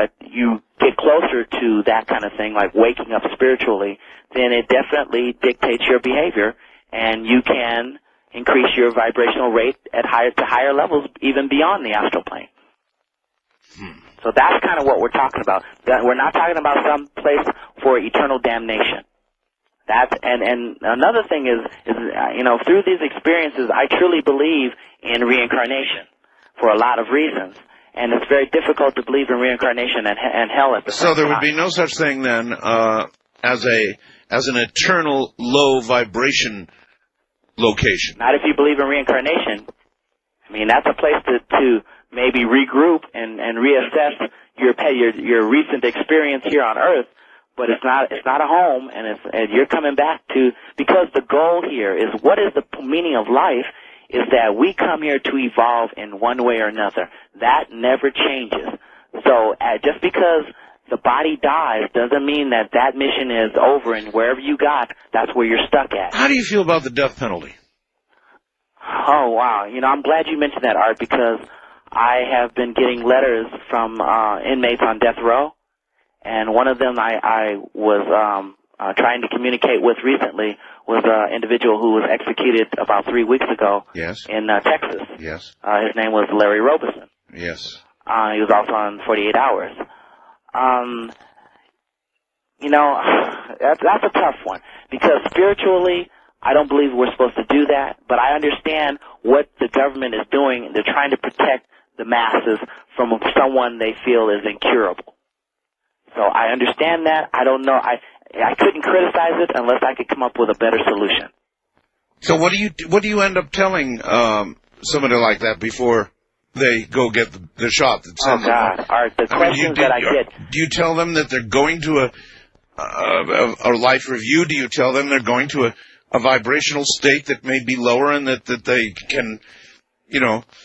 get closer to that kind of thing, like waking up spiritually, then it definitely dictates your behavior, and you can increase your vibrational rate at higher levels, even beyond the astral plane. So that's kind of what we're talking about. We're not talking about some place for eternal damnation. And another thing is through these experiences, I truly believe in reincarnation for a lot of reasons. And it's very difficult to believe in reincarnation and hell at the same time. So there would be no such thing then as an eternal low vibration location. Not if you believe in reincarnation. I mean, that's a place to maybe regroup and reassess your recent experience here on Earth. But it's not a home, and you're coming back to, because the goal here is, what is the meaning of life? Is that we come here to evolve in one way or another. That never changes. So just because the body dies doesn't mean that mission is over, and wherever you got, that's where you're stuck at. How do you feel about the death penalty? Oh, wow. I'm glad you mentioned that, Art, because I have been getting letters from inmates on death row, and one of them I was trying to communicate with recently was an individual who was executed about 3 weeks ago. Yes. In Texas. Yes. His name was Larry Robeson. Yes. He was also on 48 Hours. That's a tough one, because spiritually, I don't believe we're supposed to do that, but I understand what the government is doing. They're trying to protect the masses from someone they feel is incurable. So I understand that. I don't know. I couldn't criticize it unless I could come up with a better solution. So what do you end up telling somebody like that before they go get the shot that sends them? God, Art, the questions that I get. Do you tell them that they're going to a life review? Do you tell them they're going to a vibrational state that may be lower and that they can,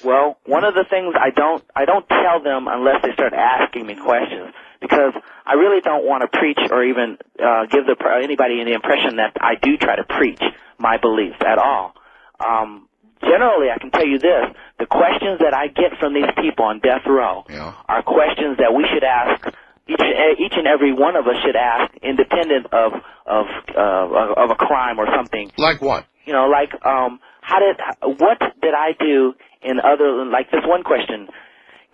Well, one of the things I don't tell them unless they start asking me questions, because I really don't want to preach or even give anybody the impression that I do try to preach my beliefs at all. Generally, I can tell you this: the questions that I get from these people on death row are questions that we should ask. Each and every one of us should ask, independent of a crime or something. Like what? What did I do in other, like this one question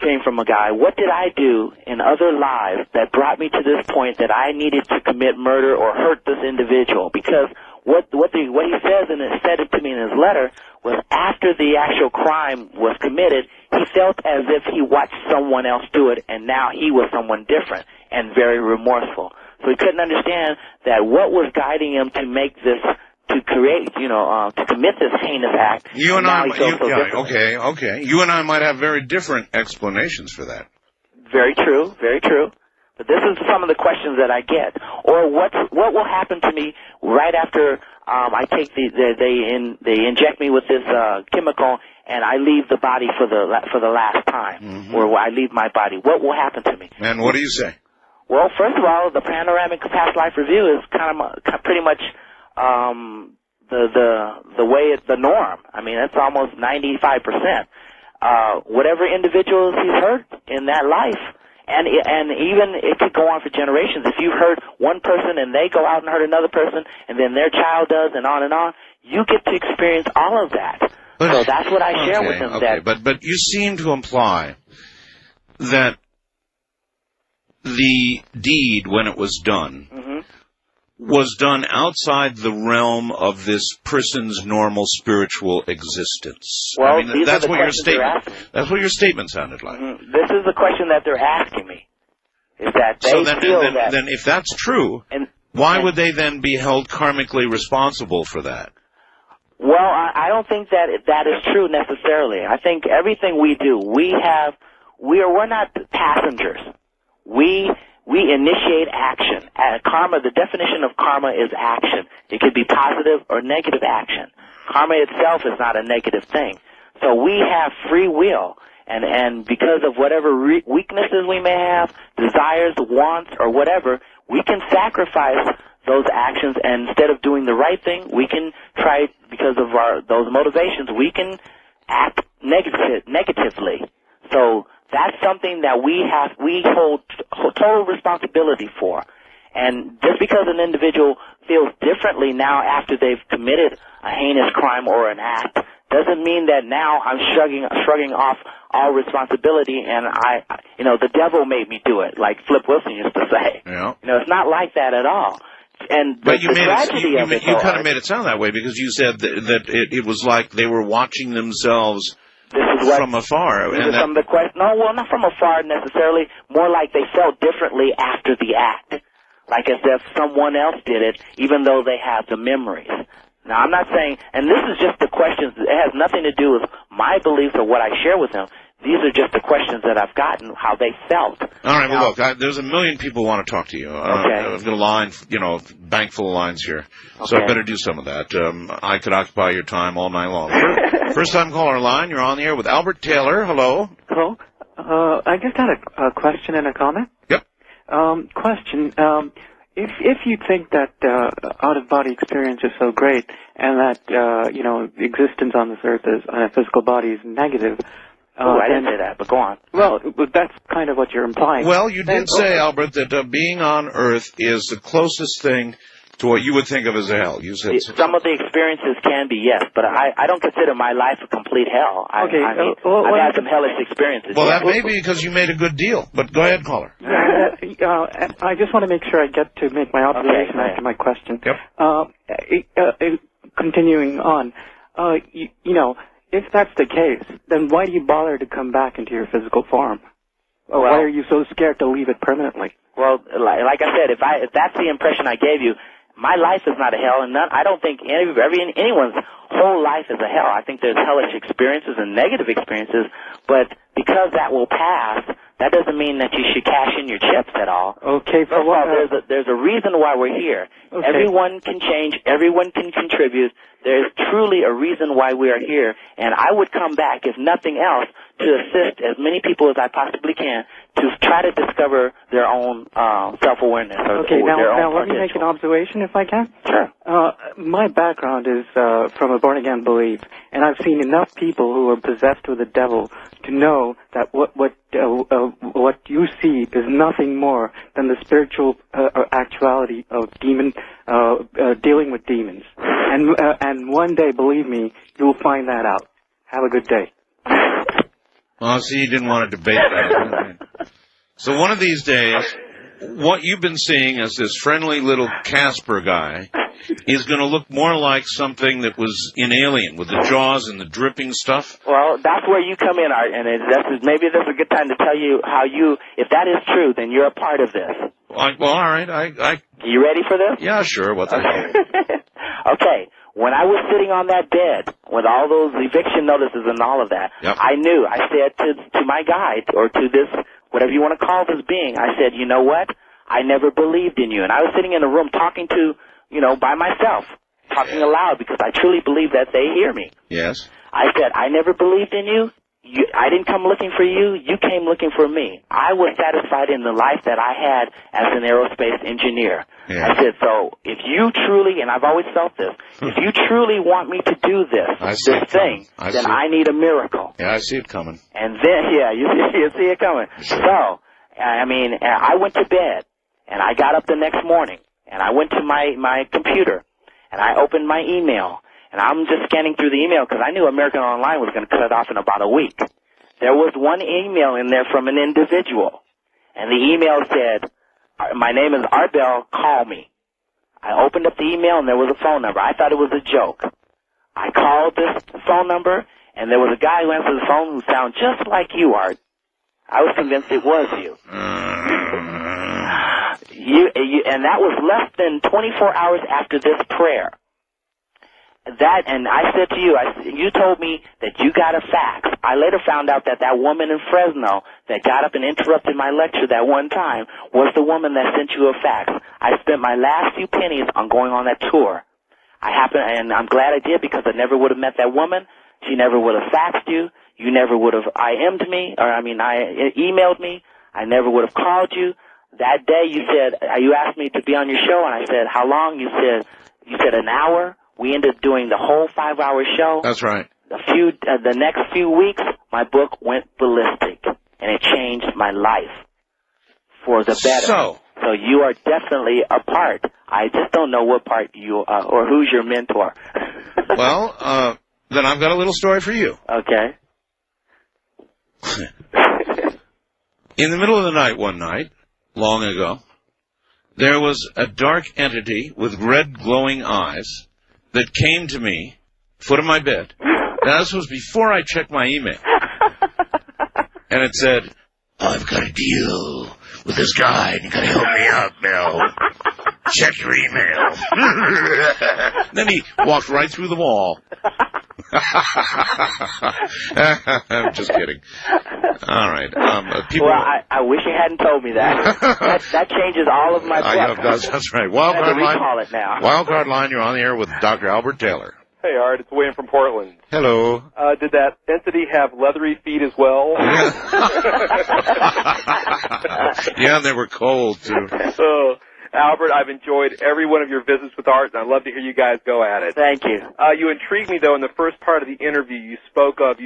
came from a guy, what did I do in other lives that brought me to this point that I needed to commit murder or hurt this individual? Because what he says, and it said it to me in his letter, was after the actual crime was committed, he felt as if he watched someone else do it, and now he was someone different and very remorseful. So he couldn't understand that what was guiding him to make this, to create, to commit this heinous act. You and I, differently. okay. You and I might have very different explanations for that. Very true, very true. But this is some of the questions that I get. Or what will happen to me right after I take they inject me with this chemical and I leave the body for the last time, or I leave my body. What will happen to me? And what do you say? Well, first of all, the panoramic past life review is pretty much the way it's the norm. I mean, it's almost 95%. Whatever individuals he's hurt in that life, and even it could go on for generations. If you hurt one person and they go out and hurt another person, and then their child does, and on, you get to experience all of that. So that's what I share with them. Okay, but you seem to imply that the deed, when it was done, was done outside the realm of this person's normal spiritual existence. Well, I mean, that's what your statement sounded like. This is the question that they're asking me. Is that they feel that... Then if that's true, why would they then be held karmically responsible for that? Well, I don't think that is true necessarily. I think everything we do, we're not passengers. We initiate action. Karma, the definition of karma is action. It could be positive or negative action. Karma itself is not a negative thing. So we have free will, and because of whatever weaknesses we may have, desires, wants, or whatever, we can sacrifice those actions, and instead of doing the right thing, we can try, because of those motivations, we can act negatively. So that's something that we hold total responsibility for. And just because an individual feels differently now after they've committed a heinous crime or an act doesn't mean that now I'm shrugging off all responsibility and the devil made me do it, like Flip Wilson used to say. Yeah. It's not like that at all. And but you kind of made it sound that way, because you said that it was like they were watching themselves from afar. No, well, not from afar necessarily. More like they felt differently after the act, like as if someone else did it, even though they have the memories. Now, I'm not saying, and this is just the questions. It has nothing to do with my beliefs or what I share with them. These are just the questions that I've gotten, how they felt. All right, well, look, there's a million people who want to talk to you. I've got a line, bank full of lines here. Okay. So I better do some of that. I could occupy your time all night long. First time caller line, you're on the air with Albert Taylor. Hello. Hello. I just had a question and a comment. Yep. Question. If you think that out-of-body experience is so great and that, existence on this earth is, on a physical body is negative... I didn't say that, but go on. Well, that's kind of what you're implying. Well, you did say, Albert, that being on Earth is the closest thing to what you would think of as a hell. You said some of the experiences can be, yes, but I don't consider my life a complete hell. I've had some hellish experiences. Well, that may be because you made a good deal, but go ahead, caller. I just want to make sure I get to make my observation after my question. Yep. Continuing on, if that's the case, then why do you bother to come back into your physical form? Or why are you so scared to leave it permanently? Well, like I said, if that's the impression I gave you, my life is not a hell, and I don't think anyone's whole life is a hell. I think there's hellish experiences and negative experiences, but because that will pass, that doesn't mean that you should cash in your chips at all. Okay, First of all, there's a reason why we're here. Okay. Everyone can change. Everyone can contribute. There's truly a reason why we are here, and I would come back, if nothing else, to assist as many people as I possibly can to try to discover their own self-awareness. Okay, now let me make an observation, if I can. Sure. My background is from a born-again belief, and I've seen enough people who are possessed with the devil to know that what you see is nothing more than the spiritual actuality of dealing with demons. And one day, believe me, you'll find that out. Have a good day. Well, see, you didn't want to debate that. So one of these days, what you've been seeing as this friendly little Casper guy is going to look more like something that was in Alien with the jaws and the dripping stuff. Well, that's where you come in, Art, and maybe this is a good time to tell you how if that is true, then you're a part of this. Well, all right. You ready for this? Yeah, sure. What the hell? Okay. When I was sitting on that bed with all those eviction notices and all of that, yep. I knew. I said to my guide, or to this, whatever you want to call this being, I said, you know what? I never believed in you. And I was sitting in a room talking to, by myself, talking aloud, because I truly believe that they hear me. Yes. I said, I never believed in you. I didn't come looking for you. You came looking for me. I was satisfied in the life that I had as an aerospace engineer. Yeah. I said, so if you truly, and I've always felt this, if you truly want me to do this thing, then I need a miracle. Yeah, I see it coming. And then, you see it coming. Sure. So, I went to bed, and I got up the next morning, and I went to my computer, and I opened my email. And I'm just scanning through the email because I knew American Online was going to cut it off in about a week. There was one email in there from an individual. And the email said, my name is Arbel, call me. I opened up the email and there was a phone number. I thought it was a joke. I called this phone number and there was a guy who answered the phone who sounded just like you, Art. I was convinced it was you. And that was less than 24 hours after this prayer. And I said to you, you told me that you got a fax. I later found out that woman in Fresno that got up and interrupted my lecture that one time was the woman that sent you a fax. I spent my last few pennies on going on that tour. And I'm glad I did because I never would have met that woman. She never would have faxed you. You never would have emailed me. I never would have called you. That day you asked me to be on your show, and I said, how long? You said an hour. We ended up doing the whole 5-hour show. That's right. The next few weeks, my book went ballistic, and it changed my life for the better. So you are definitely a part. I just don't know what part you or who's your mentor. Well, then I've got a little story for you. Okay. In the middle of the night one night, long ago, there was a dark entity with red glowing eyes that came to me, foot of my bed. Now, this was before I checked my email. And it said, I've got a deal with this guy, and you gotta help me out, Mel. Check your email. Then he walked right through the wall. I'm just kidding. All right. I wish you hadn't told me that. that changes all of my plans. That's right. Wildcard line. Recall it now. Wildcard line. You're on the air with Dr. Albert Taylor. Hey, Art. It's Wayne from Portland. Hello. Did that entity have leathery feet as well? Yeah, they were cold too. So, Albert, I've enjoyed every one of your visits with Art, and I'd love to hear you guys go at it. Thank you. You intrigued me, though, in the first part of the interview. You spoke of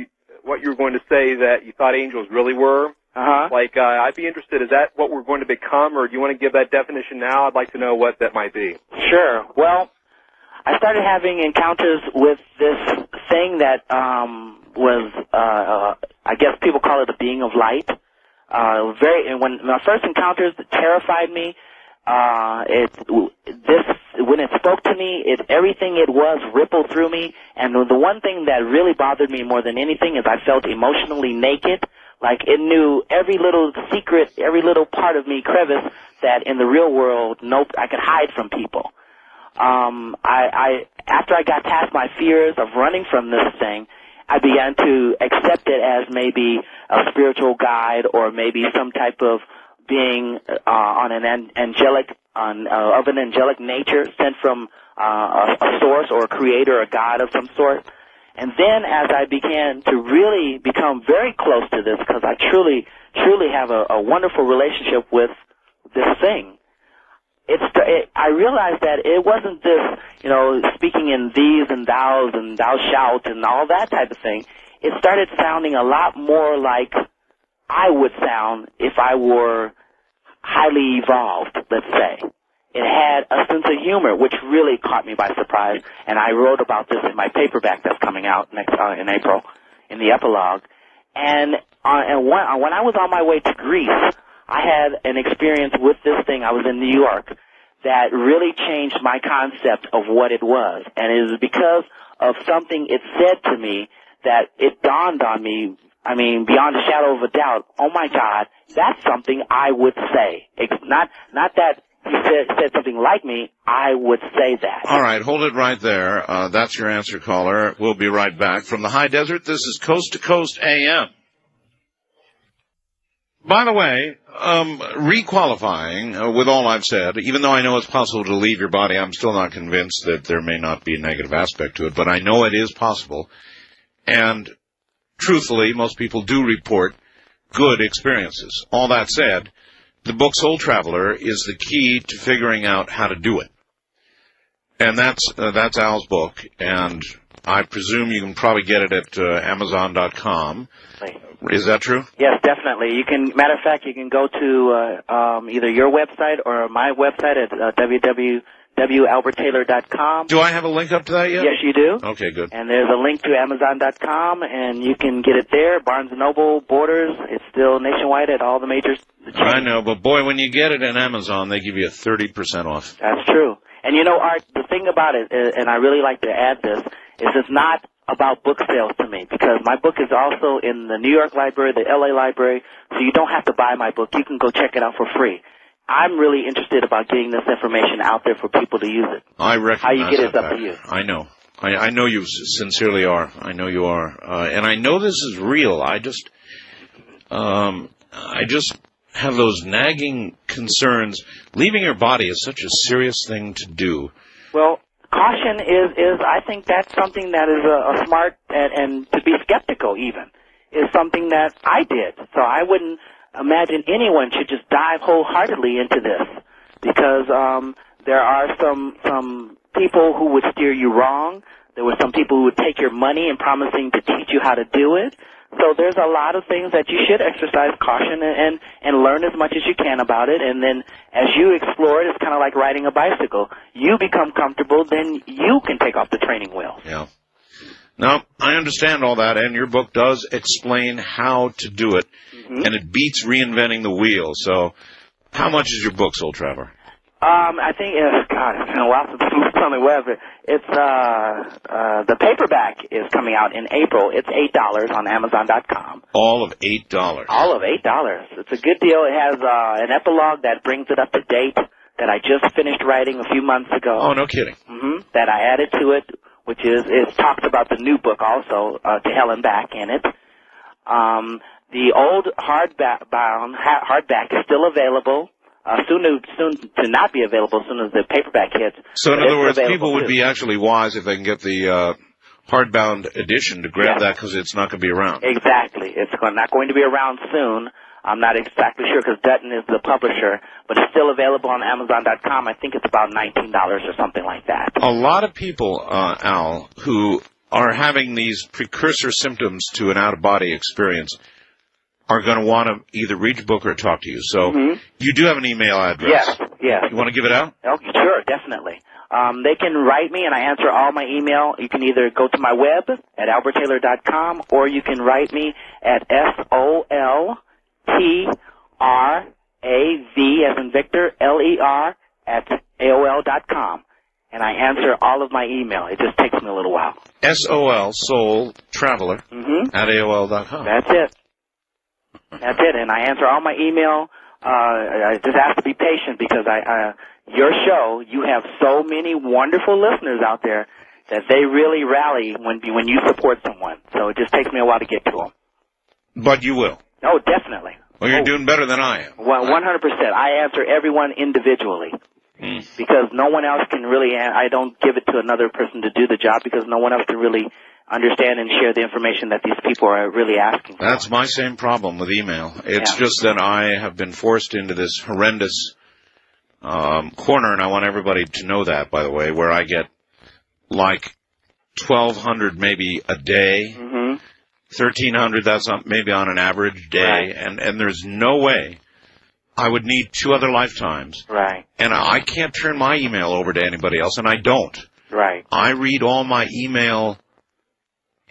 what you were going to say that you thought angels really were. Uh-huh. Like, I'd be interested, is that what we're going to become, or do you want to give that definition now? I'd like to know what that might be. Sure. Well, I started having encounters with this thing that was, I guess people call it a being of light. And when my first encounters, it terrified me. When it spoke to me, everything it was rippled through me. And the one thing that really bothered me more than anything is I felt emotionally naked. Like it knew every little secret, every little part of me, crevice, that in the real world, I could hide from people. After I got past my fears of running from this thing, I began to accept it as maybe a spiritual guide or maybe some type of being of an angelic nature, sent from a source or a creator, a god of some sort. And then as I began to really become very close to this, because I truly have a wonderful relationship with this thing, I realized that it wasn't this, speaking in these and thous and thou shalt and all that type of thing. It started sounding a lot more like I would sound if I were highly evolved, let's say. It had a sense of humor, which really caught me by surprise, and I wrote about this in my paperback that's coming out in April, in the epilogue. And when I was on my way to Greece, I had an experience with this thing. I was in New York that really changed my concept of what it was. And it was because of something it said to me that it dawned on me, I mean, beyond a shadow of a doubt, oh my God, that's something I would say. Not that he said something like me, I would say that. All right, hold it right there. That's your answer, caller. We'll be right back. From the high desert, this is Coast to Coast AM. By the way, requalifying with all I've said, even though I know it's possible to leave your body, I'm still not convinced that there may not be a negative aspect to it, but I know it is possible. And truthfully, most people do report good experiences. All that said, the book Soul Traveler is the key to figuring out how to do it. And that's Al's book, and I presume you can probably get it at Amazon.com. Is that true? Yes, definitely. You can. Matter of fact, you can go to either your website or my website at www.alberttaylor.com. Do I have a link up to that yet? Yes, you do. Okay, good. And there's a link to Amazon.com, and you can get it there. Barnes & Noble, Borders. It's still nationwide at all the major chains. I know, but boy, when you get it in Amazon, they give you 30% off. That's true. And you know, Art, the thing about it, and I really like to add this, is it's not about book sales to me, because my book is also in the New York Library, the LA Library, so you don't have to buy my book. You can go check it out for free. I'm really interested about getting this information out there for people to use it. I recognize how you get it is that up to you. I know. I know you sincerely are. I know you are. And I know this is real. I just have those nagging concerns. Leaving your body is such a serious thing to do. Well, caution is I think that's something that is a smart, and to be skeptical even, is something that I did. So I wouldn't imagine anyone should just dive wholeheartedly into this, because there are some people who would steer you wrong. There were some people who would take your money and promising to teach you how to do it. So there's a lot of things that you should exercise caution and learn as much as you can about it. And then as you explore it, it's kind of like riding a bicycle. You become comfortable, then you can take off the training wheels. Yeah. Now, I understand all that, and your book does explain how to do it, and it beats reinventing the wheel. So how much is your book, Soul Traveler? I think, God, it's been a while since I looked on the web. It's, the paperback is coming out in April. It's $8 on Amazon.com. All of $8. All of $8. It's a good deal. It has, an epilogue that brings it up to date that I just finished writing a few months ago. Oh, no kidding. That I added to it, which is, it talks about the new book also, To Hell and Back in it. The old hardback is still available. Soon to not be available as soon as the paperback hits. So in other words, people would be actually wise if they can get the hardbound edition to grab that, because it's not going to be around. Exactly. It's not going to be around soon. I'm not exactly sure because Dutton is the publisher, but it's still available on Amazon.com. I think it's about $19 or something like that. A lot of people, Al, who are having these precursor symptoms to an out-of-body experience are going to want to either read your book or talk to you. So you do have an email address. Yes. You want to give it out? Oh, sure, definitely. They can write me, and I answer all my email. You can either go to my web at alberttaylor.com, or you can write me at SOLTRAV, as in Victor, LER, at AOL.com. And I answer all of my email. It just takes me a little while. SOL, Soul Traveler, at AOL.com. That's it. That's it, and I answer all my email. I just have to be patient because your show, you have so many wonderful listeners out there that they really rally when you support someone. So it just takes me a while to get to them. But you will. Oh, definitely. Well, you're doing better than I am. 100%. I answer everyone individually because no one else can really. I don't give it to another person to do the job because no one else can really understand and share the information that these people are really asking for. That's my same problem with email. It's just that I have been forced into this horrendous corner, and I want everybody to know that, by the way, where I get like 1,200 maybe a day, 1,300, that's maybe on an average day, and there's no way I would need 2 other lifetimes. Right. And I can't turn my email over to anybody else, and I don't. Right. I read all my email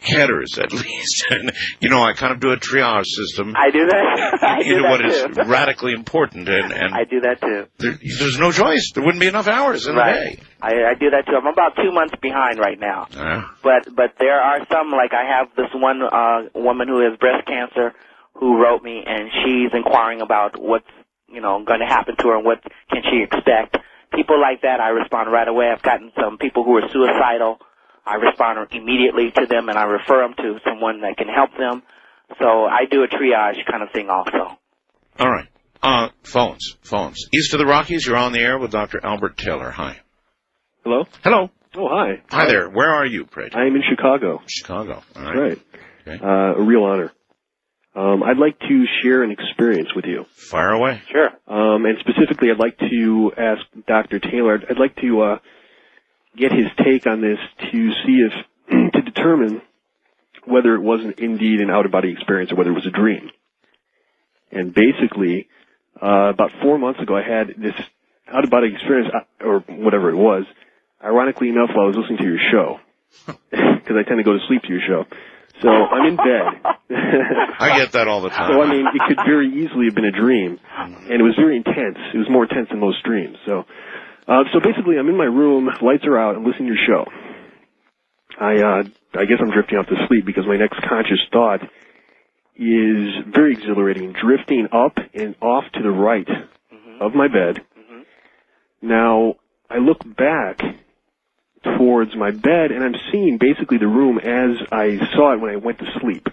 headers at least. And, I kind of do a triage system. I do that. into what is radically important. And I do that too. There's no choice. There wouldn't be enough hours in the day. I do that too. I'm about 2 months behind right now. But there are some, like I have this one woman who has breast cancer who wrote me, and she's inquiring about what's going to happen to her and what can she expect. People like that, I respond right away. I've gotten some people who are suicidal. I respond immediately to them, and I refer them to someone that can help them. So I do a triage kind of thing also. All right. Phones. East of the Rockies, you're on the air with Dr. Albert Taylor. Hi. Hello? Hello. Oh, hi. Hi there. Where are you, pray? I am in Chicago. Chicago. All That's right. right. Okay. A real honor. I'd like to share an experience with you. Fire away. Sure. And specifically, I'd like to ask Dr. Taylor, I'd like to get his take on this to see if, to determine whether it wasn't indeed an out-of-body experience or whether it was a dream. And basically, about 4 months ago, I had this out-of-body experience, or whatever it was, ironically enough, while I was listening to your show, because I tend to go to sleep to your show. So I'm in bed. I get that all the time. So, I mean, it could very easily have been a dream, and it was very intense. It was more intense than most dreams. So basically, I'm in my room, lights are out, I'm listening to your show. I guess I'm drifting off to sleep because my next conscious thought is very exhilarating, drifting up and off to the right of my bed. Now, I look back towards my bed, and I'm seeing basically the room as I saw it when I went to sleep.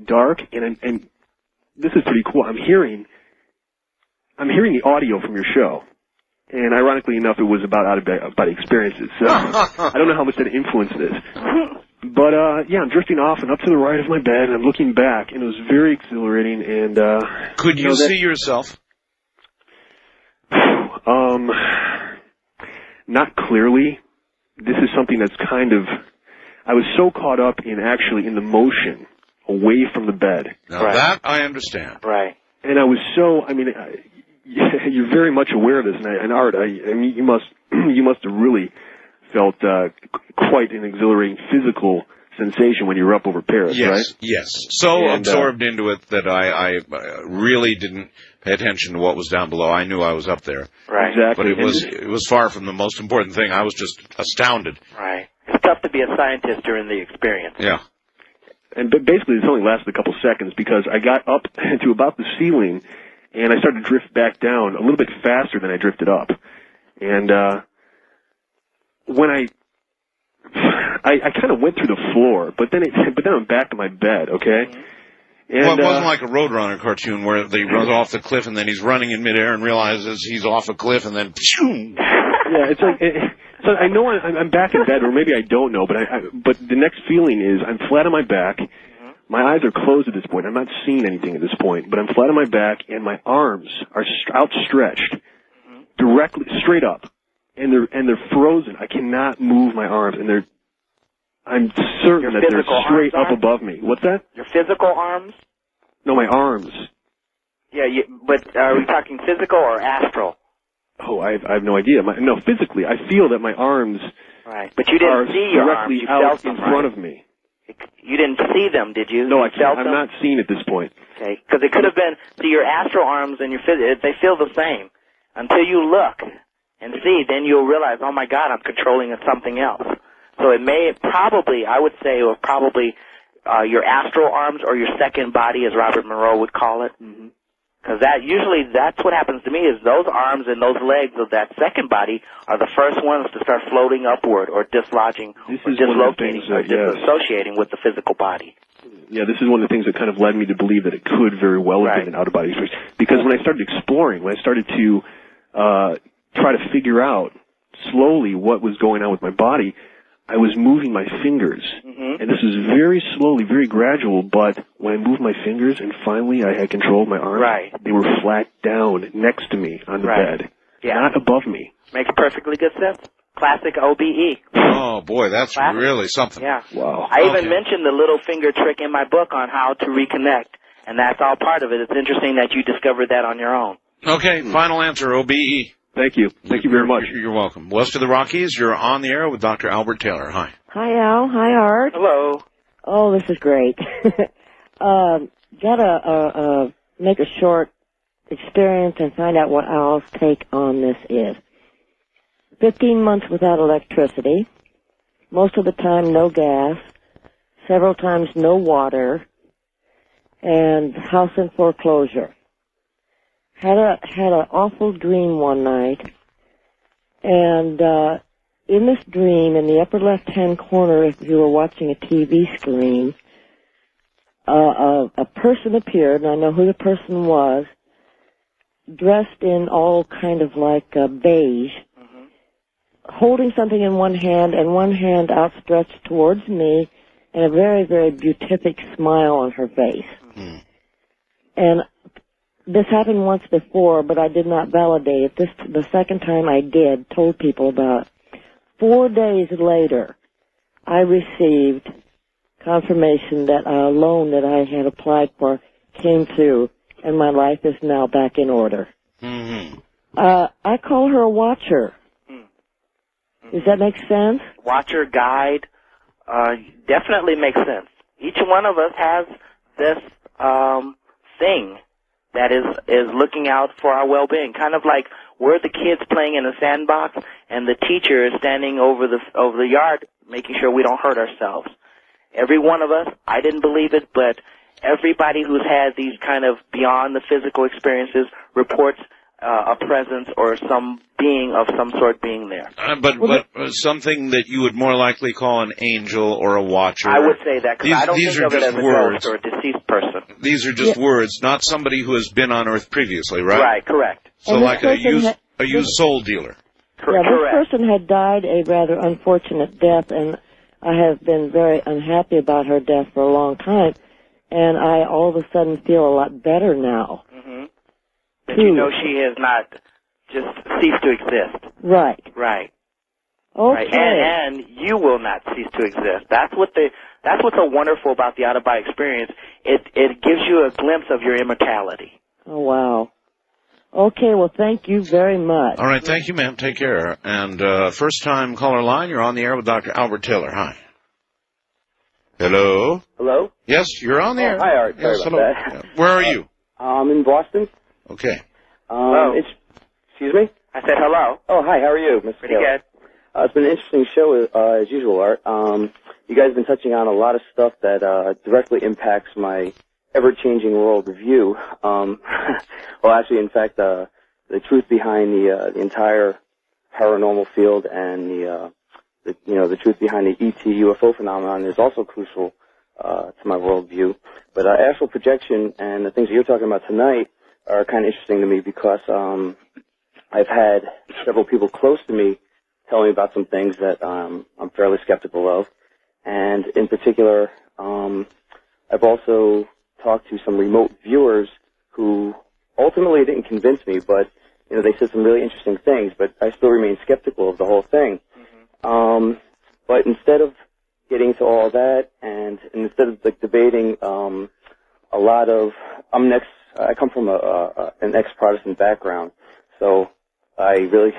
Dark, and this is pretty cool. I'm hearing the audio from your show. And ironically enough, it was about out-of-body experiences. So I don't know how much that influenced this. But, I'm drifting off and up to the right of my bed, and I'm looking back, and it was very exhilarating. And could you see yourself? Not clearly. This is something that's kind of, I was so caught up in the motion away from the bed. Now that I understand. Right. And I was you're very much aware of this, and Art, I mean, you must have really felt quite an exhilarating physical sensation when you were up over Paris, right? Yes. So absorbed into it that I really didn't pay attention to what was down below. I knew I was up there. Right. Exactly. But it was far from the most important thing. I was just astounded. Right. It's tough to be a scientist during the experience. Yeah. But basically, this only lasted a couple seconds because I got up to about the ceiling, and I started to drift back down a little bit faster than I drifted up. And when I kind of went through the floor, but then I'm back in my bed, okay? And, well, it wasn't like a Roadrunner cartoon where he runs off the cliff and then he's running in midair and realizes he's off a cliff and then pshoo. Yeah, it's like so I know I'm back in bed, or maybe I don't know, but the next feeling is I'm flat on my back. My eyes are closed at this point. I'm not seeing anything at this point, but I'm flat on my back, and my arms are outstretched directly straight up, and they're frozen. I cannot move my arms, and I'm certain that they're straight up above me. What's that? Your physical arms? No, my arms. Yeah, but are we talking physical or astral? Oh, I have no idea. No, physically, I feel that my arms right, but you didn't see your directly arms. You out felt them, in front of me. You didn't see them, did you? No, I'm not seeing at this point. Okay, because it could have been, see, your astral arms and your they feel the same. Until you look and see, then you'll realize, oh my God, I'm controlling something else. So it may probably, I would say, or probably your astral arms or your second body, as Robert Monroe would call it. Because that's what happens to me, is those arms and those legs of that second body are the first ones to start floating upward or dislodging or dislocating or disassociating with the physical body. Yeah, this is one of the things that kind of led me to believe that it could very well have been an out-of-body experience. Because when I started exploring, when I started to try to figure out slowly what was going on with my body, I was moving my fingers. And this was very slowly, very gradual, but when I moved my fingers and finally I had control of my arms, they were flat down next to me on the bed, not above me. Makes perfectly good sense. Classic OBE. Oh, boy, that's really something. Yeah. Wow. I even mentioned the little finger trick in my book on how to reconnect, and that's all part of it. It's interesting that you discovered that on your own. Okay, final answer, OBE. Thank you. Thank you very much. You're welcome. West of the Rockies, you're on the air with Dr. Albert Taylor. Hi. Hi, Al. Hi, Art. Hello. Oh, this is great. Gotta make a short experience and find out what Al's take on this is. 15 months without electricity, most of the time no gas, several times no water, and house in foreclosure. Had a awful dream one night, and in this dream, in the upper left-hand corner, if you were watching a TV screen, a person appeared, and I know who the person was, dressed in all kind of like beige, holding something in one hand and one hand outstretched towards me, and a very, very beatific smile on her face. And this happened once before, but I did not validate it. The second time I did, told people about it. 4 days later, I received confirmation that a loan that I had applied for came through, and my life is now back in order. I call her a watcher. Does that make sense? Watcher, guide, definitely makes sense. Each one of us has this thing that is looking out for our well-being. Kind of like we're the kids playing in a sandbox, and the teacher is standing over the yard, making sure we don't hurt ourselves. Every one of us, I didn't believe it, but everybody who's had these kind of beyond the physical experiences reports a presence or some being of some sort being there. But something that you would more likely call an angel or a watcher. I would say that, because I don't these think are of it just as a words. ghost or a deceased person. These are just words, not somebody who has been on Earth previously, right? Right, correct. So like a used soul dealer. Yeah, this person had died a rather unfortunate death, and I have been very unhappy about her death for a long time, and I all of a sudden feel a lot better now. But you know she has not just ceased to exist. Right. Right. Okay. Right. And you will not cease to exist. That's what's so wonderful about the out-of-body experience. It gives you a glimpse of your immortality. Oh, wow. Okay, well, thank you very much. All right, thank you, ma'am. Take care. And first-time caller line, you're on the air with Dr. Albert Taylor. Hi. Hello? Hello? Yes, you're on the air. Hi, Art. Sorry Yes, about hello. that. Where are you? I'm in Boston. Okay. Hello. Excuse me? I said hello. Oh, hi. How are you, Mr. Pretty Taylor? good. It's been an interesting show, as usual, Art. You guys have been touching on a lot of stuff that directly impacts my ever-changing worldview. Well, actually, in fact, the truth behind the entire paranormal field and the truth behind the ET UFO phenomenon is also crucial to my worldview. But astral projection and the things that you're talking about tonight are kind of interesting to me because I've had several people close to me tell me about some things that I'm fairly skeptical of. And in particular, I've also talked to some remote viewers who ultimately didn't convince me, but they said some really interesting things, but I still remain skeptical of the whole thing. But instead of getting to all that, and instead of debating a lot of, I come from an ex-Protestant background, so I really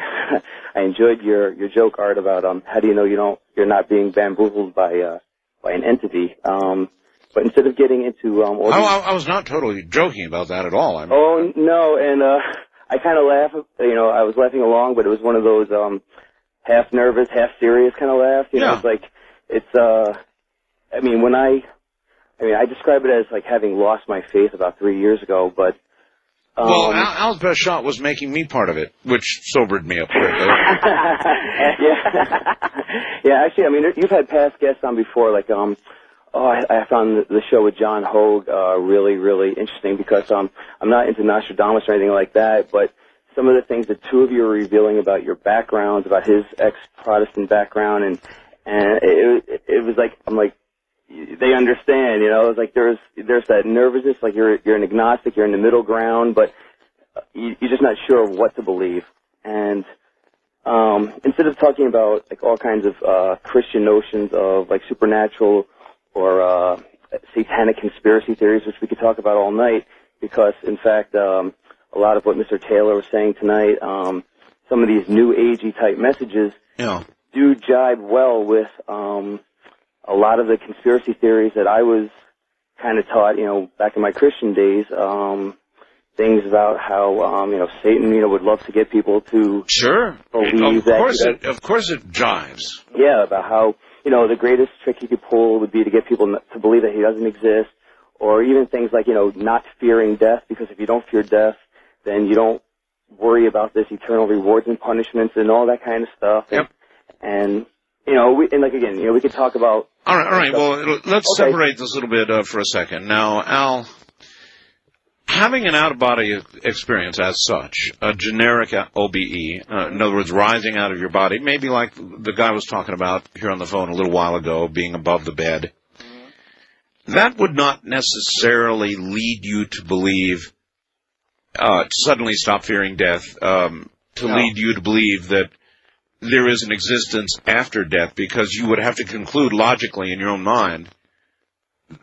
I enjoyed your joke, Art, about how do you know you're not being bamboozled by an entity. But instead of getting into all these, I was not totally joking about that at all. Oh no, and I kind of laugh. I was laughing along, but it was one of those half nervous, half serious kind of laugh. It's like I describe it as like having lost my faith about 3 years ago, but. Well, Al's best shot was making me part of it, which sobered me up quickly. Yeah, actually, you've had past guests on before, like, I found the show with John Hogue really, really interesting because I'm not into Nostradamus or anything like that, but some of the things the two of you are revealing about your backgrounds, about his ex-Protestant background, and it was like, I'm like, they understand, it was like there's that nervousness, like you're an agnostic, you're in the middle ground, but you're just not sure of what to believe. And instead of talking about like all kinds of Christian notions of like supernatural or satanic conspiracy theories, which we could talk about all night, because in fact a lot of what Mr. Taylor was saying tonight, some of these new agey type messages do jibe well with a lot of the conspiracy theories that I was kind of taught, back in my Christian days, things about how, Satan, would love to get people to believe Of course it jives. Yeah, about how, the greatest trick he could pull would be to get people to believe that he doesn't exist, or even things like, not fearing death, because if you don't fear death, then you don't worry about this eternal rewards and punishments and all that kind of stuff. Yep. And we could talk about... All right. Well, let's separate this a little bit for a second. Now, Al, having an out-of-body experience as such, a generic OBE, in other words, rising out of your body, maybe like the guy was talking about here on the phone a little while ago, being above the bed, that would not necessarily lead you to believe, to suddenly stop fearing death, lead you to believe that there is an existence after death, because you would have to conclude logically in your own mind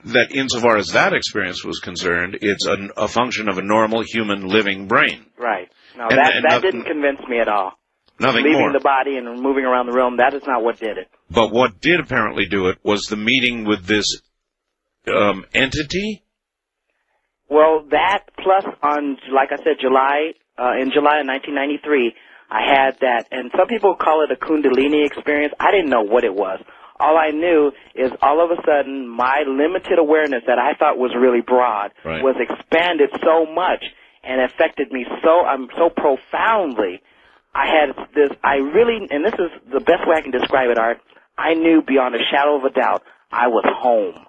that insofar as that experience was concerned, it's a function of a normal human living brain. Right. No, that didn't convince me at all. Nothing Leaving more. the body and moving around the room, that is not what did it. But what did apparently do it was the meeting with this entity? Well, that plus like I said, in July of 1993, I had that, and some people call it a Kundalini experience. I didn't know what it was. All I knew is all of a sudden my limited awareness that I thought was really broad was expanded so much and affected me so profoundly. I had this, and this is the best way I can describe it, Art, I knew beyond a shadow of a doubt I was home.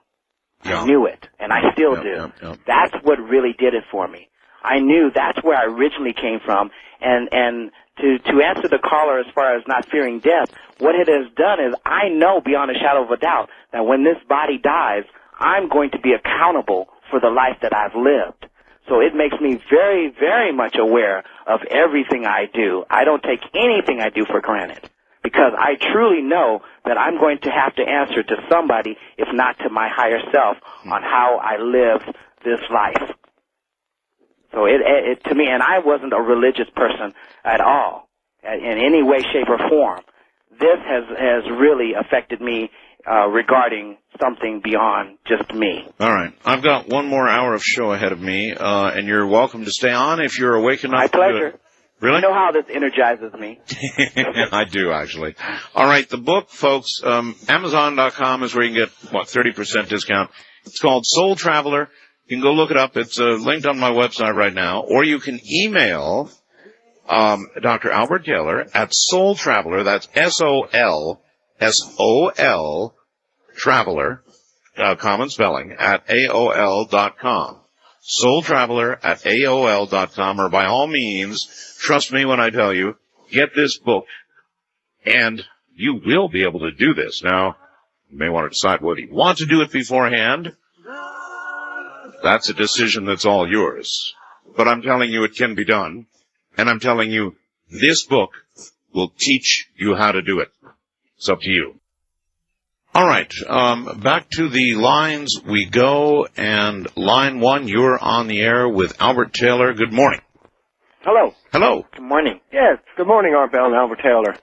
Yeah. I knew it, and I still do. That's what really did it for me. I knew that's where I originally came from, and to answer the caller as far as not fearing death, what it has done is I know beyond a shadow of a doubt that when this body dies, I'm going to be accountable for the life that I've lived. So it makes me very, very much aware of everything I do. I don't take anything I do for granted, because I truly know that I'm going to have to answer to somebody, if not to my higher self, on how I lived this life. So it to me, and I wasn't a religious person at all, in any way, shape, or form. This has really affected me regarding something beyond just me. All right. I've got one more hour of show ahead of me, and you're welcome to stay on if you're awake enough. My pleasure. Really? You know how this energizes me. I do, actually. All right, the book, folks, Amazon.com is where you can get, 30% discount. It's called Soul Traveler. You can go look it up. It's linked on my website right now. Or you can email Dr. Albert Taylor at Soul Traveler. That's SOLSOL Traveler, common spelling, at AOL.com. Soul Traveler at AOL.com, or by all means, trust me when I tell you, get this book, and you will be able to do this. Now, you may want to decide whether you want to do it beforehand. That's a decision that's all yours. But I'm telling you it can be done, and I'm telling you this book will teach you how to do it. It's up to you. All right, back to the lines we go, and line one, you're on the air with Albert Taylor. Good morning. Hello. Hello. Good morning. Yes, good morning, Art Bell and Albert Taylor.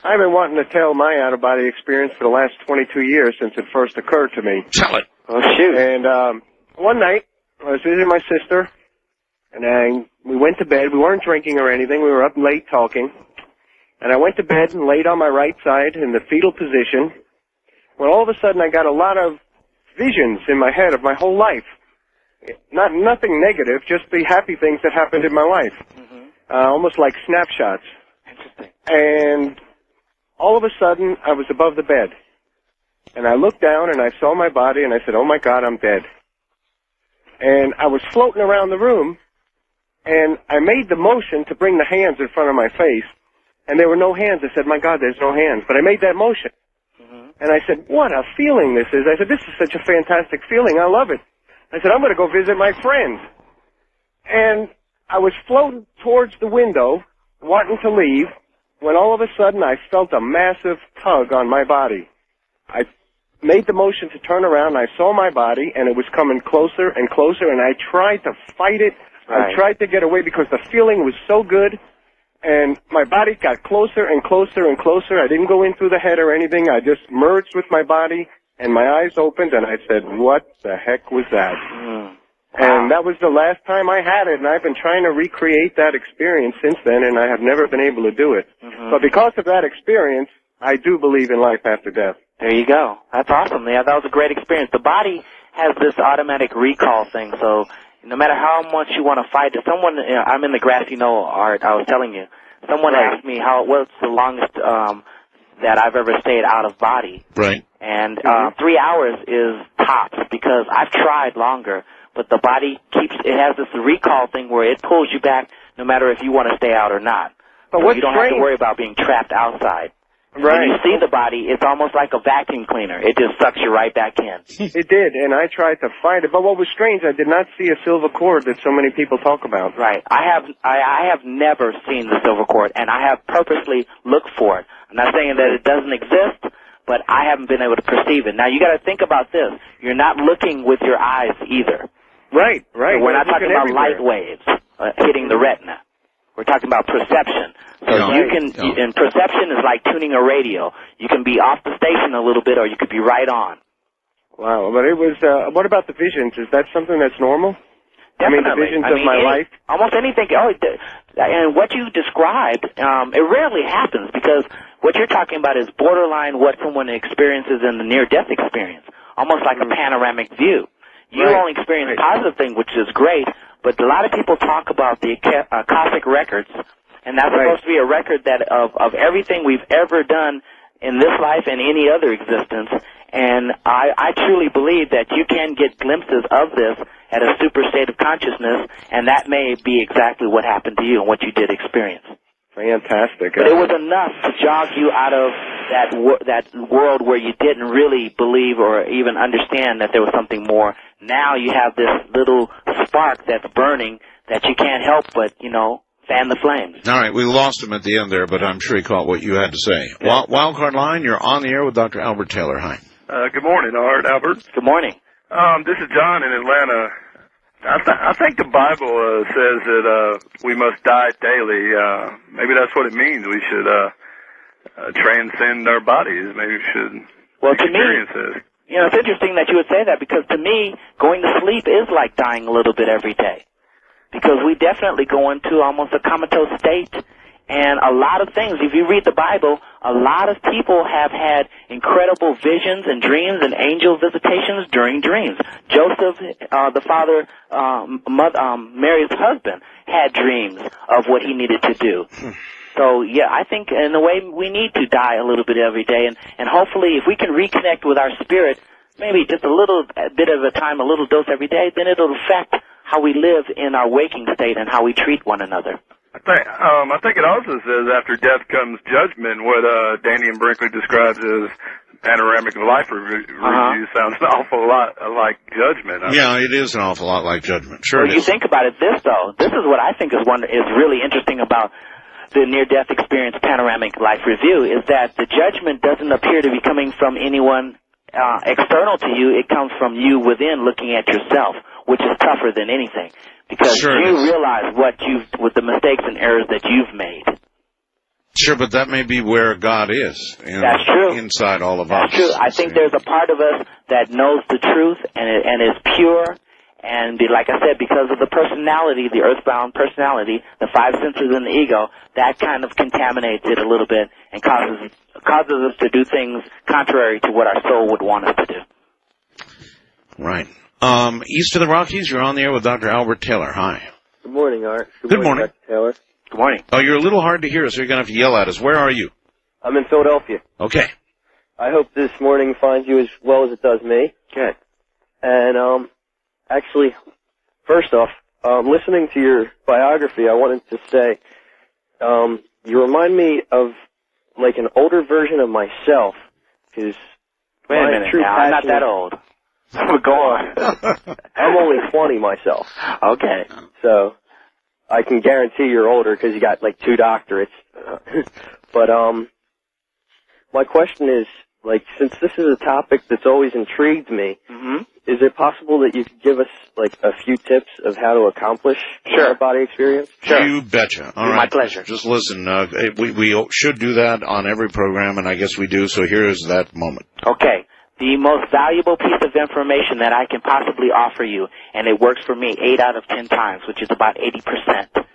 I've been wanting to tell my out-of-body experience for the last 22 years since it first occurred to me. Tell it. Oh, shoot. And one night, I was visiting my sister, and we went to bed. We weren't drinking or anything. We were up late talking. And I went to bed and laid on my right side in the fetal position. When all of a sudden I got a lot of visions in my head of my whole life. Nothing negative, just the happy things that happened in my life. Almost like snapshots. Interesting. And all of a sudden I was above the bed. And I looked down and I saw my body and I said, oh my God, I'm dead. And I was floating around the room and I made the motion to bring the hands in front of my face. And there were no hands. I said, my God, there's no hands. But I made that motion. And I said, what a feeling this is. I said, this is such a fantastic feeling. I love it. I said, I'm going to go visit my friend. And I was floating towards the window, wanting to leave, when all of a sudden I felt a massive tug on my body. I made the motion to turn around. I saw my body, and it was coming closer and closer, and I tried to fight it. I tried to get away because the feeling was so good. And my body got closer and closer and closer. I didn't go in through the head or anything. I just merged with my body, and my eyes opened, and I said, what the heck was that? And that was the last time I had it, and I've been trying to recreate that experience since then, and I have never been able to do it. But because of that experience, I do believe in life after death. There you go. That's awesome. Yeah, that was a great experience. The body has this automatic recall thing, so no matter how much you want to fight it, someone, I'm in the grassy knoll, Art, I was telling you, someone asked me what's the longest that I've ever stayed out of body. Right. And 3 hours is tops, because I've tried longer, but the body it has this recall thing where it pulls you back no matter if you want to stay out or not. But so what's you don't have to worry about being trapped outside. Right. When you see the body, it's almost like a vacuum cleaner. It just sucks you right back in. It did, and I tried to find it. But what was strange, I did not see a silver cord that so many people talk about. Right. I have never seen the silver cord, and I have purposely looked for it. I'm not saying that it doesn't exist, but I haven't been able to perceive it. Now, you got to think about this. You're not looking with your eyes either. Right, right. So we're not talking about light waves hitting the retina. We're talking about perception. So and perception is like tuning a radio. You can be off the station a little bit, or you could be right on. Wow, but it was, what about the visions? Is that something that's normal? Definitely. I mean, the visions of my life? Almost anything. And what you described, it rarely happens, because what you're talking about is borderline what someone experiences in the near-death experience, almost like a panoramic view. You only experience positive thing, which is great, but a lot of people talk about the Akashic records, and that's supposed to be a record that of everything we've ever done in this life and any other existence. And I truly believe that you can get glimpses of this at a super state of consciousness, and that may be exactly what happened to you and what you did experience. Fantastic. But it was enough to jog you out of that world where you didn't really believe or even understand that there was something more. Now you have this little spark that's burning that you can't help but, fan the flames. All right, we lost him at the end there, but I'm sure he caught what you had to say. Wildcard line, you're on the air with Dr. Albert Taylor. Hi. Good morning, Art, Albert. Good morning. This is John in Atlanta. I think the Bible says that we must die daily. Maybe that's what it means. We should transcend our bodies. Maybe we should experience this. It's interesting that you would say that, because to me, going to sleep is like dying a little bit every day. Because we definitely go into almost a comatose state. And a lot of things, if you read the Bible, a lot of people have had incredible visions and dreams and angel visitations during dreams. Joseph, the father, Mary's husband, had dreams of what he needed to do. So, yeah, I think in a way we need to die a little bit every day. And hopefully if we can reconnect with our spirit, maybe just a little bit of a time, a little dose every day, then it'll affect how we live in our waking state and how we treat one another. I think it also says after death comes judgment. What Danny and Brinkley describes as panoramic life review sounds an awful lot like judgment. It is an awful lot like judgment. Sure. Well, you think about it, this is what I think is really interesting about the near-death experience panoramic life review, is that the judgment doesn't appear to be coming from anyone external to you. It comes from you within, looking at yourself, which is tougher than anything, because you realize with the mistakes and errors that you've made. Sure, but that may be where God is. That's true. Inside all of us. That's true. I think there's a part of us that knows the truth and is pure. And like I said, because of the personality, the earthbound personality, the five senses and the ego, that kind of contaminates it a little bit and causes us to do things contrary to what our soul would want us to do. Right. East of the Rockies, you're on the air with Dr. Albert Taylor. Hi. Good morning, Art. Good morning. Dr. Taylor. Good morning. Oh, you're a little hard to hear, so you're going to have to yell at us. Where are you? I'm in Philadelphia. Okay. I hope this morning finds you as well as it does me. Good. And, actually, first off, listening to your biography, I wanted to say, you remind me of, like, an older version of myself, because Wait a minute now, I'm not that old. Go on. I'm only 20 myself. Okay. So, I can guarantee you're older because you got, like, 2 doctorates. But, my question is, like, since this is a topic that's always intrigued me, is it possible that you could give us, like, a few tips of how to accomplish out-of-body experience? Sure. You betcha. All right. My pleasure. Just listen, we should do that on every program, and I guess we do, so here is that moment. Okay. the most valuable piece of information that I can possibly offer you, and it works for me 8 out of 10 times, which is about 80%,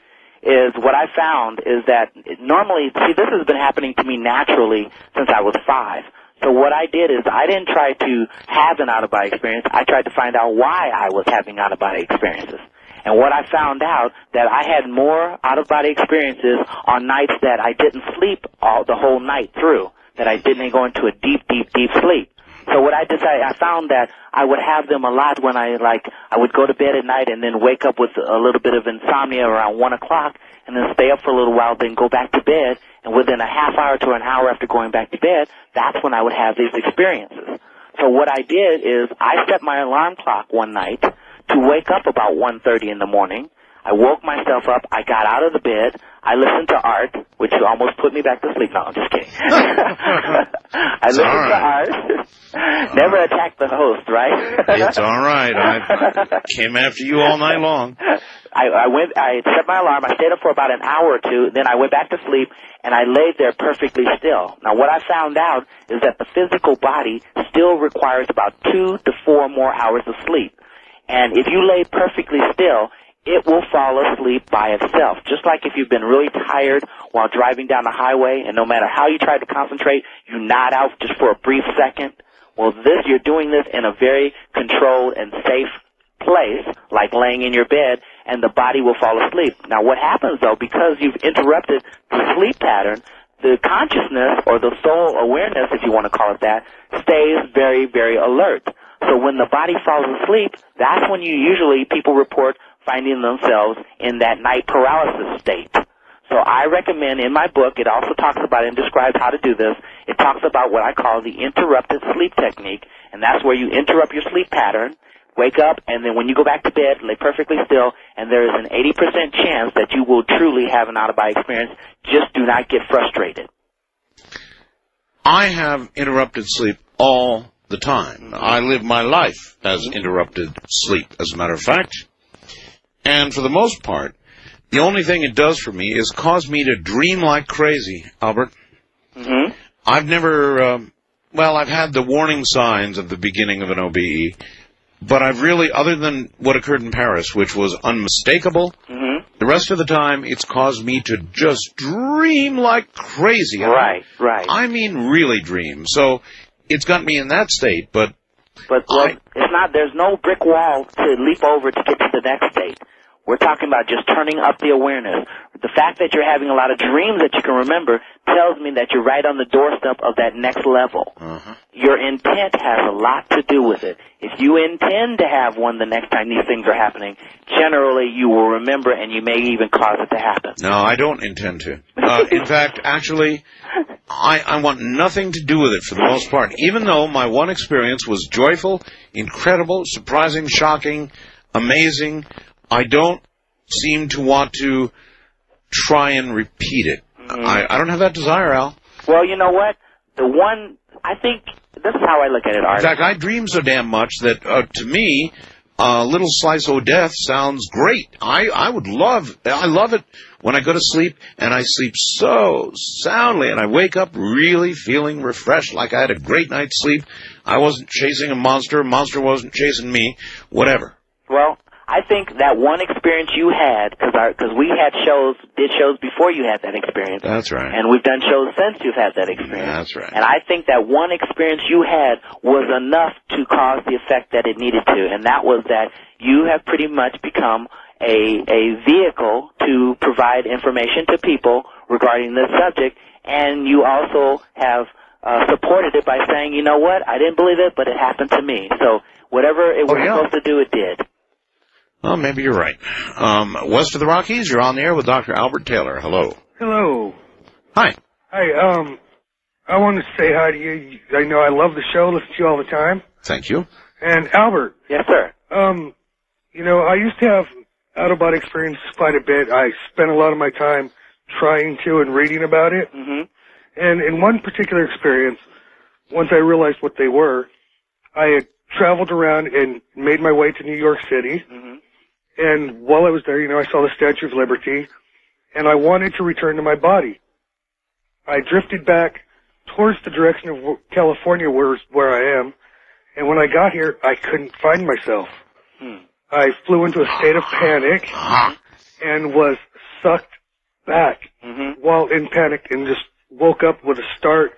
is what I found is that normally, see, this has been happening to me naturally since I was 5. So what I did is I didn't try to have an out-of-body experience. I tried to find out why I was having out-of-body experiences. And what I found out, that I had more out-of-body experiences on nights that I didn't sleep the whole night through, that I didn't go into a deep, deep, deep sleep. So what I decided, I found that I would have them a lot when I would go to bed at night and then wake up with a little bit of insomnia around 1 o'clock and then stay up for a little while, then go back to bed. And within a half hour to an hour after going back to bed, that's when I would have these experiences. So what I did is I set my alarm clock one night to wake up about 1:30 in the morning. I woke myself up. I got out of the bed. I listened to art, which almost put me back to sleep. No, I'm just kidding. I listened to art. Never attack the host, right? It's all right. I came after you all night long. I set my alarm. I stayed up for about an hour or two. Then I went back to sleep, and I laid there perfectly still. Now, what I found out is that the physical body still requires about 2 to 4 more hours of sleep. And if you lay perfectly still, it will fall asleep by itself. Just like if you've been really tired while driving down the highway, and no matter how you try to concentrate, you nod out just for a brief second. Well, you're doing this in a very controlled and safe place, like laying in your bed, and the body will fall asleep. Now, what happens, though, because you've interrupted the sleep pattern, the consciousness, or the soul awareness, if you want to call it that, stays very, very alert. So when the body falls asleep, that's when people report finding themselves in that night paralysis state. So I recommend in my book, it also talks about and describes how to do this. It talks about what I call the interrupted sleep technique, and that's where you interrupt your sleep pattern, wake up, and then when you go back to bed, lay perfectly still, and there is an 80% chance that you will truly have an out-of-body experience. Just do not get frustrated. I have interrupted sleep all the time. I live my life as interrupted sleep, as a matter of fact. And for the most part, the only thing it does for me is cause me to dream like crazy, Albert. Mm-hmm. I've never, I've had the warning signs of the beginning of an OBE, but I've really, other than what occurred in Paris, which was unmistakable, the rest of the time it's caused me to just dream like crazy. Right. I mean really dream. So it's got me in that state, but it's not, there's no brick wall to leap over to get to the next state. We're talking about just turning up the awareness. The fact that you're having a lot of dreams that you can remember tells me that you're right on the doorstep of that next level. Your intent has a lot to do with it. If you intend to have one the next time these things are happening, generally you will remember and you may even cause it to happen. No, I don't intend to. In fact, actually, I want nothing to do with it for the most part, even though my one experience was joyful, incredible, surprising, shocking, amazing. I don't seem to want to try and repeat it. I don't have that desire, Al. Well, you know what? I think, this is how I look at it, Art. In fact, I dream so damn much that, to me, a little slice of death sounds great. I love it when I go to sleep, and I sleep so soundly, and I wake up really feeling refreshed, like I had a great night's sleep. I wasn't chasing a monster wasn't chasing me, whatever. Well, I think that one experience you had, because we did shows before you had that experience. That's right. And we've done shows since you've had that experience. That's right. And I think that one experience you had was enough to cause the effect that it needed to, and that was that you have pretty much become a vehicle to provide information to people regarding this subject, and you also have supported it by saying, you know what, I didn't believe it, but it happened to me. So whatever it was supposed to do, it did. Well, maybe you're right. West of the Rockies, you're on the air with Dr. Albert Taylor. Hello. Hello. Hi. Hi, I wanted to say hi to you. I know I love the show, listen to you all the time. Thank you. And Albert. Yes, sir. I used to have out-of-body experience quite a bit. I spent a lot of my time trying to and reading about it. And in one particular experience, once I realized what they were, I had traveled around and made my way to New York City. And while I was there, I saw the Statue of Liberty, and I wanted to return to my body. I drifted back towards the direction of California, where I am, And when I got here, I couldn't find myself. I flew into a state of panic and was sucked back while in panic and just woke up with a start,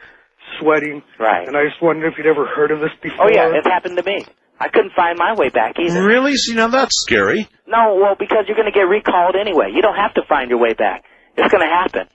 sweating. Right. And I just wondered if you'd ever heard of this before. Oh, yeah, it's happened to me. I couldn't find my way back either. Really? See, now that's scary. No, well, because you're going to get recalled anyway. You don't have to find your way back. It's going to happen.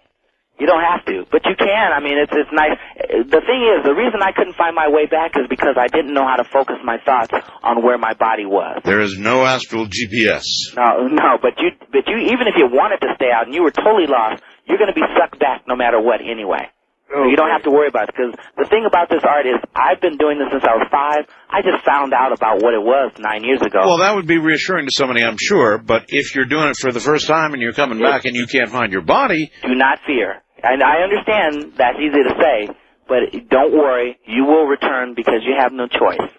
You don't have to, but you can. I mean, it's nice. The thing is, the reason I couldn't find my way back is because I didn't know how to focus my thoughts on where my body was. There is no astral GPS. No, but you, even if you wanted to stay out and you were totally lost, you're going to be sucked back no matter what anyway. So you don't have to worry about it, because the thing about this art is I've been doing this since I was 5. I just found out about what it was 9 years ago. Well, that would be reassuring to somebody, I'm sure, but if you're doing it for the first time and you're coming back and you can't find your body... Do not fear. And I understand that's easy to say, but don't worry, you will return because you have no choice.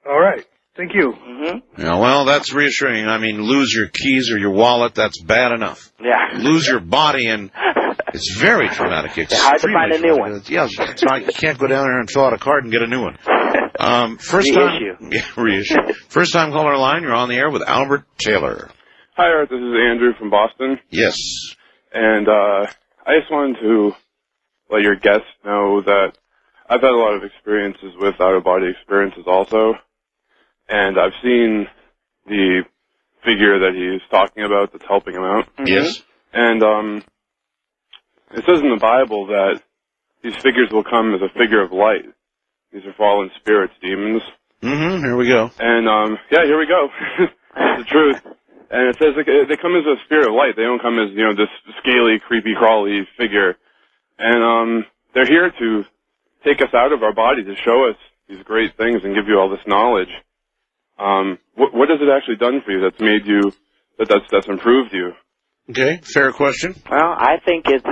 All right. Thank you. Yeah, well, that's reassuring. I mean, lose your keys or your wallet, that's bad enough. Yeah. Lose your body, and it's very traumatic. It's hard to find a new one. Yeah, it's not, you can't go down there and fill out a card and get a new one. First time caller line, you're on the air with Albert Taylor. Hi, Art. This is Andrew from Boston. Yes. And I just wanted to let your guests know that I've had a lot of experiences with out-of-body experiences also. And I've seen the figure that he's talking about that's helping him out. Yes. And it says in the Bible that these figures will come as a figure of light. These are fallen spirits, demons. Here we go. And, yeah, here we go. That's the truth. And it says they come as a spirit of light. They don't come as, this scaly, creepy, crawly figure. And they're here to take us out of our body, to show us these great things and give you all this knowledge. What has it actually done for you that's made you, that's improved you? Okay, fair question. Well, I think it's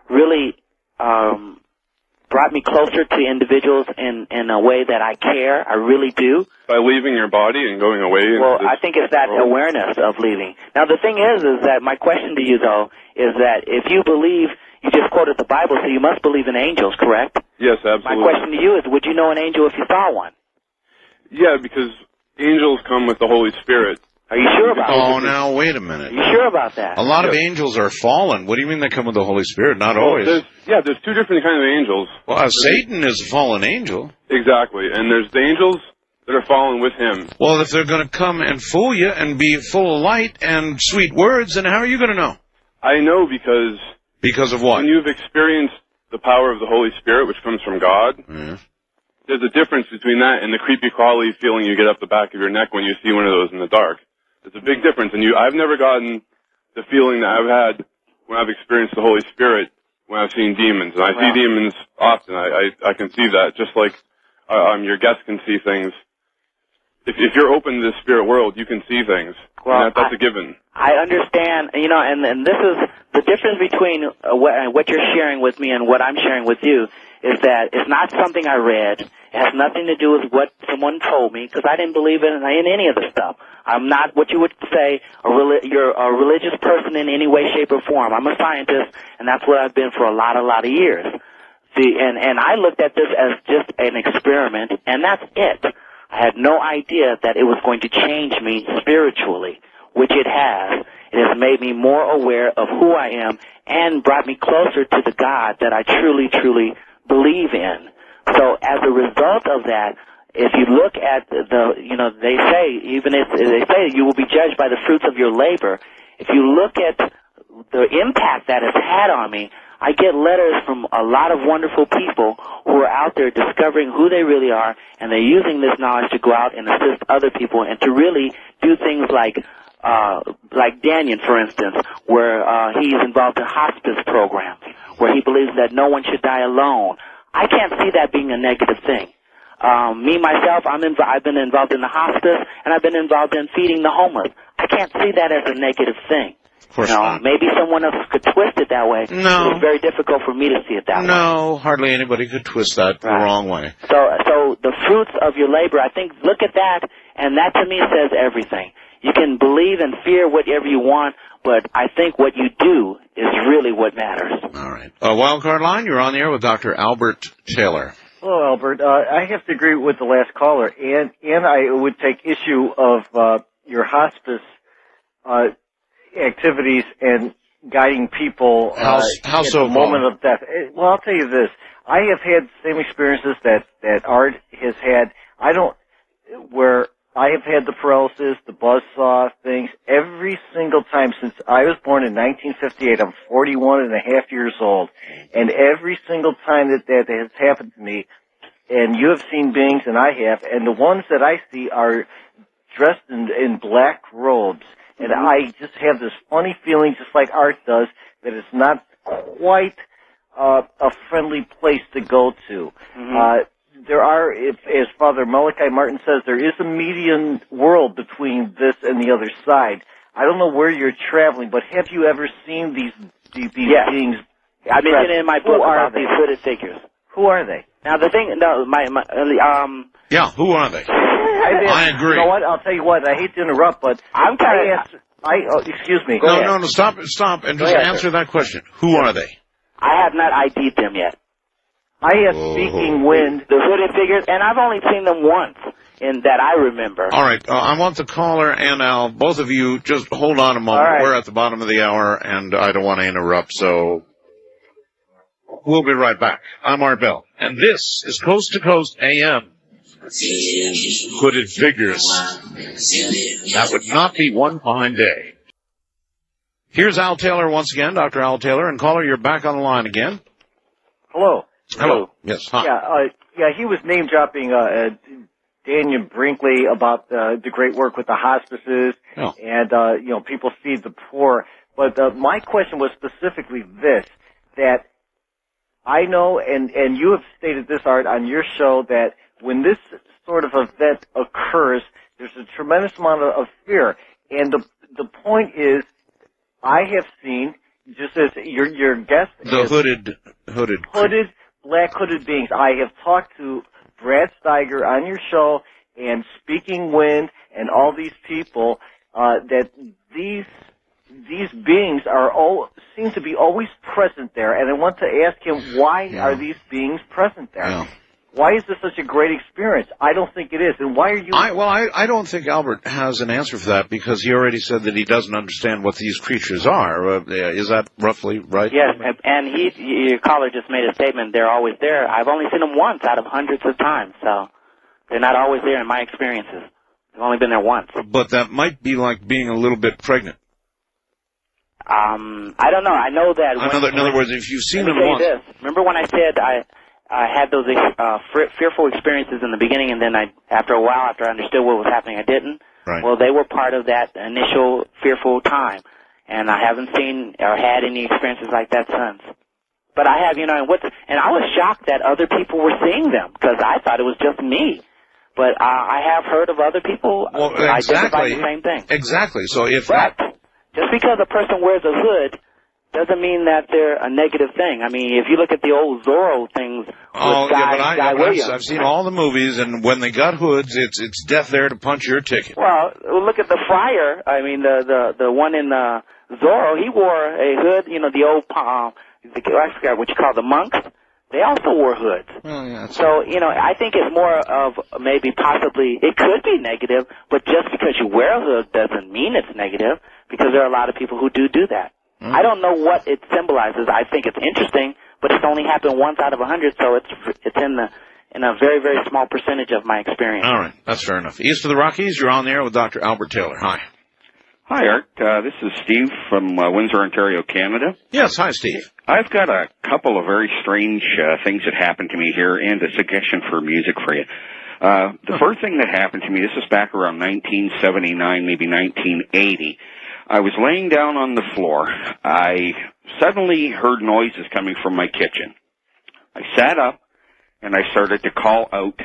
really brought me closer to individuals in a way that I care. I really do. By leaving your body and going away? Well, I think it's that awareness of leaving. Now, the thing is that my question to you, though, is that if you believe, you just quoted the Bible, so you must believe in angels, correct? Yes, absolutely. My question to you is, would you know an angel if you saw one? Yeah, because angels come with the Holy Spirit. Are you sure about that? Oh, now, wait a minute. Are you sure about that? A lot of angels are fallen. What do you mean they come with the Holy Spirit? Not always. There's two different kinds of angels. Well, Satan is a fallen angel. Exactly. And there's the angels that are fallen with him. Well, if they're going to come and fool you and be full of light and sweet words, then how are you going to know? I know because... Because of what? When you've experienced the power of the Holy Spirit, which comes from God, there's a difference between that and the creepy crawly feeling you get up the back of your neck when you see one of those in the dark. There's a big difference, and I've never gotten the feeling that I've had when I've experienced the Holy Spirit when I've seen demons. And I see demons often. I can see that, just like your guests can see things. If you're open to the spirit world, you can see things. Well, and that's a given. I understand, and this is the difference between what you're sharing with me and what I'm sharing with you, is that it's not something I read. It has nothing to do with what someone told me, because I didn't believe in any of this stuff. I'm not what you would say you're a religious person in any way, shape, or form. I'm a scientist, and that's what I've been for a lot of years. See, and I looked at this as just an experiment, and that's it. I had no idea that it was going to change me spiritually, which it has. It has made me more aware of who I am and brought me closer to the God that I truly, truly believe in. So as a result of that, if you look at they say you will be judged by the fruits of your labor. If you look at the impact that it's had on me, I get letters from a lot of wonderful people who are out there discovering who they really are, and they're using this knowledge to go out and assist other people and to really do things like Daniel, for instance, where he's involved in hospice programs, where he believes that no one should die alone. I can't see that being a negative thing. Me, myself, I've been involved in the hospice, and I've been involved in feeding the homeless. I can't see that as a negative thing. Of course not. Maybe someone else could twist it that way. No. It's very difficult for me to see it that way. No, hardly anybody could twist that the wrong way. So the fruits of your labor, I think, look at that, and that to me says everything. You can believe and fear whatever you want, but I think what you do is really what matters. All right. Wildcard line, you're on the air with Dr. Albert Taylor. Hello, Albert. I have to agree with the last caller, and I would take issue of your hospice activities and guiding people How at so, the moment of death. Well, I'll tell you this. I have had the same experiences that Art has had. Where I have had the paralysis, the buzzsaw things, every single time since I was born in 1958. I'm 41 and a half years old. And every single time that has happened to me, and you have seen beings and I have, and the ones that I see are dressed in black robes. And I just have this funny feeling, just like Art does, that it's not quite a friendly place to go to. There are, as Father Malachi Martin says, there is a median world between this and the other side. I don't know where you're traveling, but have you ever seen these beings? I mentioned in my book about these hooded figures. Who are they? Now the thing, Yeah, who are they? I agree. You know what? I'll tell you what. I hate to interrupt, but I'm kind of. Excuse me. No, stop, and just answer that question. Who are they? I have not ID'd them yet. I have speaking wind. The hooded figures, and I've only seen them once, in that I remember. All right, I want the caller and Al, both of you, just hold on a moment. Right. We're at the bottom of the hour, and I don't want to interrupt, so we'll be right back. I'm Art Bell, and this is Coast to Coast AM. Hooded figures. That would not be one fine day. Here's Al Taylor once again, Dr. Al Taylor, and caller, you're back on the line again. Hello. Yes, hi. Yeah, he was name dropping Daniel Brinkley about the great work with the hospices and people feed the poor. But my question was specifically this: that I know, and you have stated this, Art, on your show, that when this sort of event occurs, there's a tremendous amount of fear. And the point is, I have seen, just as your guest, the hooded black hooded beings. I have talked to Brad Steiger on your show and Speaking Wind and all these people that these beings seem to be always present there. And I want to ask him, why are these beings present there? Yeah. Why is this such a great experience? I don't think it is. And why are you... I don't think Albert has an answer for that, because he already said that he doesn't understand what these creatures are. Is that roughly right? Yes, and your caller just made a statement, they're always there. I've only seen them once out of hundreds of times, so they're not always there in my experiences. I've only been there once. But that might be like being a little bit pregnant. I don't know. I know that... In other words, if you've seen them once... Remember when I said I had those fearful experiences in the beginning, and then after a while, after I understood what was happening, I didn't? Right. Well, they were part of that initial fearful time, and I haven't seen or had any experiences like that since. But I have, and I was shocked that other people were seeing them, because I thought it was just me. But I have heard of other people identify the same thing. Exactly. So Just because a person wears a hood doesn't mean that they're a negative thing. I mean, if you look at the old Zorro things with Guy Williams. I've seen all the movies, and when they got hoods, it's death there to punch your ticket. Well, look at the friar. I mean, the one in Zorro, he wore a hood. The old I forgot what you call the monks. They also wore hoods. Oh, yeah, so, I think it's more of maybe possibly, it could be negative, but just because you wear a hood doesn't mean it's negative, because there are a lot of people who do that. Mm-hmm. I don't know what it symbolizes. I think it's interesting, but it's only happened once out of 100, so it's in a very, very small percentage of my experience. All right, that's fair enough. East of the Rockies, you're on the air with Dr. Albert Taylor. Hi. Hi, Art. This is Steve from Windsor, Ontario, Canada. Yes, hi, Steve. I've got a couple of very strange things that happened to me here, and a suggestion for music for you. The first thing that happened to me, this is back around 1979, maybe 1980. I was laying down on the floor. I suddenly heard noises coming from my kitchen. I sat up, and I started to call out,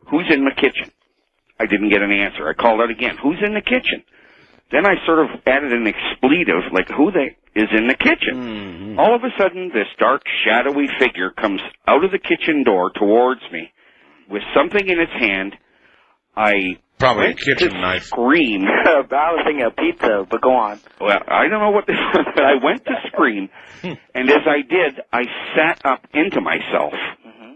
"Who's in the kitchen?" I didn't get an answer. I called out again, "Who's in the kitchen?" Then I sort of added an expletive, like, "Who is in the kitchen?" Mm-hmm. All of a sudden, this dark, shadowy figure comes out of the kitchen door towards me with something in its hand. I probably a kitchen knife. Scream. I was thinking of pizza, but go on. Well, I don't know what this was, but I went to scream, and as I did, I sat up into myself. Mm-hmm.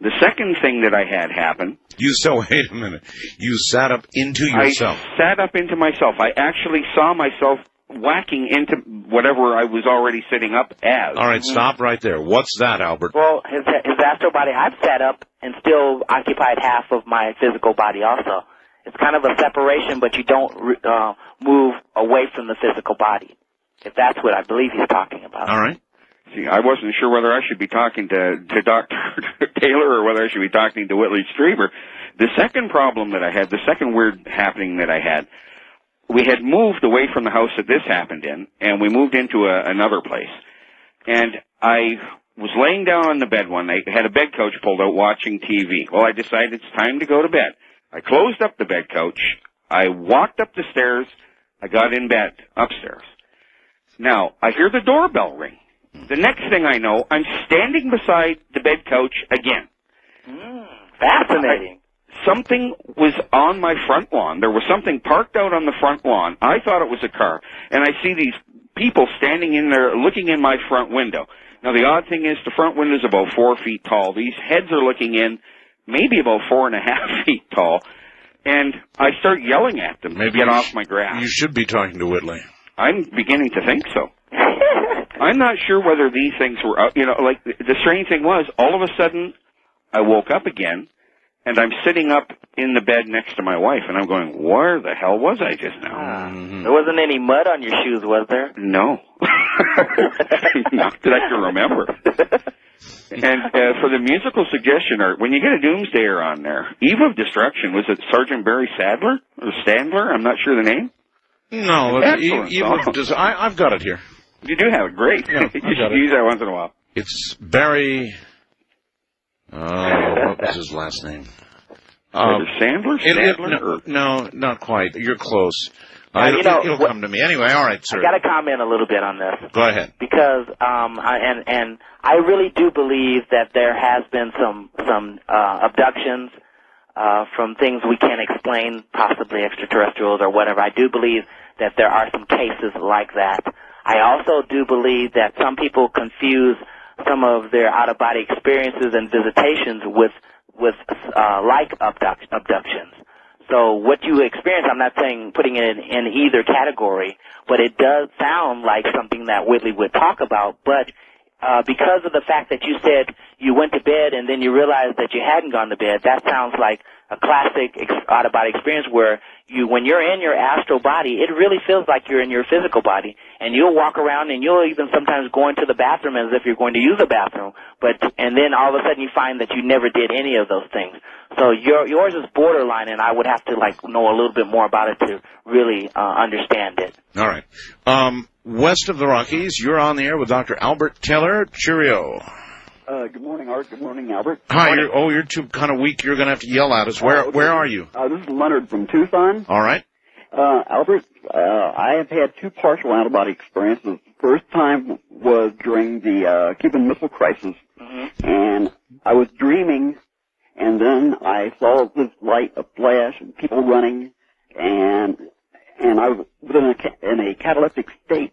The second thing that I had happen... Wait a minute. You sat up into yourself. I sat up into myself. I actually saw myself whacking into whatever I was already sitting up as. All right, stop right there. What's that, Albert? Well, his astral body, I've sat up and still occupied half of my physical body also. It's kind of a separation, but you don't move away from the physical body, if that's what I believe he's talking about. All right. See, I wasn't sure whether I should be talking to Dr. Taylor or whether I should be talking to Whitley Strieber. The second problem that I had, the second weird happening that I had, we had moved away from the house that this happened in, and we moved into another place. And I was laying down on the bed one night, had a bed couch pulled out watching TV. Well, I decided it's time to go to bed. I closed up the bed couch, I walked up the stairs, I got in bed upstairs. Now, I hear the doorbell ring. The next thing I know, I'm standing beside the bed couch again. Fascinating. Something was on my front lawn. There was something parked out on the front lawn. I thought it was a car. And I see these people standing in there looking in my front window. Now, the odd thing is the front window is about 4 feet tall. These heads are looking in maybe about 4.5 feet tall. And I start yelling at them to get off my grass. You should be talking to Whitley. I'm beginning to think so. I'm not sure whether these things were, like the strange thing was, all of a sudden, I woke up again, and I'm sitting up in the bed next to my wife, and I'm going, where the hell was I just now? There wasn't any mud on your shoes, was there? No. Not that I can remember. And for the musical suggestion, Art, when you get a Doomsdayer on there, Eve of Destruction, was it Sergeant Barry Sadler? Or Standler? I'm not sure the name. No, I've got it here. You do have it. Great. Yeah, you should use that once in a while. It's Barry... what was his last name? Sandler? No, not quite. You're close. It'll come to me. Anyway, all right, sir. I got to comment a little bit on this. Go ahead. Because, I really do believe that there has been some abductions from things we can't explain, possibly extraterrestrials or whatever. I do believe that there are some cases like that. I also do believe that some people confuse some of their out-of-body experiences and visitations with like abductions. So what you experience, I'm not saying putting it in either category, but it does sound like something that Whitley would talk about. But because of the fact that you said you went to bed and then you realized that you hadn't gone to bed, that sounds like a classic out-of-body experience where when you're in your astral body, it really feels like you're in your physical body, and you'll walk around and you'll even sometimes go into the bathroom as if you're going to use a bathroom, and then all of a sudden you find that you never did any of those things. So yours is borderline, and I would have to know a little bit more about it to really understand it. All right. West of the Rockies, you're on the air with Dr. Albert Taylor. Cheerio. Good morning, Art. Good morning, Albert. Hi. You're too kind of weak. You're going to have to yell at us. Where are you? This is Leonard from Tucson. All right. Albert, I have had two partial out-of-body experiences. The first time was during the Cuban Missile Crisis, and I was dreaming, and then I saw this light, a flash, and people running, and I was in a cataleptic state.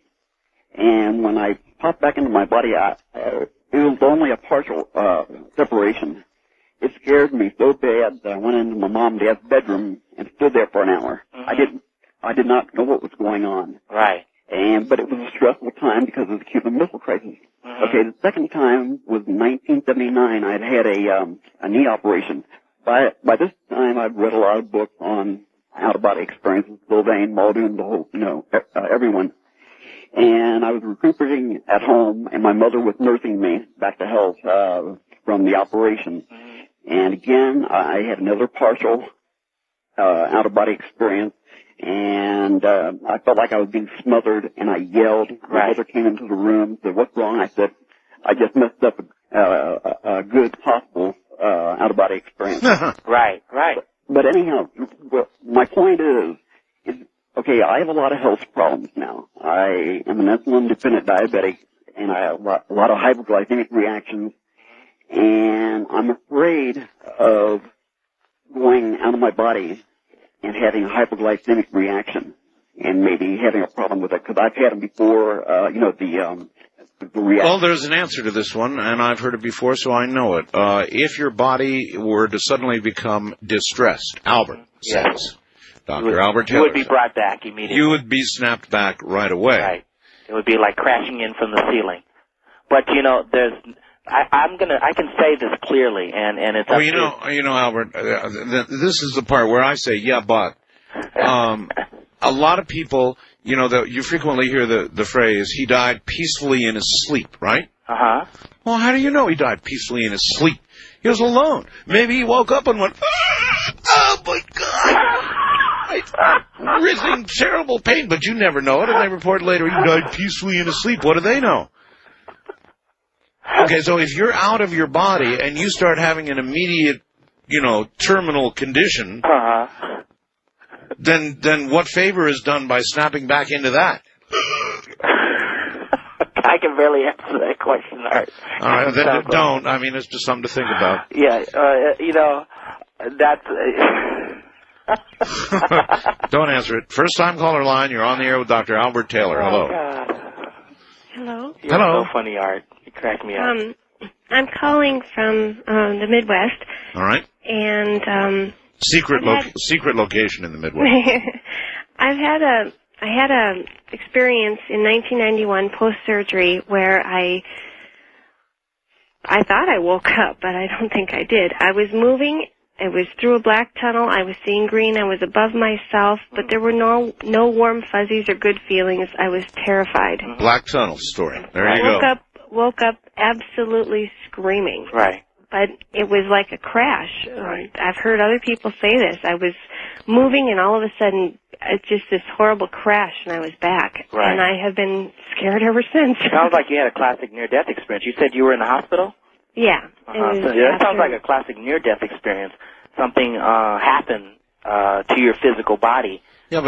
And when I popped back into my body, it was only a partial separation. It scared me so bad that I went into my mom and dad's bedroom and stood there for an hour. I did not know what was going on. Right. But it was a stressful time because of the Cuban Missile Crisis. Okay, the second time was in 1979. I'd had a knee operation. By this time, I'd read a lot of books on out-of-body experiences, Sylvain, Muldoon, the whole, everyone. And I was recuperating at home, and my mother was nursing me back to health from the operation. And again, I had another partial out-of-body experience, and I felt like I was being smothered, and I yelled. My mother came into the room, said, "What's wrong?" I said, "I just messed up a good possible out-of-body experience." Right. But anyhow, my point is, okay, I have a lot of health problems now. I am an insulin-dependent diabetic, and I have a lot of hypoglycemic reactions, and I'm afraid of going out of my body and having a hypoglycemic reaction and maybe having a problem with it, because I've had them before, Well, there's an answer to this one, and I've heard it before, so I know it. If your body were to suddenly become distressed, Albert says, Dr. Albert Taylor, you would be brought back immediately. You would be snapped back right away. Right. It would be like crashing in from the ceiling. But I can say this clearly, and it's. Well, you know, Albert, this is the part where I say, yeah, but. A lot of people, you frequently hear the phrase, he died peacefully in his sleep, right? Uh-huh. Well, how do you know he died peacefully in his sleep? He was alone. Maybe he woke up and went, oh my God! Writhing, terrible pain, but you never know it, and they report later he died peacefully in his sleep. What do they know? Okay, so if you're out of your body and you start having an immediate, terminal condition, then what favor is done by snapping back into that? I can barely answer that question, Art. All right, then don't. I mean, it's just something to think about. Yeah, that's... Don't answer it. First time caller line, you're on the air with Dr. Albert Taylor. Hello. Hello. You're so funny, Art. You crack me up. I'm calling from the Midwest. All right. And secret location in the Midwest. I had a experience in 1991 post surgery where I thought I woke up, but I don't think I did. I was moving. It was through a black tunnel. I was seeing green. I was above myself, but there were no warm fuzzies or good feelings. I was terrified. Black tunnel story. There you go. Woke up absolutely screaming. Right. But it was like a crash. Right. I've heard other people say this. I was moving, and all of a sudden, it's just this horrible crash, and I was back. Right. And I have been scared ever since. Sounds like you had a classic near-death experience. You said you were in the hospital? Yeah. That sounds like a classic near-death experience. Something happened to your physical body. Yeah,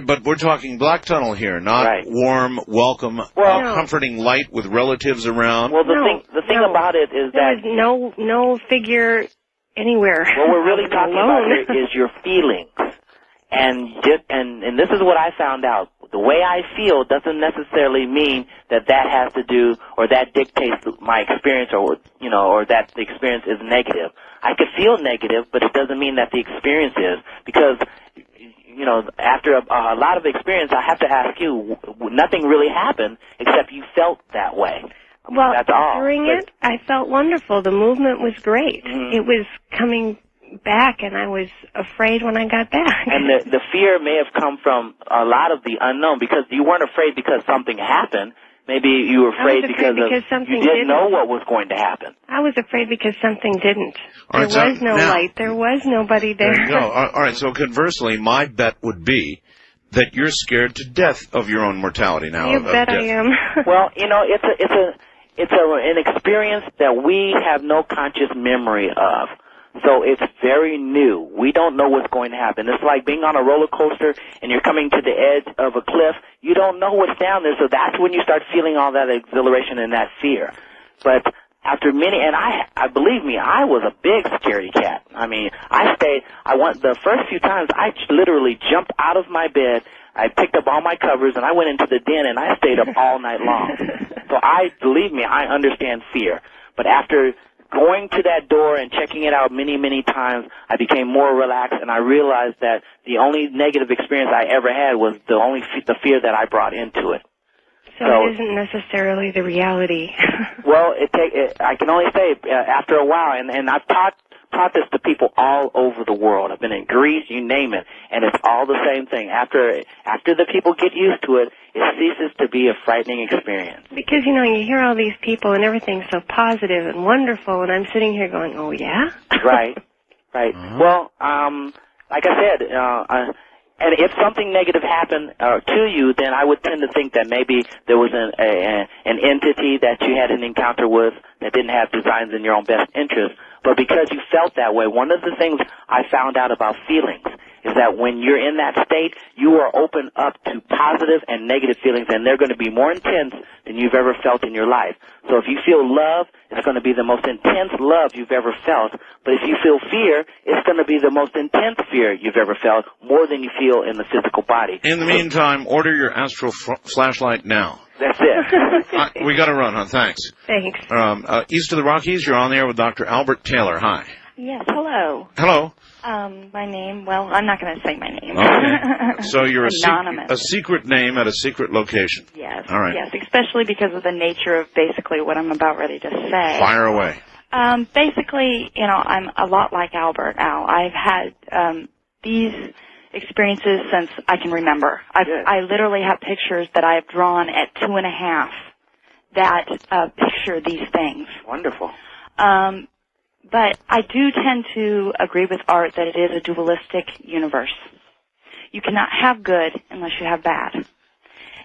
but we're talking black tunnel here, not warm, welcome, comforting light with relatives around. Well, the thing about it is there that was no figure anywhere. What we're really talking about here is your feelings, and this is what I found out. The way I feel doesn't necessarily mean that has to do or that dictates my experience, or that the experience is negative. I could feel negative, but it doesn't mean that the experience is, because after a lot of experience, I have to ask you, nothing really happened except you felt that way. Well, that's all. During it, I felt wonderful. The movement was great. Mm-hmm. It was coming back, and I was afraid when I got back. And the fear may have come from a lot of the unknown, because you weren't afraid because something happened. Maybe you were afraid because something you didn't know what was going to happen. I was afraid because something didn't. All right, there was no light. There was nobody there. There you go. All right, so conversely, my bet would be that you're scared to death of your own mortality now. You bet I am. Well, it's an experience that we have no conscious memory of. So it's very new. We don't know what's going to happen. It's like being on a roller coaster and you're coming to the edge of a cliff. You don't know what's down there, so that's when you start feeling all that exhilaration and that fear. But after many, and I believe me, I was a big scaredy cat. I mean, the first few times, I literally jumped out of my bed, I picked up all my covers, and I went into the den, and I stayed up all night long. So believe me, I understand fear. But after going to that door and checking it out many, many times, I became more relaxed, and I realized that the only negative experience I ever had was the fear that I brought into it. So it isn't necessarily the reality. Well, I can only say after a while, and I've taught this to people all over the world. I've been in Greece, you name it, and it's all the same thing. After the people get used to it, it ceases to be a frightening experience. Because, you hear all these people and everything's so positive and wonderful, and I'm sitting here going, oh, yeah? Right. Well, like I said, and if something negative happened to you, then I would tend to think that maybe there was an entity that you had an encounter with that didn't have designs in your own best interest. But because you felt that way, one of the things I found out about feelings is that when you're in that state, you are open up to positive and negative feelings, and they're going to be more intense than you've ever felt in your life. So if you feel love, it's going to be the most intense love you've ever felt. But if you feel fear, it's going to be the most intense fear you've ever felt, more than you feel in the physical body. In the meantime, order your astral flashlight now. That's it. We got to run, huh? Thanks. Thanks. East of the Rockies, you're on there with Dr. Albert Taylor. Hi. Yes, hello. Hello. My name, well, I'm not going to say my name. Okay. So you're Anonymous. a secret name at a secret location. Yes. All right. Yes, especially because of the nature of basically what I'm about ready to say. Fire away. Basically, I'm a lot like Albert now. I've had these experiences since I can remember. I literally have pictures that I have drawn at 2.5 that picture these things. Wonderful. But I do tend to agree with Art that it is a dualistic universe. You cannot have good unless you have bad.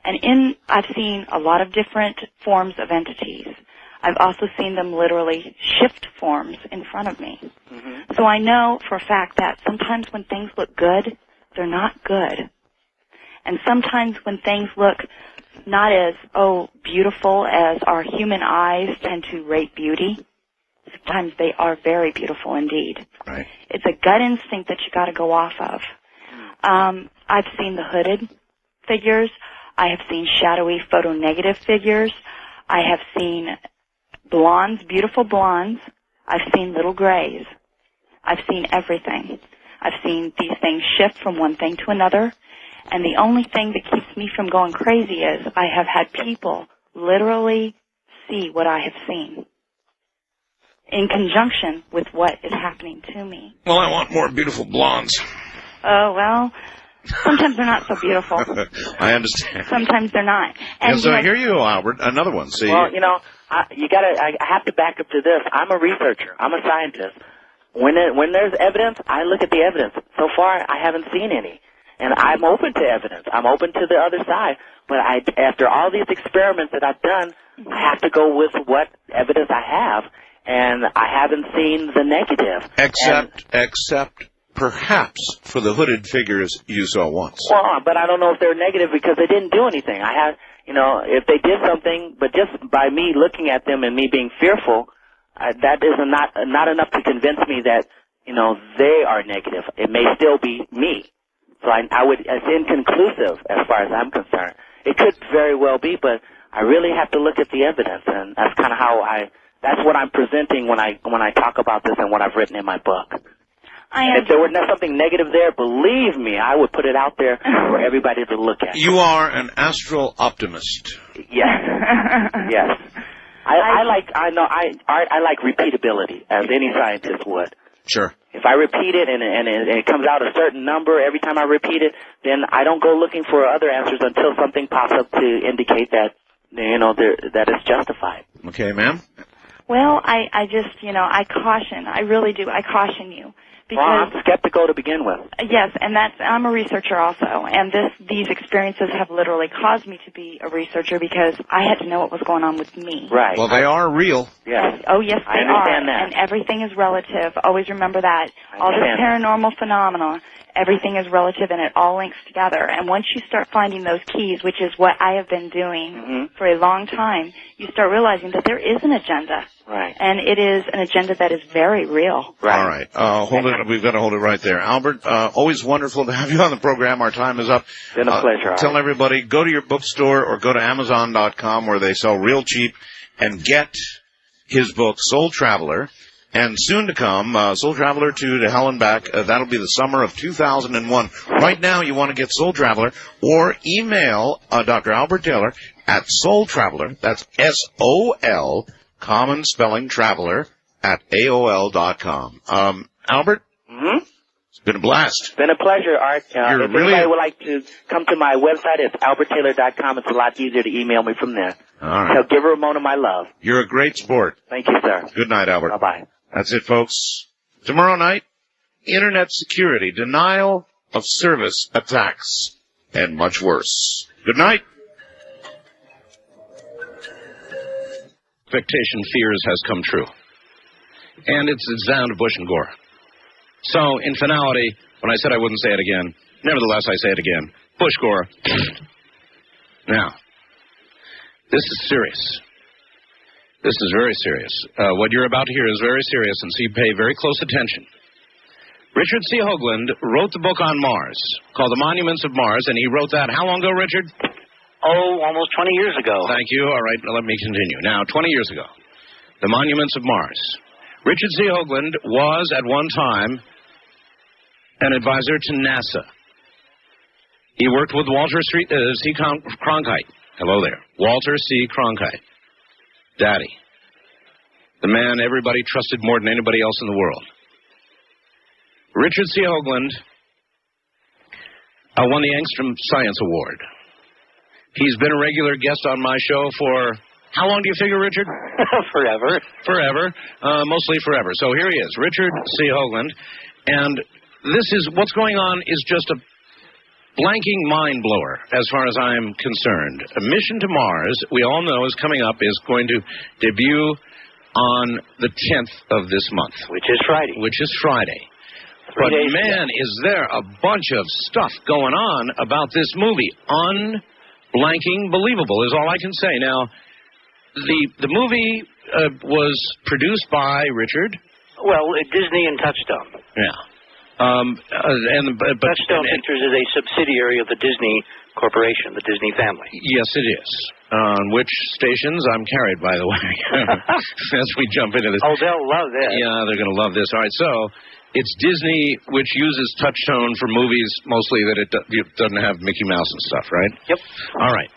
And I've seen a lot of different forms of entities. I've also seen them literally shift forms in front of me. Mm-hmm. So I know for a fact that sometimes when things look good, they're not good. And sometimes when things look not as, beautiful as our human eyes tend to rate beauty, sometimes they are very beautiful indeed. Right. It's a gut instinct that you got to go off of. I've seen the hooded figures. I have seen shadowy photonegative figures. I have seen blondes, beautiful blondes. I've seen little grays. I've seen everything. I've seen these things shift from one thing to another. And the only thing that keeps me from going crazy is I have had people literally see what I have seen in conjunction with what is happening to me. Well, I want more beautiful blondes. Oh, well, sometimes they're not so beautiful. I understand. Sometimes they're not. And so here you go, Albert. Another one. See. Well, I have to back up to this. I'm a researcher. I'm a scientist. When there's evidence, I look at the evidence. So far, I haven't seen any. And I'm open to evidence. I'm open to the other side. But after all these experiments that I've done, I have to go with what evidence I have. And I haven't seen the negative. Except perhaps for the hooded figures you saw once. Well, but I don't know if they're negative because they didn't do anything. If they did something, but just by me looking at them and me being fearful, that is not enough to convince me that, they are negative. It may still be me. So it's inconclusive as far as I'm concerned. It could very well be, but I really have to look at the evidence, and that's kind of that's what I'm presenting when I talk about this and what I've written in my book. And if there were something negative there, believe me, I would put it out there for everybody to look at. You are an astral optimist. Yes. Yes. I like repeatability, as any scientist would. Sure. If I repeat it and it comes out a certain number every time I repeat it, then I don't go looking for other answers until something pops up to indicate that, that it's justified. Okay, ma'am? Well, I just, I caution. I really do. I caution you. Because, well, I'm skeptical to begin with. Yes, and I'm a researcher also, and these experiences have literally caused me to be a researcher because I had to know what was going on with me. Right. Well, they are real. Yes. Oh, yes, they are. I understand that. And everything is relative. Always remember that. All this paranormal phenomena, everything is relative and it all links together. And once you start finding those keys, which is what I have been doing for a long time, you start realizing that there is an agenda. Right. And it is an agenda that is very real. Right. All right. Hold it. We've got to hold it right there. Albert, always wonderful to have you on the program. Our time is up. Been a pleasure. Tell everybody, go to your bookstore or go to Amazon.com where they sell real cheap and get his book, Soul Traveler. And soon to come, Soul Traveler 2 to Hell and Back. That'll be the summer of 2001. Right now, you want to get Soul Traveler or email Dr. Albert Taylor at Soul Traveler. That's S-O-L, common spelling traveler at AOL.com. Albert? Mm-hmm. It's been a blast. It's been a pleasure, Art. If anybody would like to come to my website, it's alberttaylor.com. It's a lot easier to email me from there. All right. So give Ramona my love. You're a great sport. Thank you, sir. Good night, Albert. Bye-bye. That's it, folks. Tomorrow night, internet security, denial of service attacks, and much worse. Good night. Expectation fears has come true. And it's the sound of Bush and Gore. So, in finality, when I said I wouldn't say it again, nevertheless I say it again. Bush, Gore. Now, this is serious. This is very serious. What you're about to hear is very serious, and so you pay very close attention. Richard C. Hoagland wrote the book on Mars, called The Monuments of Mars, and he wrote that how long ago, Richard? almost 20 years ago. Thank you. All right, let me continue. Now, 20 years ago, the monuments of Mars. Richard C. Hoagland was, at one time, an advisor to NASA. He worked with Walter C. Cronkite. Hello there. Walter C. Cronkite. Daddy. The man everybody trusted more than anybody else in the world. Richard C. Hoagland won the Engstrom Science Award. He's been a regular guest on my show for, how long do you figure, Richard? Forever. Forever. Mostly forever. So here he is, Richard C. Hoagland. And this is, what's going on is just a blanking mind blower as far as I'm concerned. A mission to Mars, we all know, is coming up, is going to debut on the 10th of this month. Which is Friday. But man, is there a bunch of stuff going on about this movie. Unblanking believable is all I can say. Now, the movie was produced by Richard. Well, Disney and Touchstone. Yeah. Touchstone Pictures is a subsidiary of the Disney Corporation, the Disney family. Yes, it is. On which stations I'm carried, by the way, as we jump into this. Oh, they'll love this. Yeah, they're going to love this. All right, so it's Disney, which uses Touchstone for movies, mostly that it doesn't have Mickey Mouse and stuff, right? Yep. All right.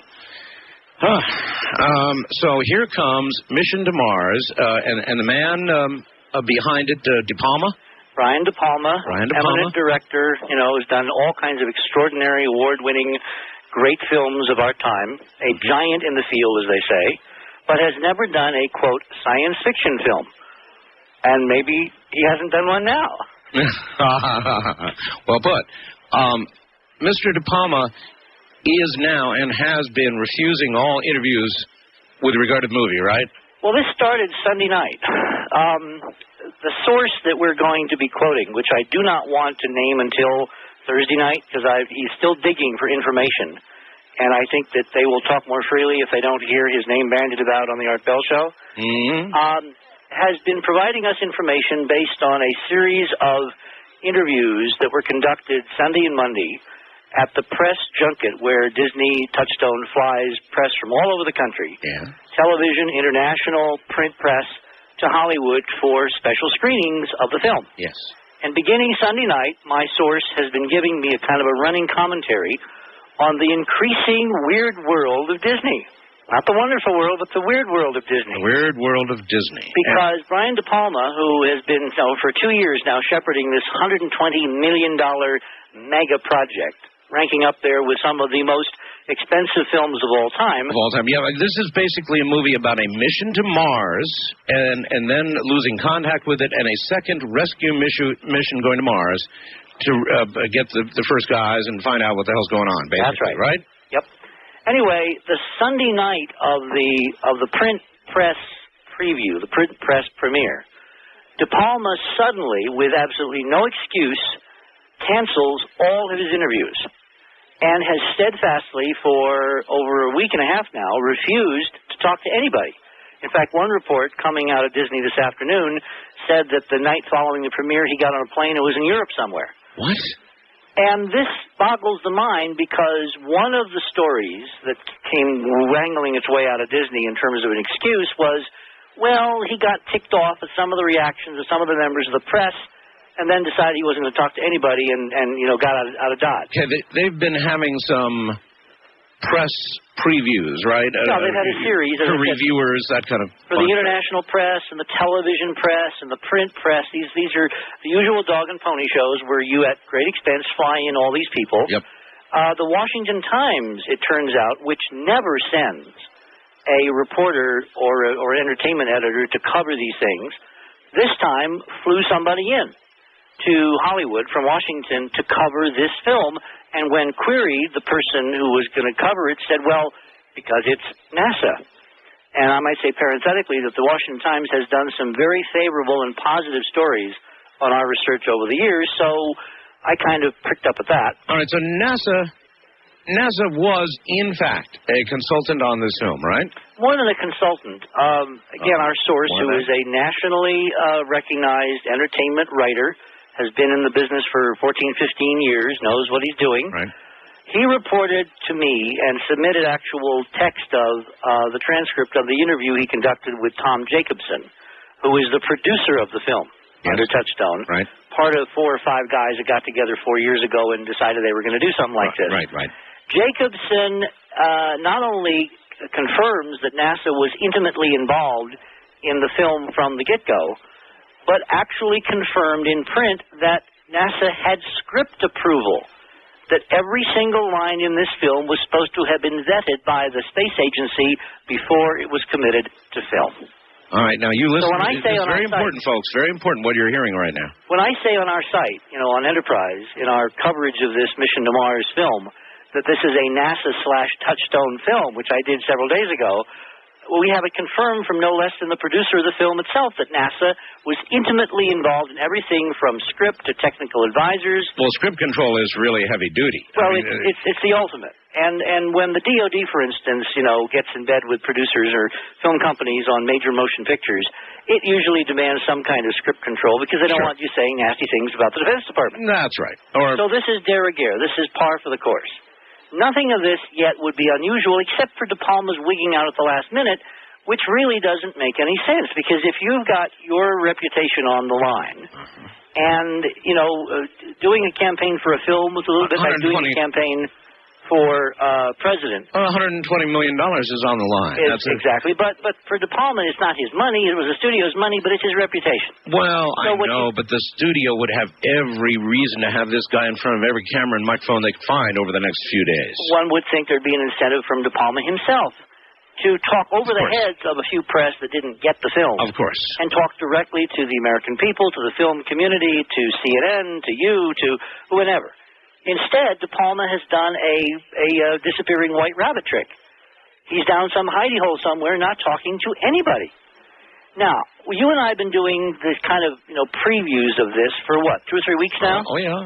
So here comes Mission to Mars, and the man behind it, De Palma. Brian De Palma, eminent director, has done all kinds of extraordinary, award-winning, great films of our time, a giant in the field, as they say, but has never done a, quote, science fiction film. And maybe he hasn't done one now. Well put. Mr. De Palma is now and has been refusing all interviews with regard to the movie, right? Well, this started Sunday night. The source that we're going to be quoting, which I do not want to name until Thursday night, because he's still digging for information, and I think that they will talk more freely if they don't hear his name bandied about on the Art Bell Show, has been providing us information based on a series of interviews that were conducted Sunday and Monday at the press junket where Disney Touchstone flies press from all over the country, television, international, print press, to Hollywood for special screenings of the film. Yes. And beginning Sunday night, my source has been giving me a kind of a running commentary on the increasing weird world of Disney. Not the wonderful world, but the weird world of Disney. The weird world of Disney. Because Brian De Palma, who has been for 2 years now shepherding this $120 million mega project, ranking up there with some of the most expensive films of all time. Yeah, this is basically a movie about a mission to Mars and then losing contact with it, and a second rescue mission going to Mars to get the first guys and find out what the hell's going on, basically. That's right? Yep. Anyway, the Sunday night of the print press preview, the print press premiere, De Palma suddenly, with absolutely no excuse, cancels all of his interviews and has steadfastly for over a week and a half now refused to talk to anybody. In fact, one report coming out of Disney this afternoon said that the night following the premiere he got on a plane and was in Europe somewhere. What? And this boggles the mind because one of the stories that came wrangling its way out of Disney in terms of an excuse was, well, he got ticked off at some of the reactions of some of the members of the press and then decided he wasn't going to talk to anybody and got out of Dodge. Okay, they've been having some press previews, right? No, they've had a series. For reviewers, that kind of... For the international press and the television press and the print press, these are the usual dog and pony shows where you, at great expense, fly in all these people. Yep. The Washington Times, it turns out, which never sends a reporter or entertainment editor to cover these things, this time flew somebody in to Hollywood from Washington to cover this film, and when queried, the person who was going to cover it said, well, because it's NASA. And I might say parenthetically that the Washington Times has done some very favorable and positive stories on our research over the years, so I kind of pricked up at that. All right, so NASA was, in fact, a consultant on this film, right? More than a consultant. Again, our source, who is a nationally recognized entertainment writer, has been in the business for 14, 15 years, knows what he's doing. Right. He reported to me and submitted actual text of the transcript of the interview he conducted with Tom Jacobson, who is the producer of the film under Touchstone. Right. Part of 4 or 5 guys that got together 4 years ago and decided they were going to do something like this. Right. Jacobson not only confirms that NASA was intimately involved in the film from the get-go, but actually confirmed in print that NASA had script approval, that every single line in this film was supposed to have been vetted by the space agency before it was committed to film. All right, now you listen. So when I say it's very important, folks, very important what you're hearing right now. When I say on our site, on Enterprise, in our coverage of this Mission to Mars film, that this is a NASA/Touchstone film, which I did several days ago, we have it confirmed from no less than the producer of the film itself that NASA was intimately involved in everything from script to technical advisors. Well, script control is really heavy duty. Well, it's the ultimate. And when the DoD, for instance, gets in bed with producers or film companies on major motion pictures, it usually demands some kind of script control because they don't want you saying nasty things about the Defense Department. That's right. So this is de rigueur. This is par for the course. Nothing of this yet would be unusual except for De Palma's wigging out at the last minute, which really doesn't make any sense because if you've got your reputation on the line and, doing a campaign for a film was a little bit like doing a campaign for president. $120 million is on the line. That's exactly. But for De Palma, it's not his money. It was the studio's money, but it's his reputation. Well, I know, but the studio would have every reason to have this guy in front of every camera and microphone they could find over the next few days. One would think there'd be an incentive from De Palma himself to talk over the heads of a few press that didn't get the film. Of course. And talk directly to the American people, to the film community, to CNN, to you, to whoever. Instead, De Palma has done a disappearing white rabbit trick. He's down some hidey hole somewhere, not talking to anybody. Now, you and I have been doing this kind of, previews of this for what, 2 or 3 weeks now? Oh yeah.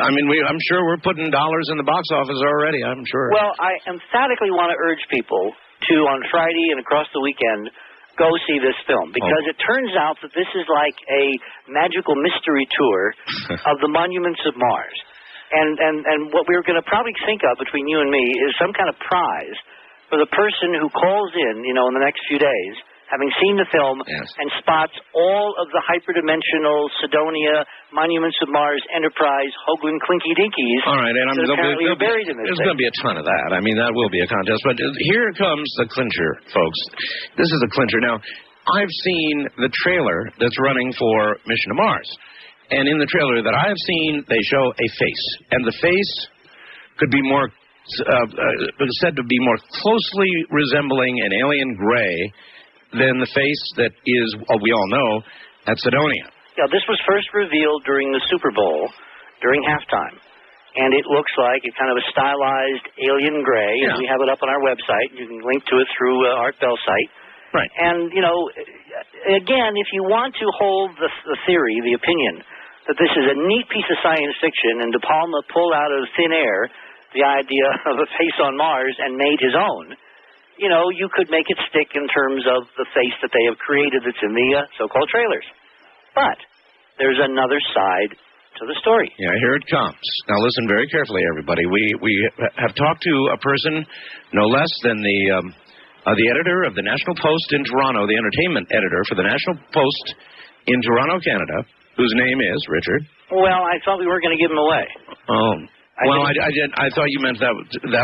I mean, I'm sure we're putting dollars in the box office already. I'm sure. Well, I emphatically want to urge people to, on Friday and across the weekend, go see this film because it turns out that this is like a magical mystery tour of the monuments of Mars. And what we're going to probably think of between you and me is some kind of prize for the person who calls in, in the next few days, having seen the film, and spots all of the hyperdimensional Cydonia, Monuments of Mars, Enterprise, Hoagland, Clinky Dinkies. All right, and that apparently are buried in this there's going to be a ton of that. I mean, that will be a contest. But here comes the clincher, folks. This is the clincher. Now, I've seen the trailer that's running for Mission to Mars. And in the trailer that I have seen, they show a face. And the face could be more, said to be more closely resembling an alien gray than the face that is, we all know, at Cydonia. Yeah, this was first revealed during the Super Bowl, during halftime. And it looks like a kind of a stylized alien gray. And we have it up on our website. You can link to it through Art Bell's site. Right. And, again, if you want to hold the theory, the opinion, that this is a neat piece of science fiction and De Palma pulled out of thin air the idea of a face on Mars and made his own, you could make it stick in terms of the face that they have created that's in the so-called trailers. But there's another side to the story. Yeah, here it comes. Now listen very carefully, everybody. We have talked to a person no less than the editor of the National Post in Toronto, the entertainment editor for the National Post in Toronto, Canada, whose name is Richard. Well, I thought we weren't going to give him away. Oh. I thought you meant that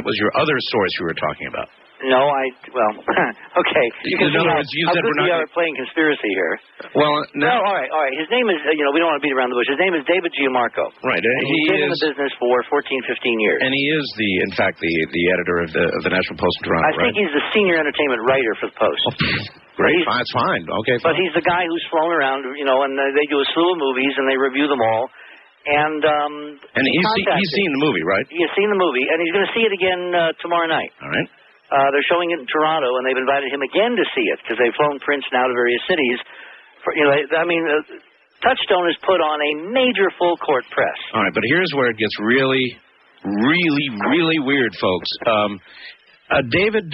was your other source you were talking about. No, okay. You can see how good we are playing conspiracy here. Well, no. All right. His name is, we don't want to beat around the bush. His name is David Gianmarco. Right. He's been in the business for 14, 15 years. And he is, in fact, the editor of the National Post in Toronto, I think he's the senior entertainment writer for the Post. Great. That's fine. Okay. But he's the guy who's flown around, and they do a slew of movies, and they review them all. And he's seen the movie, right? He has seen the movie, and he's going to see it again tomorrow night. All right. They're showing it in Toronto, and they've invited him again to see it because they've flown prints now to various cities. Touchstone has put on a major full court press. All right, but here's where it gets really, really, really weird, folks. David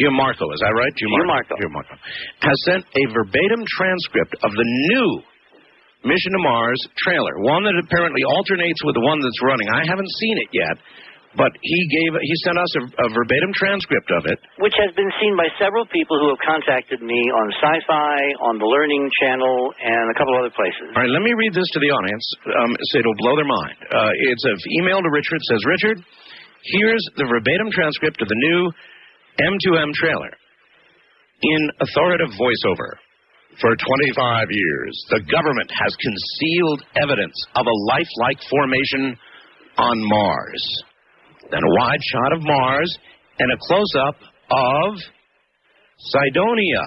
Gianmarco, is that right? Gianmarco has sent a verbatim transcript of the new Mission to Mars trailer, one that apparently alternates with the one that's running. I haven't seen it yet, but he sent us a verbatim transcript of it. Which has been seen by several people who have contacted me on Sci-Fi, on the Learning Channel, and a couple other places. All right, let me read this to the audience so it'll blow their mind. It's an email to Richard. It says, Richard, here's the verbatim transcript of the new M2M trailer in authoritative voiceover. For 25 years, the government has concealed evidence of a lifelike formation on Mars. Then a wide shot of Mars and a close-up of Cydonia.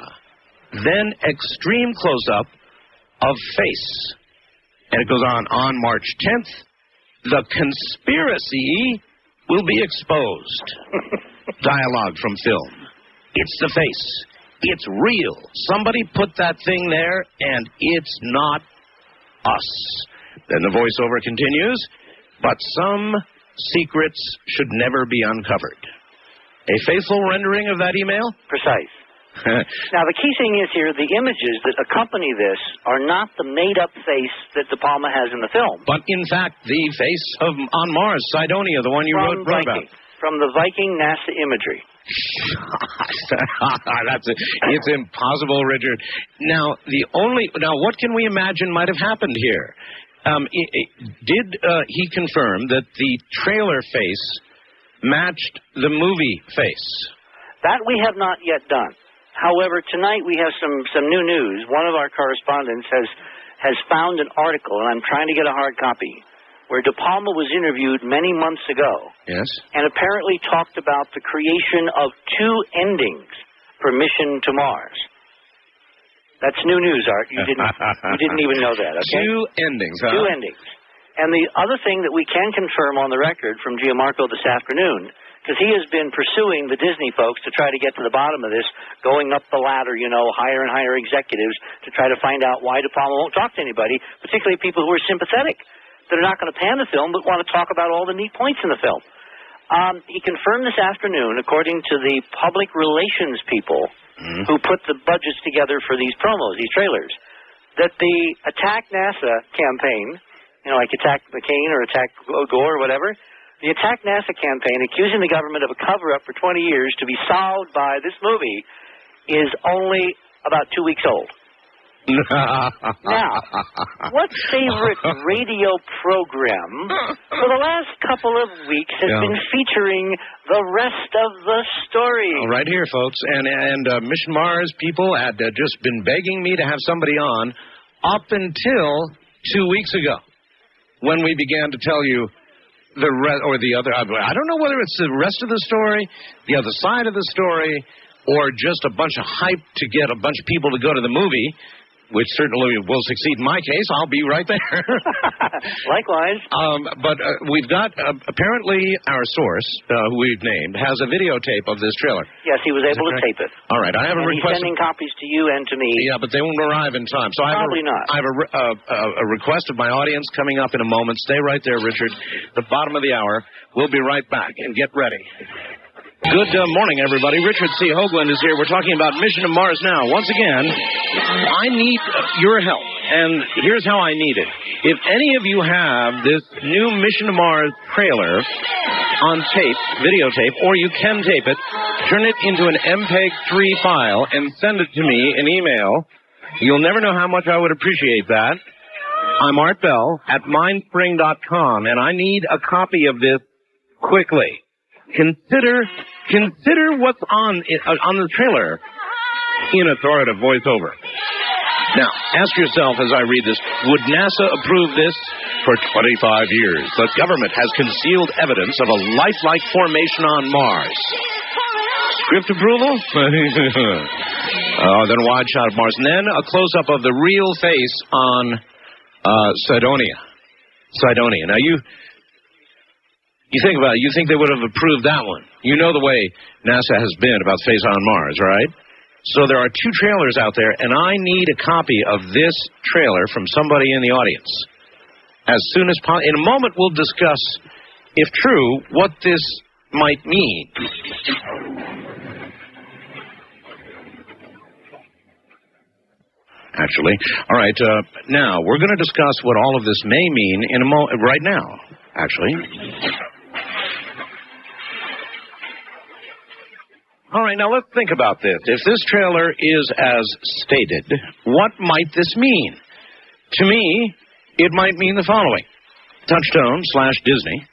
Then extreme close-up of face. And it goes on March 10th, the conspiracy will be exposed. Dialogue from film. It's the face. It's real. Somebody put that thing there, and it's not us. Then the voiceover continues, but some secrets should never be uncovered. A faithful rendering of that email? Precise. Now, the key thing is here, the images that accompany this are not the made-up face that De Palma has in the film. But, in fact, the face of on Mars, Cydonia, the one you wrote about. From the Viking NASA imagery. It's impossible, Richard. Now, what can we imagine might have happened here? Did he confirm that the trailer face matched the movie face? That we have not yet done. However, tonight we have some new news. One of our correspondents has found an article, and I'm trying to get a hard copy, where De Palma was interviewed many months ago. Yes. And apparently talked about the creation of 2 endings for Mission to Mars. That's new news, Art. You didn't even know that, okay? 2 endings, huh? 2 endings. And the other thing that we can confirm on the record from Gianmarco this afternoon, because he has been pursuing the Disney folks to try to get to the bottom of this, going up the ladder, higher and higher executives to try to find out why De Palma won't talk to anybody, particularly people who are sympathetic. That are not going to pan the film, but want to talk about all the neat points in the film. He confirmed this afternoon, according to the public relations people who put the budgets together for these promos, these trailers, that the Attack NASA campaign, like Attack McCain or Attack Gore or whatever, the Attack NASA campaign accusing the government of a cover-up for 20 years to be solved by this movie is only about 2 weeks old. Now, what favorite radio program for the last couple of weeks has been featuring the rest of the story? Right here, folks. And Mission Mars people had just been begging me to have somebody on up until 2 weeks ago when we began to tell you the other. I don't know whether it's the rest of the story, the other side of the story, or just a bunch of hype to get a bunch of people to go to the movie, which certainly will succeed in my case. I'll be right there. Likewise. But we've got, apparently, our source, who we've named, has a videotape of this trailer. Yes, he was able to tape it. All right, I have a request. He's sending copies to you and to me. Yeah, but they won't arrive in time. So Probably not. I have a request of my audience coming up in a moment. Stay right there, Richard. The bottom of the hour. We'll be right back, and get ready. Good morning, everybody. Richard C. Hoagland is here. We're talking about Mission to Mars now. Once again, I need your help, and here's how I need it. If any of you have this new Mission to Mars trailer on tape, videotape, or you can tape it, turn it into an MPEG-3 file and send it to me in email. You'll never know how much I would appreciate that. I'm Art Bell at mindspring.com, and I need a copy of this quickly. Consider what's on the trailer in authoritative voiceover. Now, ask yourself as I read this, would NASA approve this? For 25 years, the government has concealed evidence of a lifelike formation on Mars. Script approval? Then a wide shot of Mars. And then a close-up of the real face on Cydonia. Now, you think about it. You think they would have approved that one. You know the way NASA has been about Face on Mars, right? So there are 2 trailers out there, and I need a copy of this trailer from somebody in the audience. As soon as possible. In a moment, we'll discuss, if true, what this might mean. actually. All right, now, we're going to discuss what all of this may mean in right now, actually. All right, now let's think about this. If this trailer is as stated, what might this mean? To me, it might mean the following. Touchstone/Disney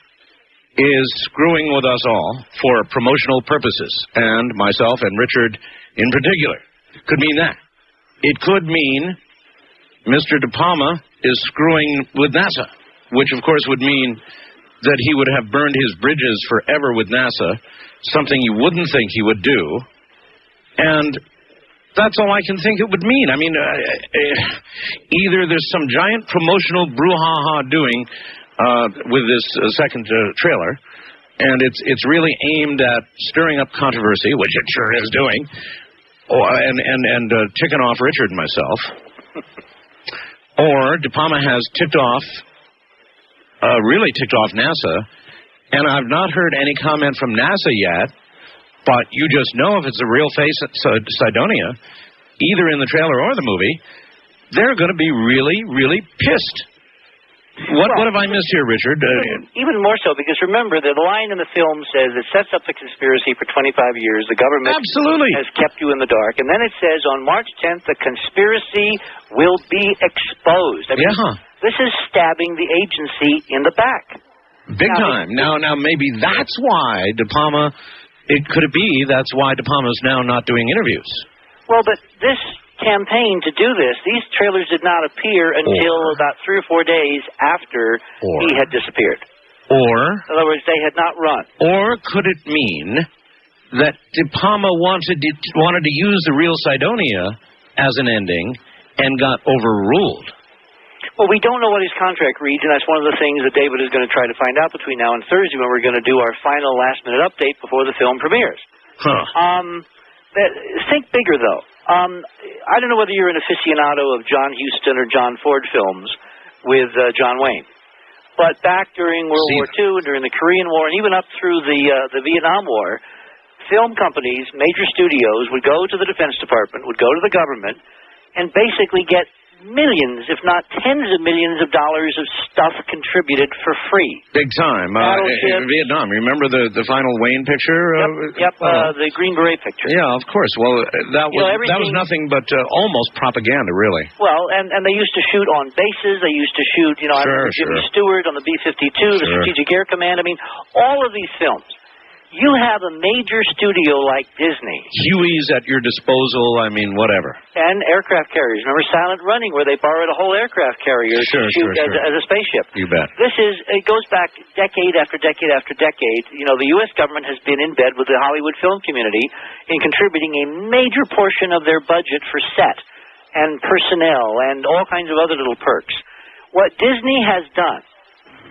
is screwing with us all for promotional purposes, and myself and Richard in particular. Could mean that. It could mean Mr. De Palma is screwing with NASA, which of course would mean that he would have burned his bridges forever with NASA, something you wouldn't think he would do, and that's all I can think it would mean. I mean, either there's some giant promotional brouhaha doing with this second trailer, and it's really aimed at stirring up controversy, which it sure is doing, and ticking off Richard and myself, or De Palma has really ticked off NASA, and I've not heard any comment from NASA yet, but you just know if it's a real face at Cydonia, either in the trailer or the movie, they're going to be really, really pissed. What have I missed here, Richard? Even more so, because remember, the line in the film says it sets up the conspiracy for 25 years. The government has kept you in the dark. And then it says on March 10th, the conspiracy will be exposed. I mean, this is stabbing the agency in the back. Big time. Now, maybe that's why De Palma, could it be that's why De Palma's now not doing interviews? Well, but this campaign to do this, these trailers did not appear until about 3 or 4 days after he had disappeared. In other words, they had not run. Or could it mean that De Palma wanted to use the real Cydonia as an ending and got overruled? Well, we don't know what his contract reads, and that's one of the things that David is going to try to find out between now and Thursday when we're going to do our final last-minute update before the film premieres. Think bigger, though. I don't know whether you're an aficionado of John Huston or John Ford films with John Wayne, but back during World War II and during the Korean War and even up through the Vietnam War, film companies, major studios, would go to the Defense Department, would go to the government, and basically get millions, if not tens of millions of dollars of stuff contributed for free. Big time. In Vietnam, remember the final Wayne picture? Yep, the Green Beret picture. Yeah, of course. Well, that was nothing but almost propaganda, really. Well, and they used to shoot on bases. They used to shoot, I remember Jimmy Stewart on the B-52, the Strategic Air Command. I mean, all of these films. You have a major studio like Disney. Huey's at your disposal, whatever. And aircraft carriers. Remember Silent Running, where they borrowed a whole aircraft carrier to shoot as a spaceship? You bet. It goes back decade after decade after decade. The U.S. government has been in bed with the Hollywood film community in contributing a major portion of their budget for set and personnel and all kinds of other little perks. What Disney has done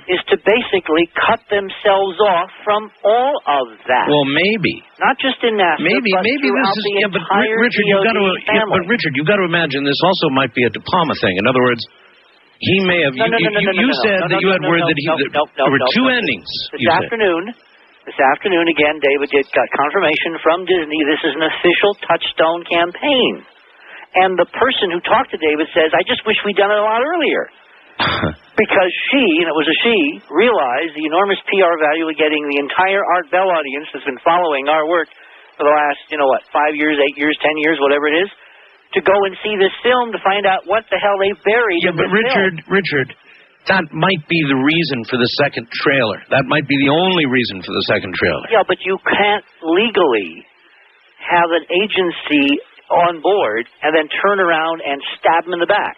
is to basically cut themselves off from all of that. Well, maybe. Not just in NASA, maybe but this is. the But entire Richard, you've got to imagine this also might be a De Palma thing. In other words, he may have. You said that you had word that there were two endings. This afternoon, again, David got confirmation from Disney. This is an official Touchstone campaign, and the person who talked to David says, "I just wish we'd done it a lot earlier." Because she, and it was a she, realized the enormous PR value of getting the entire Art Bell audience that's been following our work for the last, 5 years, 8 years, 10 years, whatever it is, to go and see this film to find out what the hell they've buried in this film. Richard, that might be the reason for the second trailer. That might be the only reason for the second trailer. Yeah, but you can't legally have an agency on board and then turn around and stab them in the back.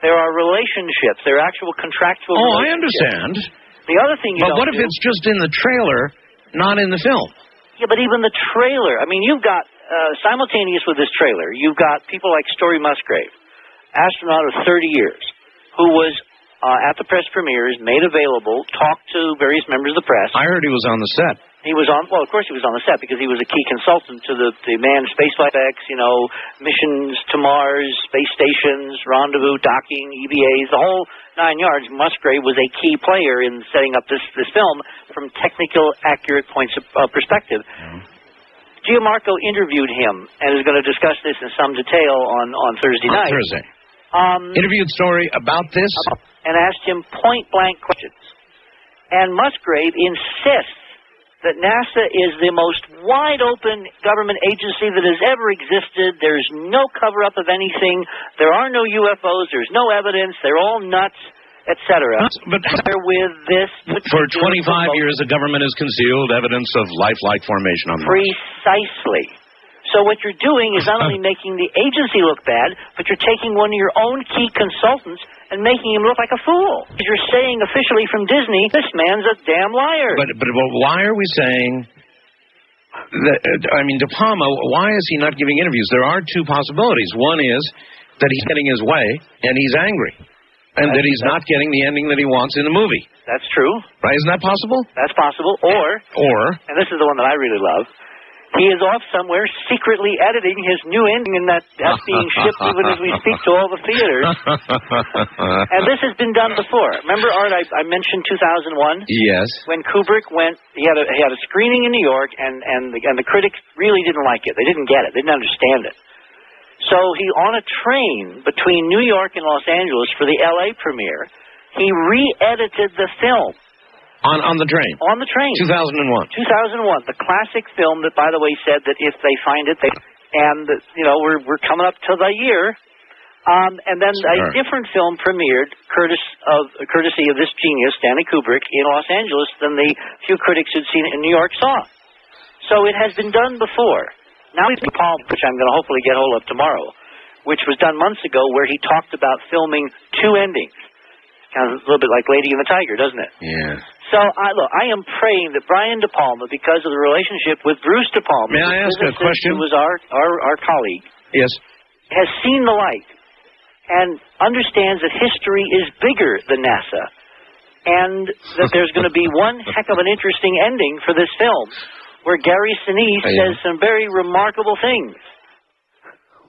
There are relationships. There are actual contractual relationships. I understand. The other thing But what if it's just in the trailer, not in the film? Yeah, but even the trailer. You've got, simultaneous with this trailer, you've got people like Story Musgrave, astronaut of 30 years, who was at the press premieres, made available, talked to various members of the press. I heard he was on the set. He was on, of course he was on the set because he was a key consultant to the manned spaceflight X, missions to Mars, space stations, rendezvous, docking, EVAs, the whole 9 yards. Musgrave was a key player in setting up this film from technical, accurate points of perspective. Gianmarco interviewed him and is going to discuss this in some detail on Thursday night. Interviewed story about this? And asked him point-blank questions. And Musgrave insists that NASA is the most wide-open government agency that has ever existed. There's no cover-up of anything. There are no UFOs. There's no evidence. They're all nuts, etc. But with this for 25 years, the government has concealed evidence of life-like formation on Mars. Precisely. So what you're doing is not only making the agency look bad, but you're taking one of your own key consultants and making him look like a fool. You're saying officially from Disney, this man's a damn liar. But why are we saying that, De Palma, why is he not giving interviews? There are two possibilities. One is that he's getting his way and he's angry. And that he's not getting the ending that he wants in the movie. That's true. Right? Isn't that possible? That's possible. Or, and this is the one that I really love, he is off somewhere secretly editing his new ending, and that's being shipped even as we speak to all the theaters. And this has been done before. Remember, Art, I mentioned 2001? Yes. When Kubrick went, he had a screening in New York, and the critics really didn't like it. They didn't get it. They didn't understand it. So he, on a train between New York and Los Angeles for the L.A. premiere, he re-edited the film. On the train? On the train. 2001. 2001. The classic film that, by the way, said that if they find it, we're coming up to the year. And then a different film premiered, courtesy of this genius, Stanley Kubrick, in Los Angeles than the few critics who'd seen it in New York saw. So it has been done before. Now he's Palm, which I'm going to hopefully get hold of tomorrow, which was done months ago, where he talked about filming two endings. Sounds a little bit like Lady and the Tiger, doesn't it? Yeah. So, I am praying that Brian De Palma, because of the relationship with Bruce De Palma, may I ask a question? Who was our colleague, yes, has seen the light and understands that history is bigger than NASA, and that there's going to be one heck of an interesting ending for this film, where Gary Sinise says some very remarkable things.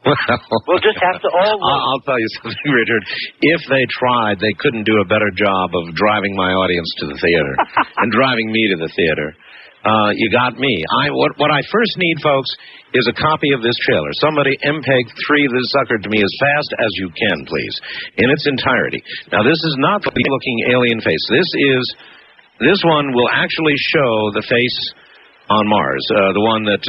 We'll just have to all look. I'll tell you something, Richard. If they tried, they couldn't do a better job of driving my audience to the theater and driving me to the theater. You got me. What I first need, folks, is a copy of this trailer. Somebody MPEG-3 this sucker to me as fast as you can, please, in its entirety. Now, this is not the looking alien face. This one will actually show the face on Mars, the one that...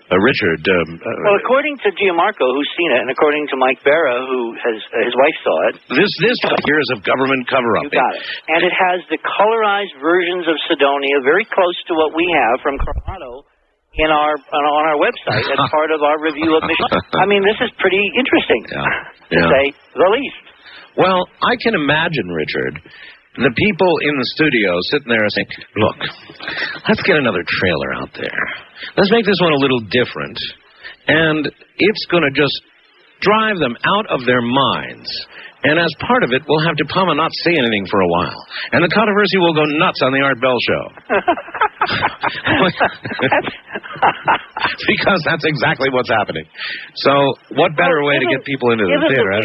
Richard. Well, according to Gianmarco, who's seen it, and according to Mike Barra, who his wife saw it. This years of government cover-up. You got it. And it has the colorized versions of Sidonia, very close to what we have from Coronado on our website as part of our review of Mission. I mean, this is pretty interesting, to say the least. Well, I can imagine, Richard, the people in the studio sitting there saying, look, let's get another trailer out there. Let's make this one a little different. And it's going to just drive them out of their minds. And as part of it, we'll have De Palma not say anything for a while. And the controversy will go nuts on the Art Bell Show. Because that's exactly what's happening. So what better way to get people into the theater?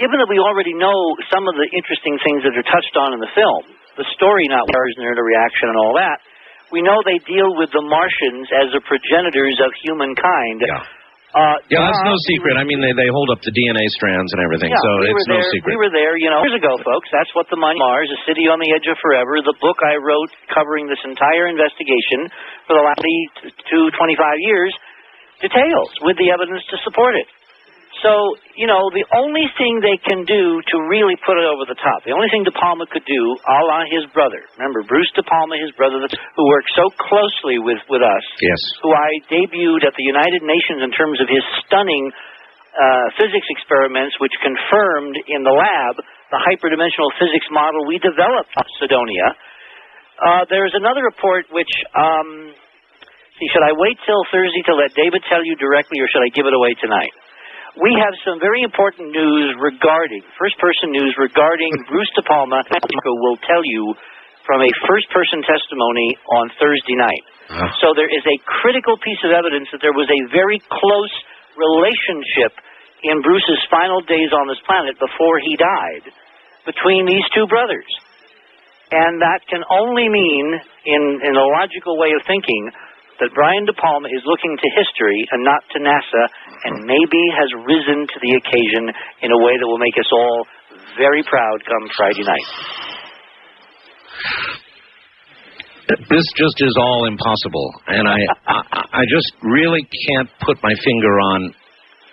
Given that we already know some of the interesting things that are touched on in the film, the story not and the reaction and all that, we know they deal with the Martians as the progenitors of humankind. That's no secret. I mean, they hold up the DNA strands and everything, so it's no secret. We were there, years ago, folks. That's what the Mars, a city on the edge of forever, the book I wrote covering this entire investigation for the last 25 years, details with the evidence to support it. So, the only thing they can do to really put it over the top, the only thing De Palma could do, a la his brother. Remember, Bruce De Palma, his brother, who worked so closely with us. Yes. Who I debuted at the United Nations in terms of his stunning physics experiments, which confirmed in the lab the hyperdimensional physics model we developed on Sidonia. There's another report which... should I wait till Thursday to let David tell you directly, or should I give it away tonight? We have some very important news first-person news regarding Bruce De Palma. Will tell you from a first-person testimony on Thursday night. So there is a critical piece of evidence that there was a very close relationship in Bruce's final days on this planet before he died between these two brothers. And that can only mean, in a logical way of thinking, that Brian De Palma is looking to history and not to NASA, and maybe has risen to the occasion in a way that will make us all very proud come Friday night. This just is all impossible, and I just really can't put my finger on.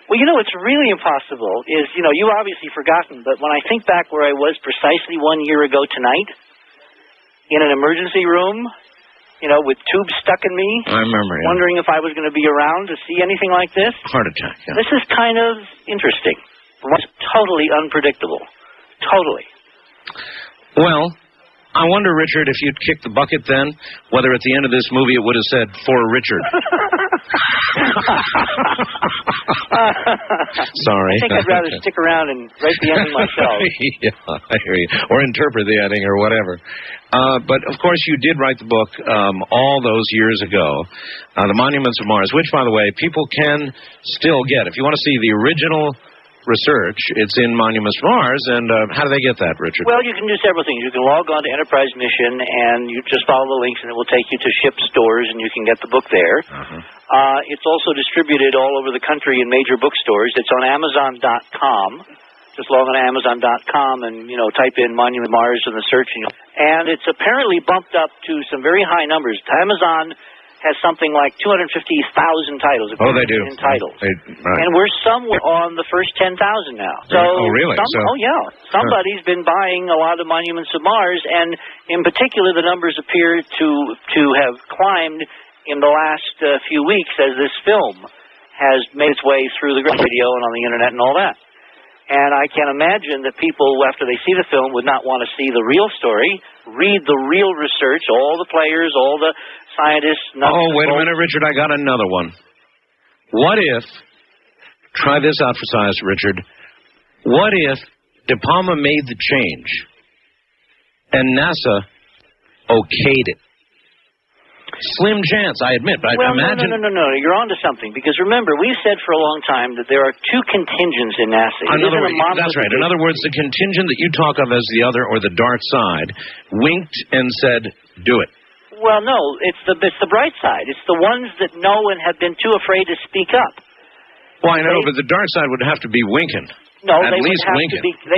Well, what's really impossible is, you've obviously forgotten, but when I think back where I was precisely 1 year ago tonight, in an emergency room, with tubes stuck in me. I remember, yeah. Wondering if I was going to be around to see anything like this. Heart attack, yeah. This is kind of interesting. It's totally unpredictable. Totally. Well, I wonder, Richard, if you'd kicked the bucket then, whether at the end of this movie it would have said, "For Richard." Sorry. I think I'd rather stick around and write the ending myself. Yeah, I hear you. Or interpret the ending or whatever. But, of course, you did write the book all those years ago, The Monuments of Mars, which, by the way, people can still get. If you want to see the original research, it's in Monuments of Mars, and how do they get that, Richard? Well, you can do several things. You can log on to Enterprise Mission, and you just follow the links, and it will take you to ship stores, and you can get the book there. It's also distributed all over the country in major bookstores. It's on Amazon.com. Just log on to Amazon.com and, type in Monument of Mars in the search. And it's apparently bumped up to some very high numbers. Amazon has something like 250,000 titles. Oh, they do. Titles. Right. And we're somewhere on the first 10,000 now. So really? Oh, yeah. Somebody's been buying a lot of Monuments of Mars, and in particular, the numbers appear to have climbed in the last few weeks as this film has made its way through the radio and on the internet and all that. And I can imagine that people, after they see the film, would not want to see the real story, read the real research, all the players, all the scientists. Oh, wait a minute, Richard, I got another one. What if, try this out for size, Richard, what if De Palma made the change and NASA okayed it? Slim chance, I admit, but I imagine... No, you're on to something, because remember, we've said for a long time that there are two contingents in NASA. That's right. In other words, the contingent that you talk of as the other or the dark side winked and said, do it. Well, no, it's the bright side. It's the ones that know and have been too afraid to speak up. Well, I know, but the dark side would have to be winking. No, they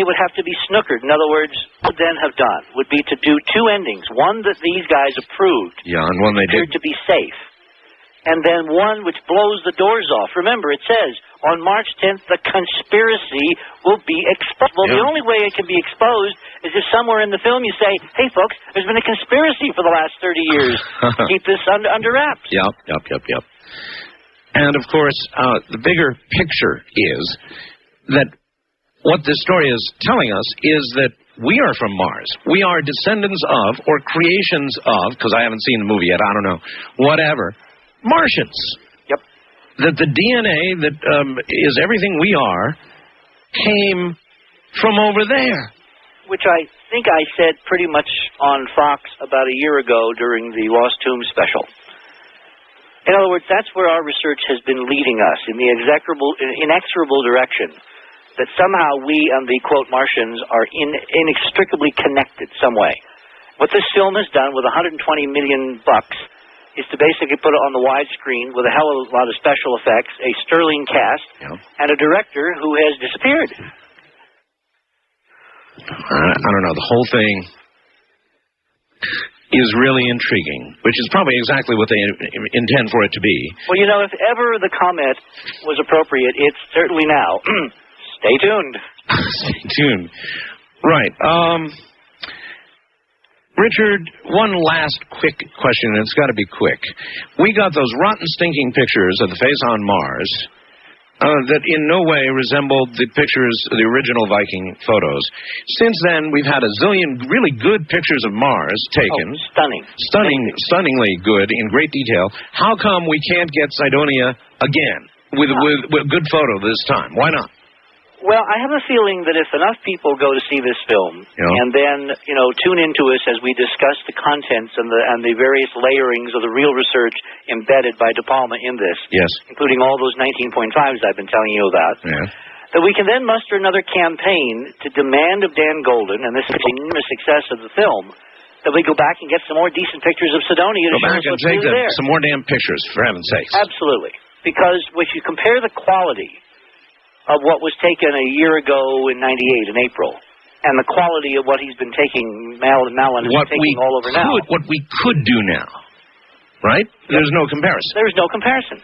would have to be snookered. In other words, what then have done would be to do two endings. One that these guys approved. Yeah, and one they did. To be safe. And then one which blows the doors off. Remember, it says, on March 10th, the conspiracy will be exposed. Well, the only way it can be exposed is if somewhere in the film you say, hey, folks, there's been a conspiracy for the last 30 years to keep this under wraps. Yep. And, of course, the bigger picture is that what this story is telling us is that we are from Mars. We are descendants of, or creations of, because I haven't seen the movie yet, I don't know, whatever, Martians. Yep. That the DNA that is everything we are came from over there. Which I think I said pretty much on Fox about a year ago during the Lost Tomb special. In other words, that's where our research has been leading us, in the inexorable direction. That somehow we and the, quote, Martians are inextricably connected some way. What this film has done with $120 million is to basically put it on the widescreen with a hell of a lot of special effects, a sterling cast, and a director who has disappeared. I don't know. The whole thing is really intriguing, which is probably exactly what they intend for it to be. Well, if ever the comment was appropriate, it's certainly now. Stay tuned. Stay tuned. Right. Richard, one last quick question, and it's got to be quick. We got those rotten, stinking pictures of the face on Mars that in no way resembled the pictures, the original Viking photos. Since then, we've had a zillion really good pictures of Mars taken. Oh, stunningly good, in great detail. How come we can't get Cydonia again with a good photo this time? Why not? Well, I have a feeling that if enough people go to see this film and then, tune into us as we discuss the contents and the various layerings of the real research embedded by De Palma in this, including all those 19.5s I've been telling you about, that we can then muster another campaign to demand of Dan Golden, and this is the enormous success of the film, that we go back and get some more decent pictures of Cydonia to Go show back us and what's take really there. some more damn pictures, for heaven's sakes. Absolutely. Because if you compare the quality of what was taken a year ago in '98 in April, and the quality of what he's been taking, Malin is taking all over now. What we could do now, right? There's no comparison. There's no comparison.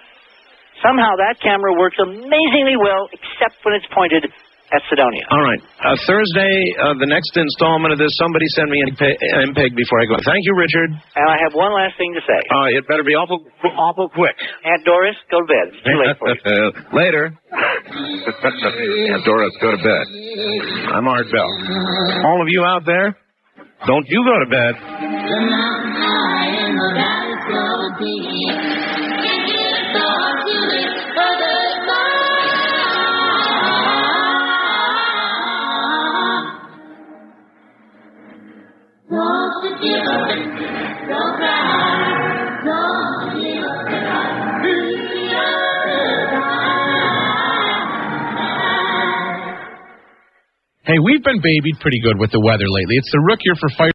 Somehow that camera works amazingly well, except when it's pointed at Cydonia. All right. Thursday, the next installment of this, somebody send me an MPEG before I go. Thank you, Richard. And I have one last thing to say. It better be awful quick. Aunt Doris, go to bed. It's too late for you. Later. Aunt Doris, go to bed. I'm Art Bell. All of you out there, don't you go to bed. Hey, we've been babied pretty good with the weather lately. It's the rook year for fire.